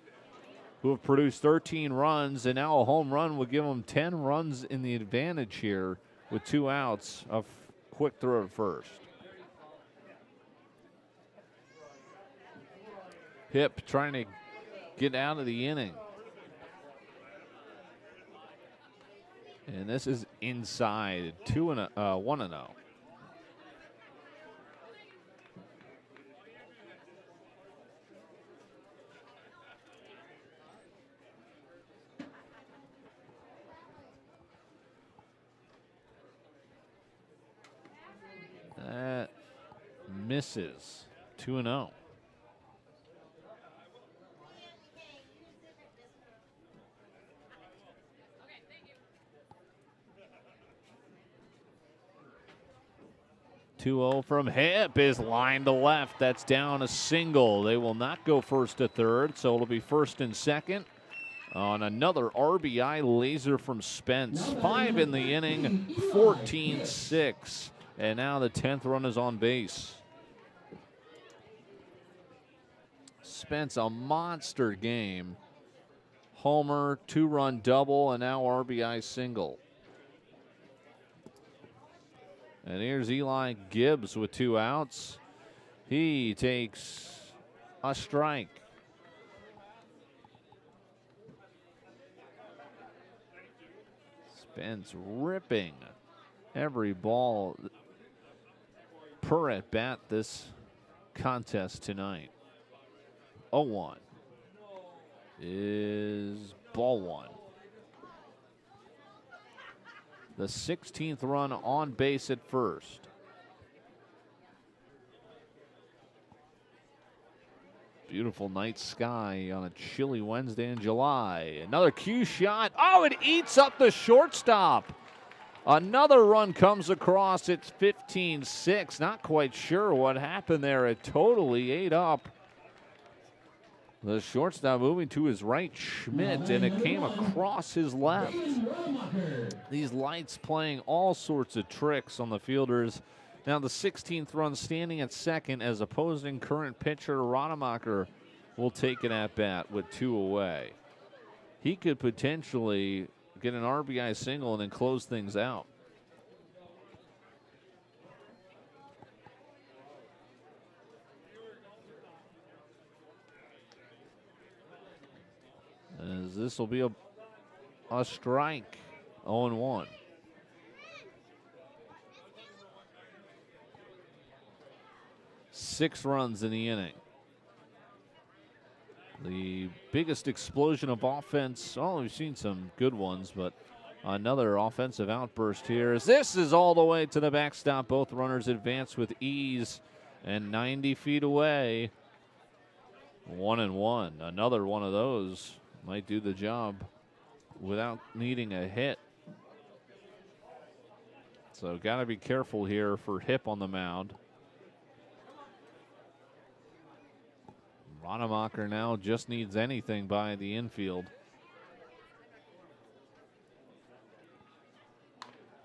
who have produced 13 runs, and now a home run would give them 10 runs in the advantage here with 2 outs. A quick throw at first. Hip trying to get out of the inning. And this is inside, 1-0. That misses, 2-0. From Hip is lined to left. That's down a single. They will not go first to third, so it'll be first and second on another RBI laser from Spence. 5 in the inning, 14-6. And now the 10th run is on base. Spence, a monster game. Homer, 2-run double, and now RBI single. And here's Eli Gibbs with 2 outs. He takes a strike. Spence ripping every ball per at bat this contest tonight. 0-1 is ball 1. The 16th run on base at first. Beautiful night sky on a chilly Wednesday in July. Another cue shot. Oh, it eats up the shortstop. Another run comes across. It's 15-6. Not quite sure what happened there. It totally ate up the shortstop, moving to his right, Schmidt, and it came across his left. These lights playing all sorts of tricks on the fielders. Now the 16th run standing at second as opposing current pitcher Rademacher will take an at-bat with 2 away. He could potentially get an RBI single and then close things out. As this will be a strike, 0-1. Six runs in the inning. The biggest explosion of offense. Oh, we've seen some good ones, but another offensive outburst here. As this is all the way to the backstop. Both runners advance with ease and 90 feet away. 1-1. Another one of those might do the job without needing a hit. So got to be careful here for Hip on the mound. Rademacher now just needs anything by the infield.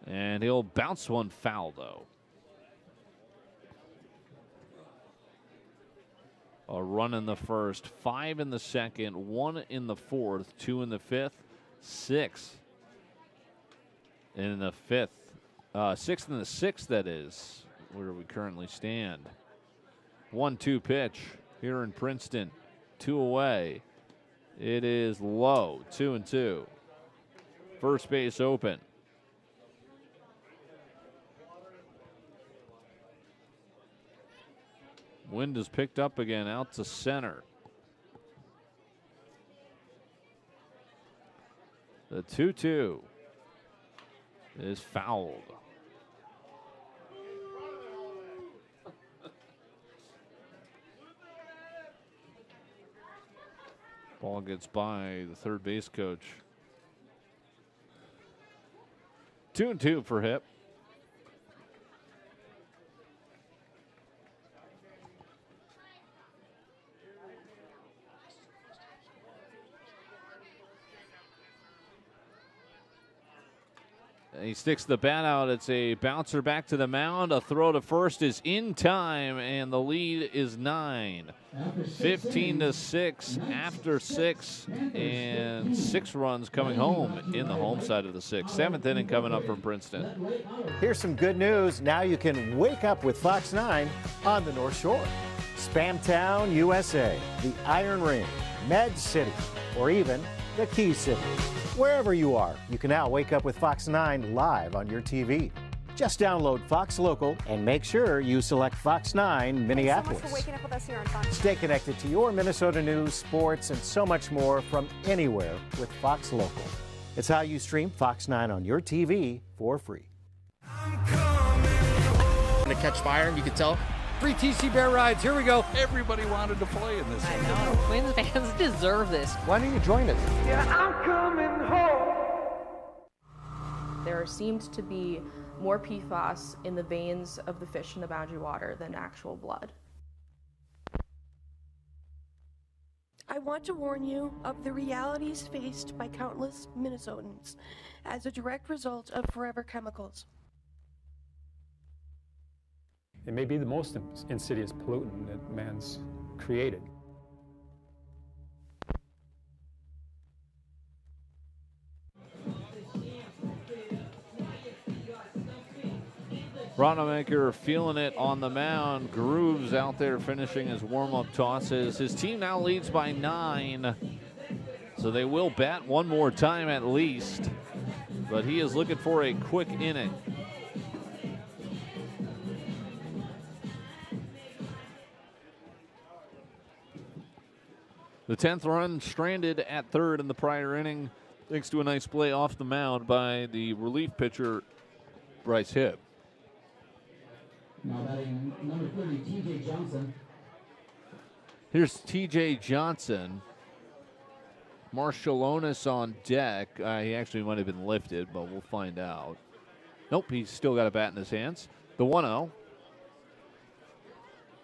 And he'll bounce one foul, though. A run in the first, 5 in the second, 1 in the fourth, 2 in the fifth, 6 in the fifth. 6 in the sixth, that is, where we currently stand. 1-2 pitch here in Princeton. 2 away. It is low, 2-2. First base open. Wind is picked up again, out to center. The 2-2 is fouled. Ball gets by the third base coach. 2-2 for Hip. He sticks the bat out. It's a bouncer back to the mound. A throw to first is in time, and the lead is 9. 15-6 after 6, and 6 runs coming home in the home side of the 6th. 7th inning coming up from Princeton. Here's some good news. Now you can wake up with Fox 9 on the North Shore. Spamtown, USA, the Iron Ring, Med City, or even the Key City. Wherever you are, you can now wake up with Fox 9 live on your TV. Just download Fox Local and make sure you select Fox 9 Minneapolis. Thanks so much for waking up with us here on Fox. Stay connected to your Minnesota news, sports, and so much more from anywhere with Fox Local. It's how you stream Fox 9 on your TV for free. To catch fire, you can tell. Free TC Bear rides. Here we go. Everybody wanted to play in this. I know. Twins fans deserve this. Why don't you join us? Yeah, I'm coming home. There seemed to be more PFAS in the veins of the fish in the boundary water than actual blood. I want to warn you of the realities faced by countless Minnesotans as a direct result of forever chemicals. It may be the most insidious pollutant that man's created. Rodemaker feeling it on the mound. Grooves out there finishing his warm-up tosses. His team now leads by 9, so they will bat one more time at least, but he is looking for a quick inning. The 10th run stranded at third in the prior inning, thanks to a nice play off the mound by the relief pitcher, Bryce Hibb. Now batting number 30, T.J. Johnson. Here's T.J. Johnson. Marshallonis on deck. He actually might have been lifted, but we'll find out. Nope, he's still got a bat in his hands. The 1-0.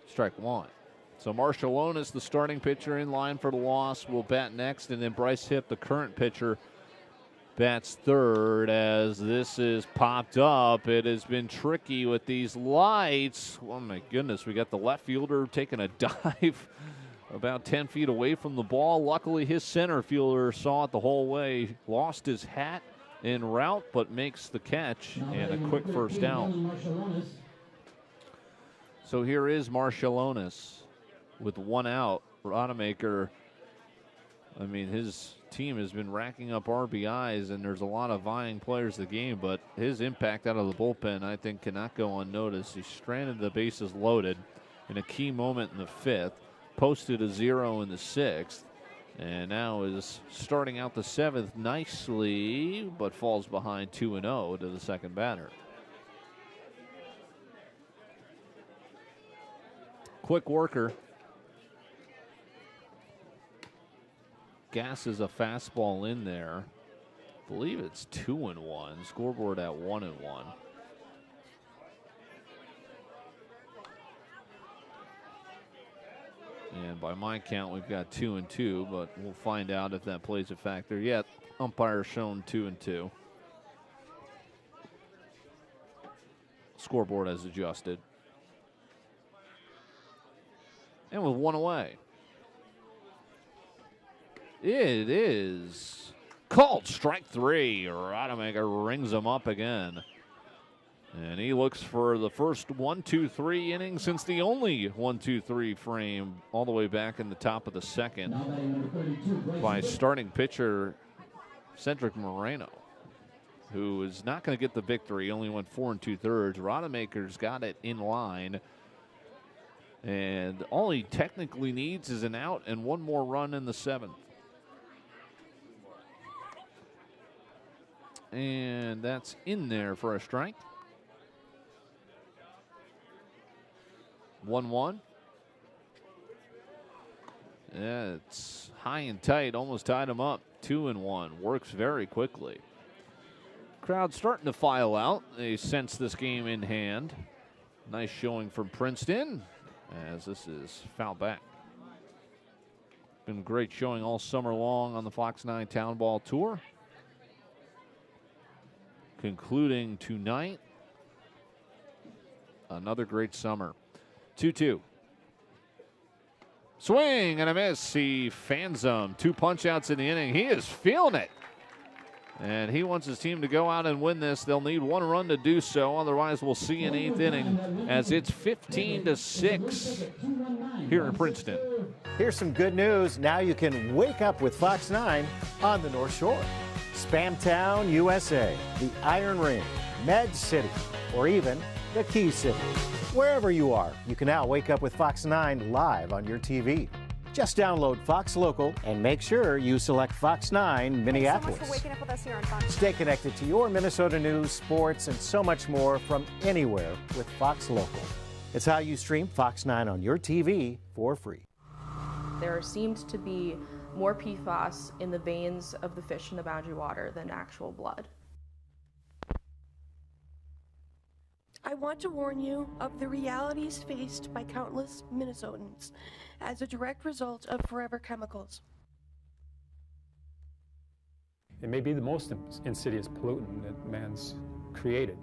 Strike 1. So Marshallonis, the starting pitcher, in line for the loss, will bat next, and then Bryce Hibb, the current pitcher, bats third. As this is popped up, it has been tricky with these lights. Oh my goodness, we got the left fielder taking a dive about 10 feet away from the ball. Luckily, his center fielder saw it the whole way, lost his hat en route, but makes the catch and a quick first down. So here is Marshallonis with 1 out. Rodemaker, I mean, his team has been racking up RBIs, and there's a lot of vying players in the game, but his impact out of the bullpen, I think, cannot go unnoticed. He stranded the bases loaded in a key moment in the 5th, posted a 0 in the 6th, and now is starting out the 7th nicely, but falls behind 2-0 to the second batter. Quick worker. Gasses a fastball in there. I believe it's 2-1. Scoreboard at 1-1. And by my count, we've got 2-2, but we'll find out if that plays a factor yet. Umpire shown 2-2. Scoreboard has adjusted. And with 1 away, it is called strike 3. Rodemaker rings him up again. And he looks for the first 1-2-3 inning since the only 1-2-3 frame all the way back in the top of the 2nd by starting pitcher Cedric Moreno, who is not going to get the victory. He only went 4 2/3. Rodemaker's got it in line. And all he technically needs is an out and 1 more run in the 7th. And that's in there for a strike. 1-1. Yeah, it's high and tight, almost tied him up. 2-1. Works very quickly. Crowd starting to file out. They sense this game in hand. Nice showing from Princeton, as this is foul back. Been great showing all summer long on the Fox 9 Town Ball Tour. concluding tonight. Another great summer. 2-2. Swing and a miss. He fans them. 2 punch-outs in the inning. He is feeling it. And he wants his team to go out and win this. They'll need 1 run to do so. Otherwise, we'll see an 8th inning as it's 15-6 here in Princeton. Here's some good news. Now you can wake up with Fox 9 on the North Shore. Spamtown, USA, the Iron Ring, Med City, or even the Key City. Wherever you are, you can now wake up with Fox 9 live on your TV. Just download Fox Local and make sure you select Fox 9 Minneapolis. Thanks so much for waking up with us here on Fox. Stay connected to your Minnesota news, sports, and so much more from anywhere with Fox Local. It's how you stream Fox 9 on your TV for free. There seemed to be more PFAS in the veins of the fish in the boundary water than actual blood. I want to warn you of the realities faced by countless Minnesotans as a direct result of forever chemicals. It may be the most insidious pollutant that man's created.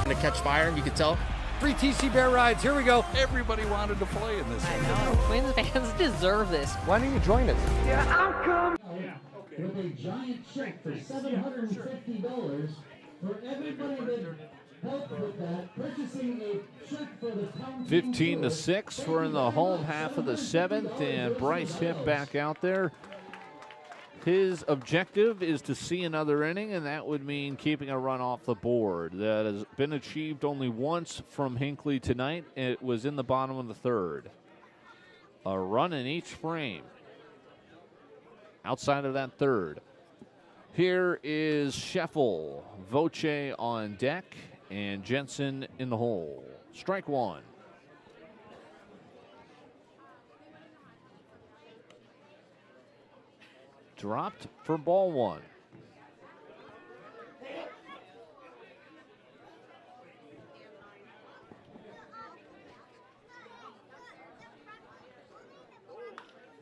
To catch fire, you could tell. 3 TC Bear rides, here we go. Everybody wanted to play in this. I know. Twins fans deserve this. Why don't you join us? Yeah, I'm coming. With a giant check for $750 for everybody that helped with that, purchasing a check for the town. 15-6. We're in the home half of the 7th, and Bryce Hipp back out there. His objective is to see another inning, and that would mean keeping a run off the board. That has been achieved only once from Hinckley tonight. It was in the bottom of the 3rd. A run in each frame. Outside of that 3rd. Here is Scheffel, Voce on deck, and Jensen in the hole. Strike 1. Dropped for ball 1.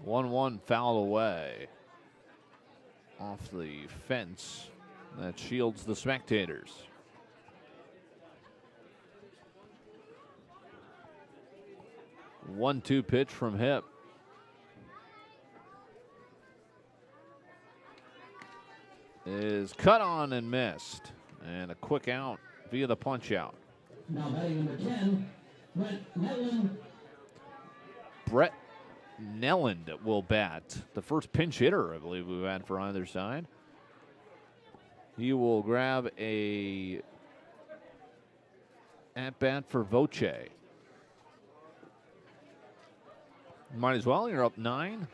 One fouled away off the fence that shields the spectators. One-two pitch from Hipp. Is cut on and missed. And a quick out via the punch out. Now batting number 10, Brett Netland. Brett Nelland will bat. The first pinch hitter, I believe, we've had for either side. He will grab a at-bat for Voce. Might as well, you're up 9.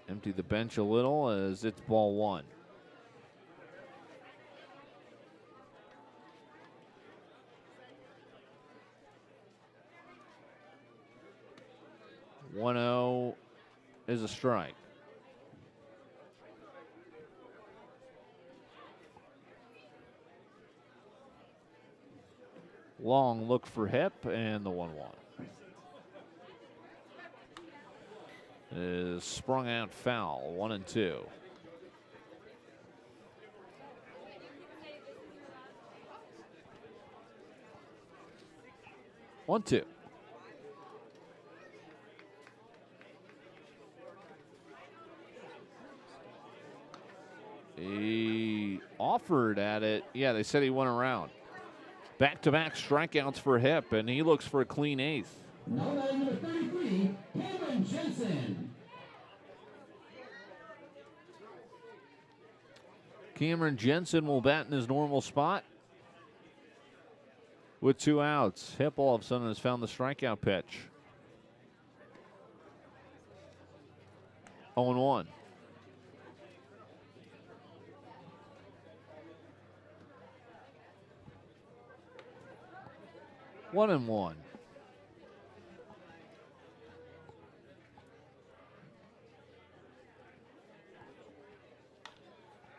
Empty the bench a little as it's ball 1. "1-0 is a strike. Long look for Hipp and the 1-1. Is sprung out foul, 1-2. One-two. He offered at it. Yeah, they said he went around. Back-to-back strikeouts for Hipp, and he looks for a clean 8th. Now batting number 33, Cameron Jensen. Cameron Jensen will bat in his normal spot with 2 outs. Hipp all of a sudden has found the strikeout pitch. 0-1. One and one.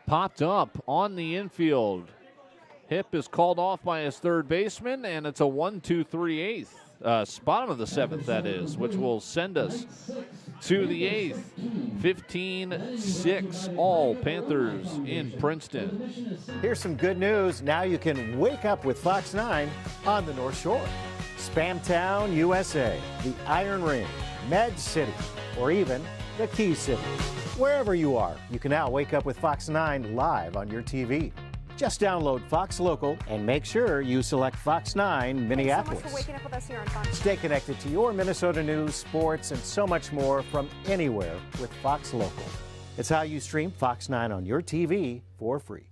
Popped up on the infield. Hipp is called off by his third baseman, and it's a 1-2-3 eighth. bottom of the 7th, that is, which will send us to the 8th. 15-6, all Panthers in Princeton. Here's some good news. Now you can wake up with Fox 9 on the North Shore. Spamtown, USA, the Iron Ring, Med City, or even the Key City. Wherever you are, you can now wake up with Fox 9 live on your TV. Just download Fox Local and make sure you select Fox 9 Minneapolis. Thanks so much for waking up with us here on Fox. Stay connected to your Minnesota news, sports, and so much more from anywhere with Fox Local. It's how you stream Fox 9 on your TV for free.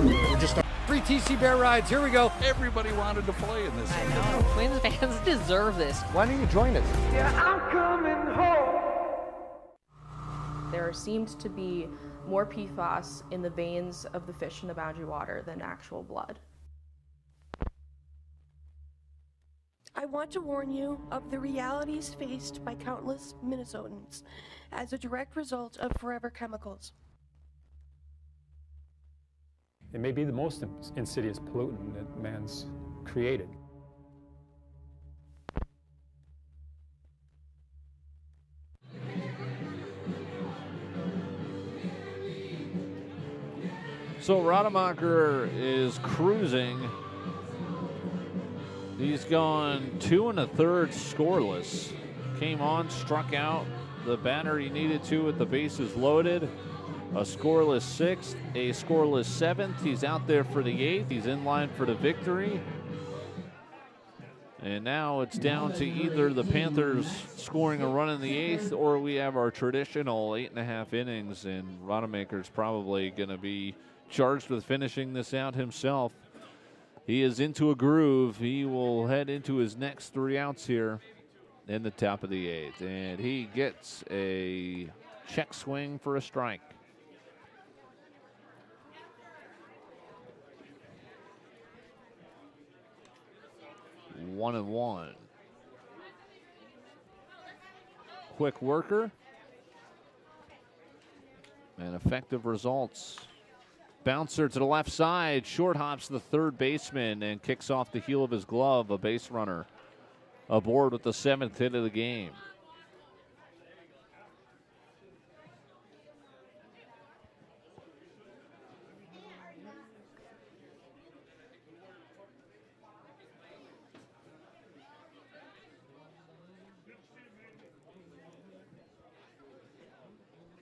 We're just free TC Bear rides. Here we go. Everybody wanted to play in this. I know. Twins fans deserve this. Why don't you join us? Yeah, I'm coming home. There seemed to be more PFAS in the veins of the fish in the boundary water than actual blood. I want to warn you of the realities faced by countless Minnesotans as a direct result of forever chemicals. It may be the most insidious pollutant that man's created. So Rademacher is cruising. He's gone 2 1/3 scoreless. Came on, struck out the batter he needed to with the bases loaded. A scoreless 6th, a scoreless 7th. He's out there for the 8th. He's in line for the victory. And now it's down to either the Panthers scoring a run in the 8th or we have our traditional 8.5 innings, and Rademacher's probably going to be charged with finishing this out himself. He is into a groove. He will head into his next 3 outs here in the top of the 8th. And he gets a check swing for a strike. One and one. Quick worker. And effective results. Bouncer to the left side, short hops the third baseman and kicks off the heel of his glove. A base runner aboard with the 7th hit of the game.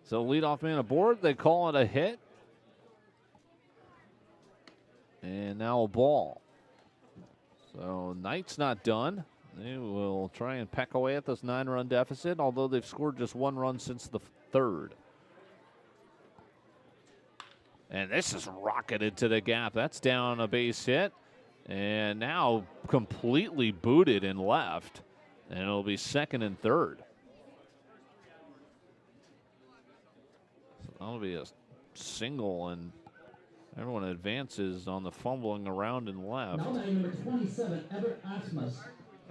So leadoff man aboard, they call it a hit. And now a ball. So Knights not done. They will try and peck away at this 9-run deficit, although they've scored just 1 run since the 3rd. And this is rocketed to the gap. That's down a base hit. And now completely booted in left. And it'll be 2nd and 3rd. So that'll be a single, and everyone advances on the fumbling around in left. Now batting number 27, Everett Asmus.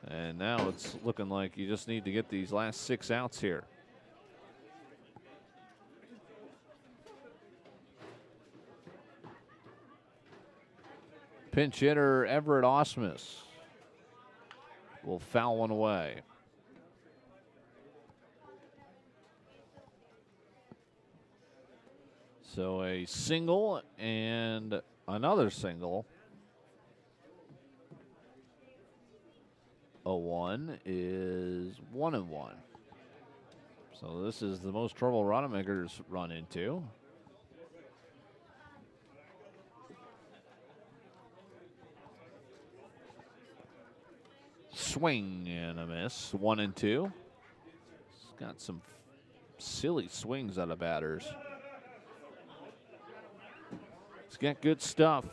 And now it's looking like you just need to get these last 6 outs here. Pinch hitter Everett Asmus will foul one away. So a single and another single. A 1 is 1 and 1. So this is the most trouble Rademacher's run into. Swing and a miss. 1 and 2. He's got some silly swings out of batters. He's got good stuff.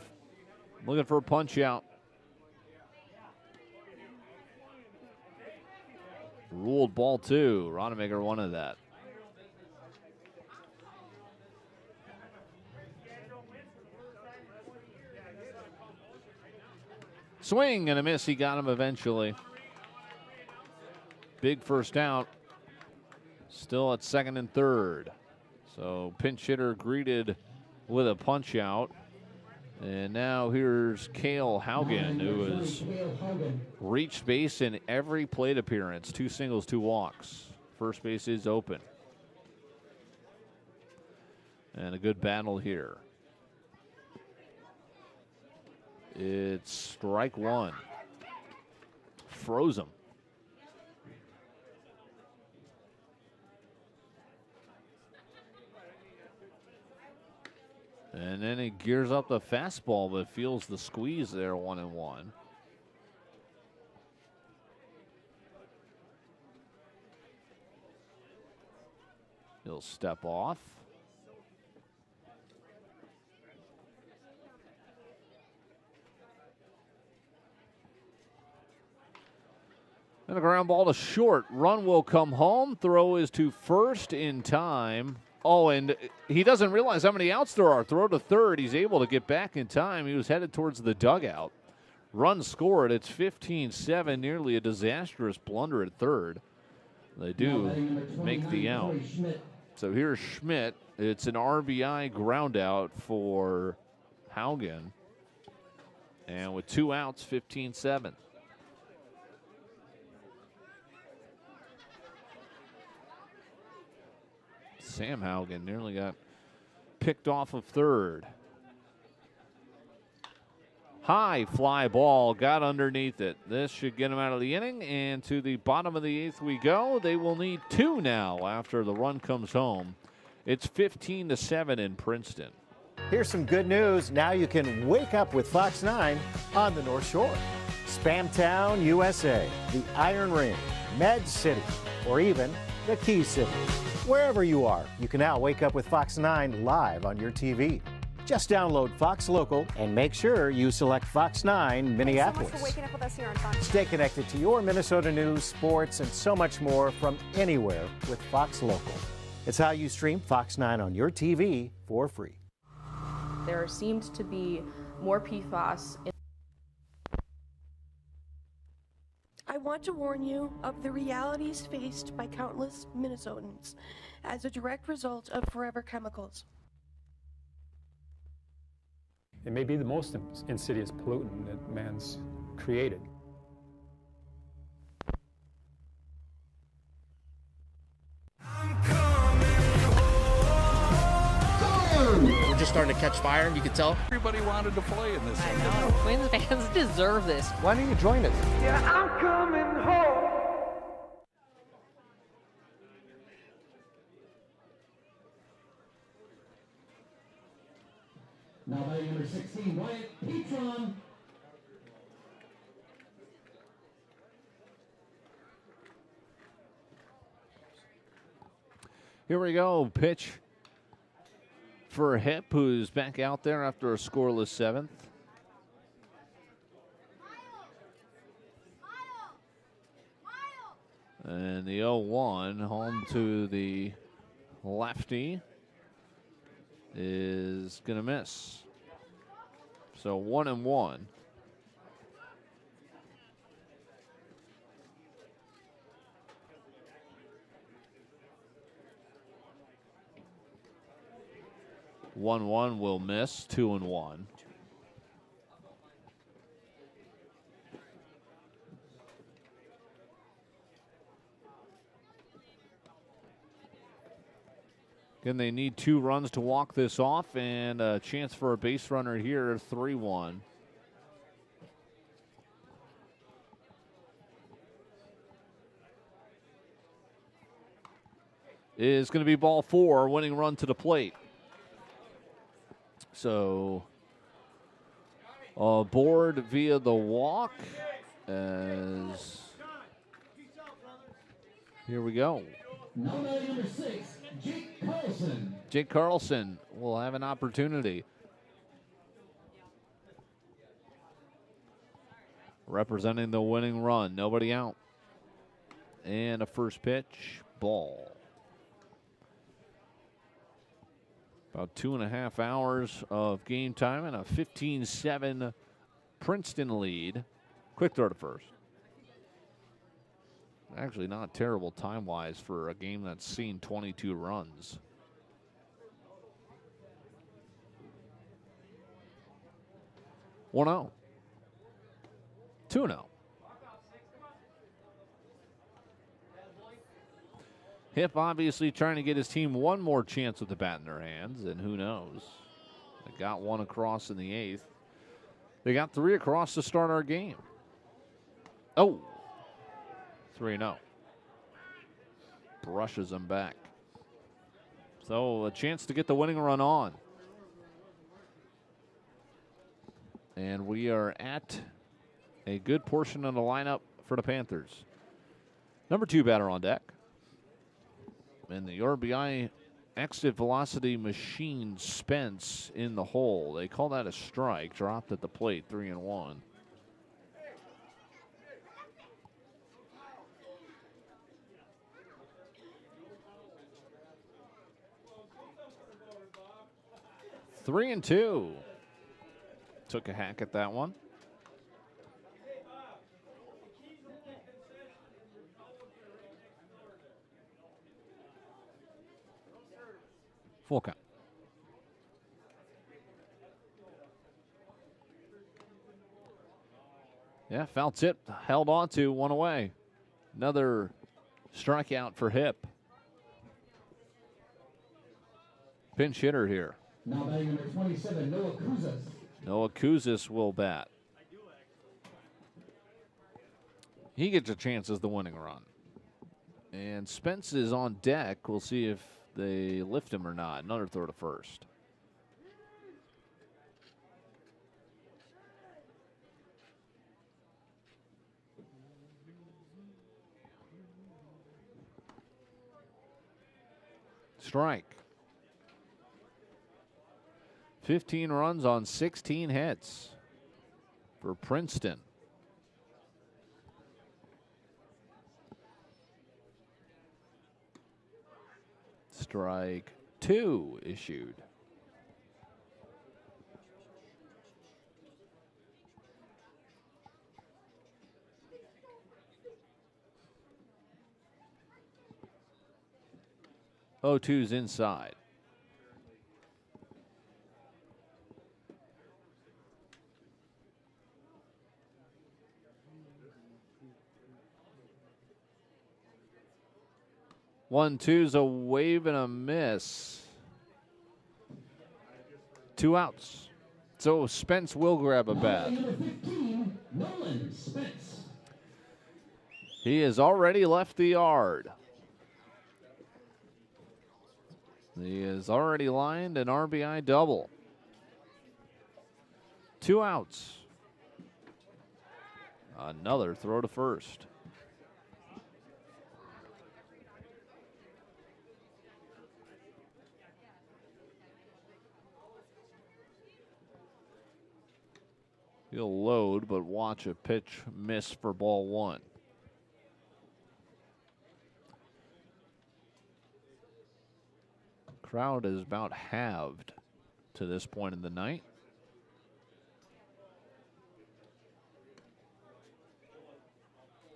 Looking for a punch out. Ruled ball 2. Rademacher wanted that. Swing and a miss. He got him eventually. Big first out. Still at 2nd and 3rd. So pinch hitter greeted with a punch out. And now here's Cale Haugen, who has reached base in every plate appearance. 2 singles, 2 walks. First base is open. And a good battle here. It's strike 1. Froze him. And then he gears up the fastball, but feels the squeeze there, 1-1. He'll step off. And a ground ball to short. Run will come home. Throw is to first in time. Oh, and he doesn't realize how many outs there are. Throw to third. He's able to get back in time. He was headed towards the dugout. Run scored. It's 15-7, nearly a disastrous blunder at third. They do make the out. So here's Schmidt. It's an RBI ground out for Haugen. And with 2 outs, 15-7. Sam Haugen nearly got picked off of third. High fly ball, got underneath it. This should get him out of the inning, and to the bottom of the 8th we go. They will need 2 now after the run comes home. It's 15-7 in Princeton. Here's some good news. Now you can wake up with Fox 9 on the North Shore. Spamtown, USA, the Iron Ring, Med City, or even the Key City. Wherever you are, you can now wake up with Fox 9 live on your TV. Just download Fox Local and make sure you select Fox 9 Minneapolis. Thanks so much for waking up with us here on Fox. Stay connected to your Minnesota news, sports, and so much more from anywhere with Fox Local. It's how you stream Fox 9 on your TV for free. There seemed to be more PFAS in I want to warn you of the realities faced by countless Minnesotans as a direct result of forever chemicals. It may be the most insidious pollutant that man's created. We're just starting to catch fire, you can tell. Everybody wanted to play in this. I know. Twins fans deserve this. Why don't you join us? Yeah, I'm coming home. Now batting number 16, Wyatt Petron. Here we go. Pitch for Hip, who's back out there after a scoreless 7th. And the 0-1 home to the lefty is going to miss. So 1-1. One will miss. 2-1. Again, they need 2 runs to walk this off, and a chance for a base runner here. 3-1. Is going to be ball 4, winning run to the plate. So, aboard via the walk as here we go. Now batting number 6, Jake Carlson. Jake Carlson will have an opportunity. Representing the winning run, nobody out. And a first pitch, ball. About 2.5 hours of game time and a 15-7 Princeton lead. Quick throw to first. Actually not terrible time-wise for a game that's seen 22 runs. 1-0. 2-0. Hip obviously trying to get his team one more chance with the bat in their hands, and who knows? They got one across in the 8th. They got 3 across to start our game. Oh, 3-0. Brushes them back. So a chance to get the winning run on. And we are at a good portion of the lineup for the Panthers. Number 2 batter on deck. And the RBI exit velocity machine Spence in the hole. They call that a strike. Dropped at the plate, 3-1. Three and 2. Took a hack at that one. Full count. Yeah, foul tip held on to, one away. Another strikeout for Hip. Pinch hitter here. Now batting number 27, Noah Kuzas. Noah Kuzas will bat. He gets a chance as the winning run. And Spence is on deck. We'll see if they lift him or not. Another throw to first. Strike. 15 runs on 16 hits for Princeton. Strike 2 issued. Oh, 2's inside. One, two's a wave and a miss. 2 outs. So Spence will grab a bat. He has already left the yard. He has already lined an RBI double. 2 outs. Another throw to first. He'll load, but watch a pitch miss for ball 1. Crowd is about halved to this point in the night.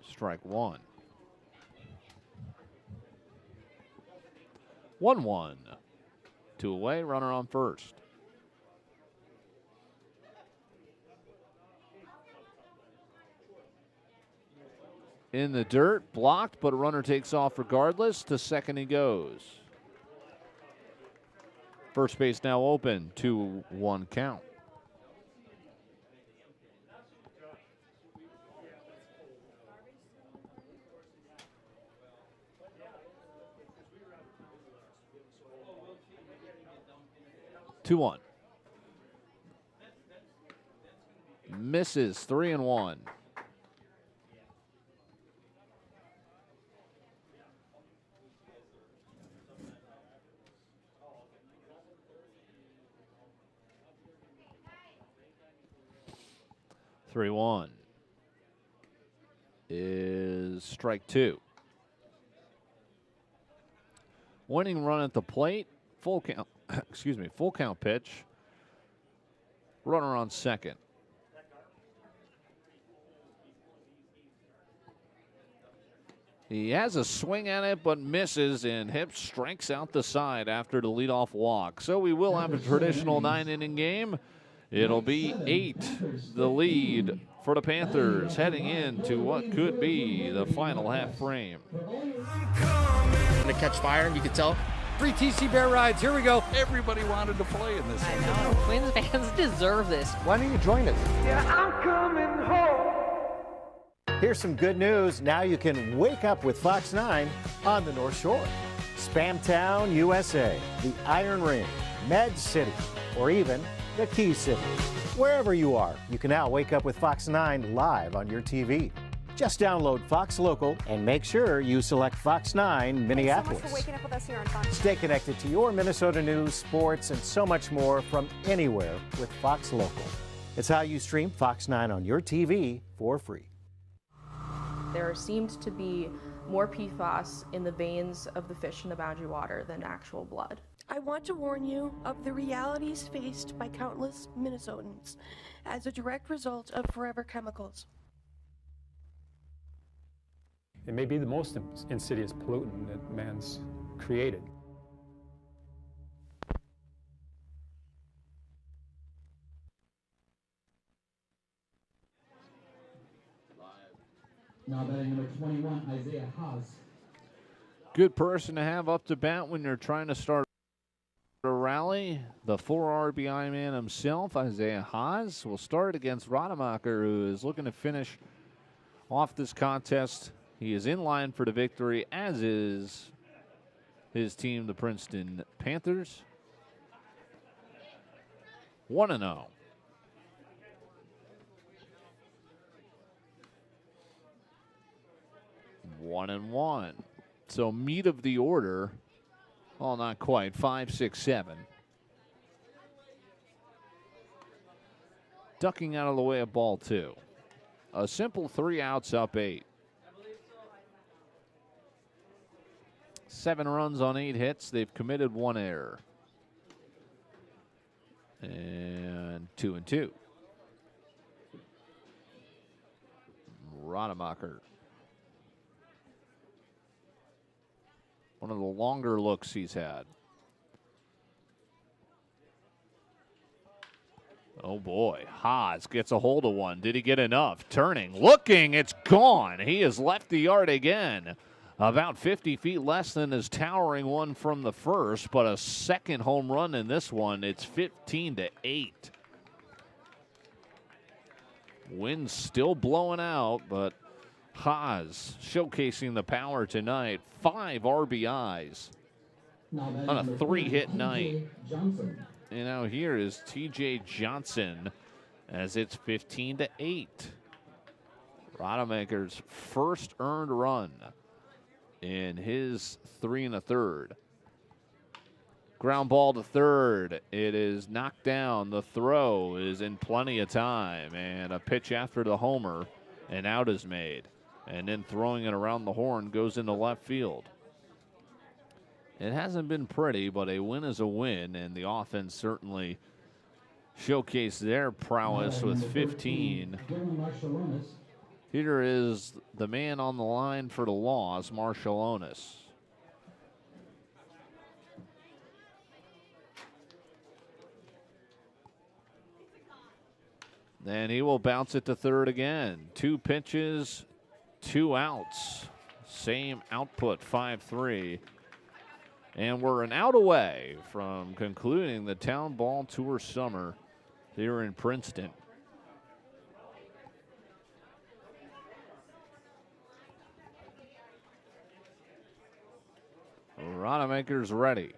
Strike 1. 1-1. 2 away, runner on first. In the dirt, blocked, but a runner takes off regardless. To second he goes. First base now open, 2-1 count. Two one. Misses, 3-1. Three one is strike 2. Winning run at the plate, full count. Excuse me, full count pitch. Runner on second. He has a swing at it, but misses, and Hip strikes out the side after the leadoff walk. So we will have a traditional 9-inning game. It'll be 8, the lead for the Panthers heading into what could be the final half frame. To catch fire, you can tell. 3 TC Bear rides, here we go. Everybody wanted to play in this. I know. Twins fans deserve this. Why don't you join us? Yeah, I'm coming home. Here's some good news. Now you can wake up with Fox 9 on the North Shore. Spamtown, USA, the Iron Ring, Med City, or even the Key City. Wherever you are, you can now wake up with Fox 9 live on your TV. Just download Fox Local and make sure you select Fox 9 Minneapolis. Thanks so much for waking up with us here on Fox. Stay connected to your Minnesota news, sports, and so much more from anywhere with Fox Local. It's how you stream Fox 9 on your TV for free. There seemed to be more PFAS in the veins of the fish in the boundary water than actual blood. I want to warn you of the realities faced by countless Minnesotans as a direct result of forever chemicals. It may be the most insidious pollutant that man's created. Now batting number 21, Isaiah Haas. Good person to have up to bat when you're trying to start a rally. The 4 RBI man himself, Isaiah Haas, will start against Rademacher, who is looking to finish off this contest. He is in line for the victory, as is his team, the Princeton Panthers. 1-0. One and one. So meat of the order. Well, not quite. 5, 6, 7. Ducking out of the way of ball 2. A simple 3 outs, up 8. 7 runs on 8 hits. They've committed 1 error. And 2 and 2. Rademacher. One of the longer looks he's had. Oh boy, Haas gets a hold of one. Did he get enough? Turning, looking, it's gone. He has left the yard again. About 50 feet less than his towering one from the first, but a second home run in this one. It's 15-8. Wind's still blowing out, but Haas showcasing the power tonight. 5 RBIs on a 3-hit night. And now here is TJ Johnson as it's 15-8. Rademacher's first earned run in his 3 1/3. Ground ball to third. It is knocked down. The throw is in plenty of time. And a pitch after the homer. An out is made. And then throwing it around the horn goes into left field. It hasn't been pretty, but a win is a win, and the offense certainly showcased their prowess with 15. Here is the man on the line for the loss, Marshallonis. And he will bounce it to third again. 2 pitches, 2 outs. Same output, 5-3. And we're an out away from concluding the Town Ball Tour summer here in Princeton. Rademacher's ready.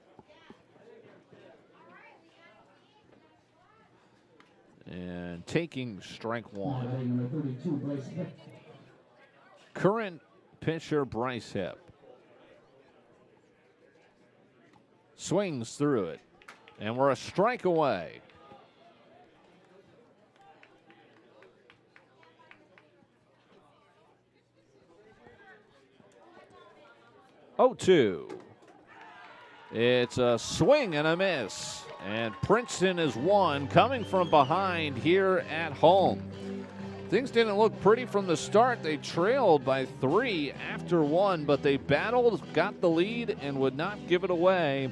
And taking strike 1. Current pitcher Bryce Hipp. Swings through it. And we're a strike away. Oh, 2. It's a swing and a miss. And Princeton is won, coming from behind here at home. Things didn't look pretty from the start. They trailed by 3 after 1, but they battled, got the lead, and would not give it away.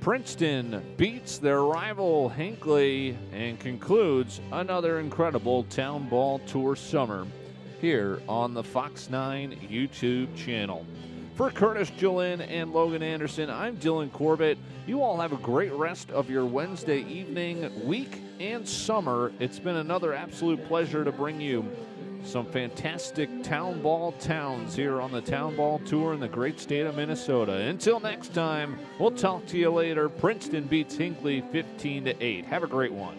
Princeton beats their rival Hinckley and concludes another incredible Town Ball Tour summer here on the Fox 9 YouTube channel. For Curtis Jolin and Logan Anderson, I'm Dylan Corbett. You all have a great rest of your Wednesday evening, week, and summer. It's been another absolute pleasure to bring you some fantastic Town Ball towns here on the Town Ball Tour in the great state of Minnesota. Until next time, we'll talk to you later. Princeton beats Hinckley 15-8. Have a great one.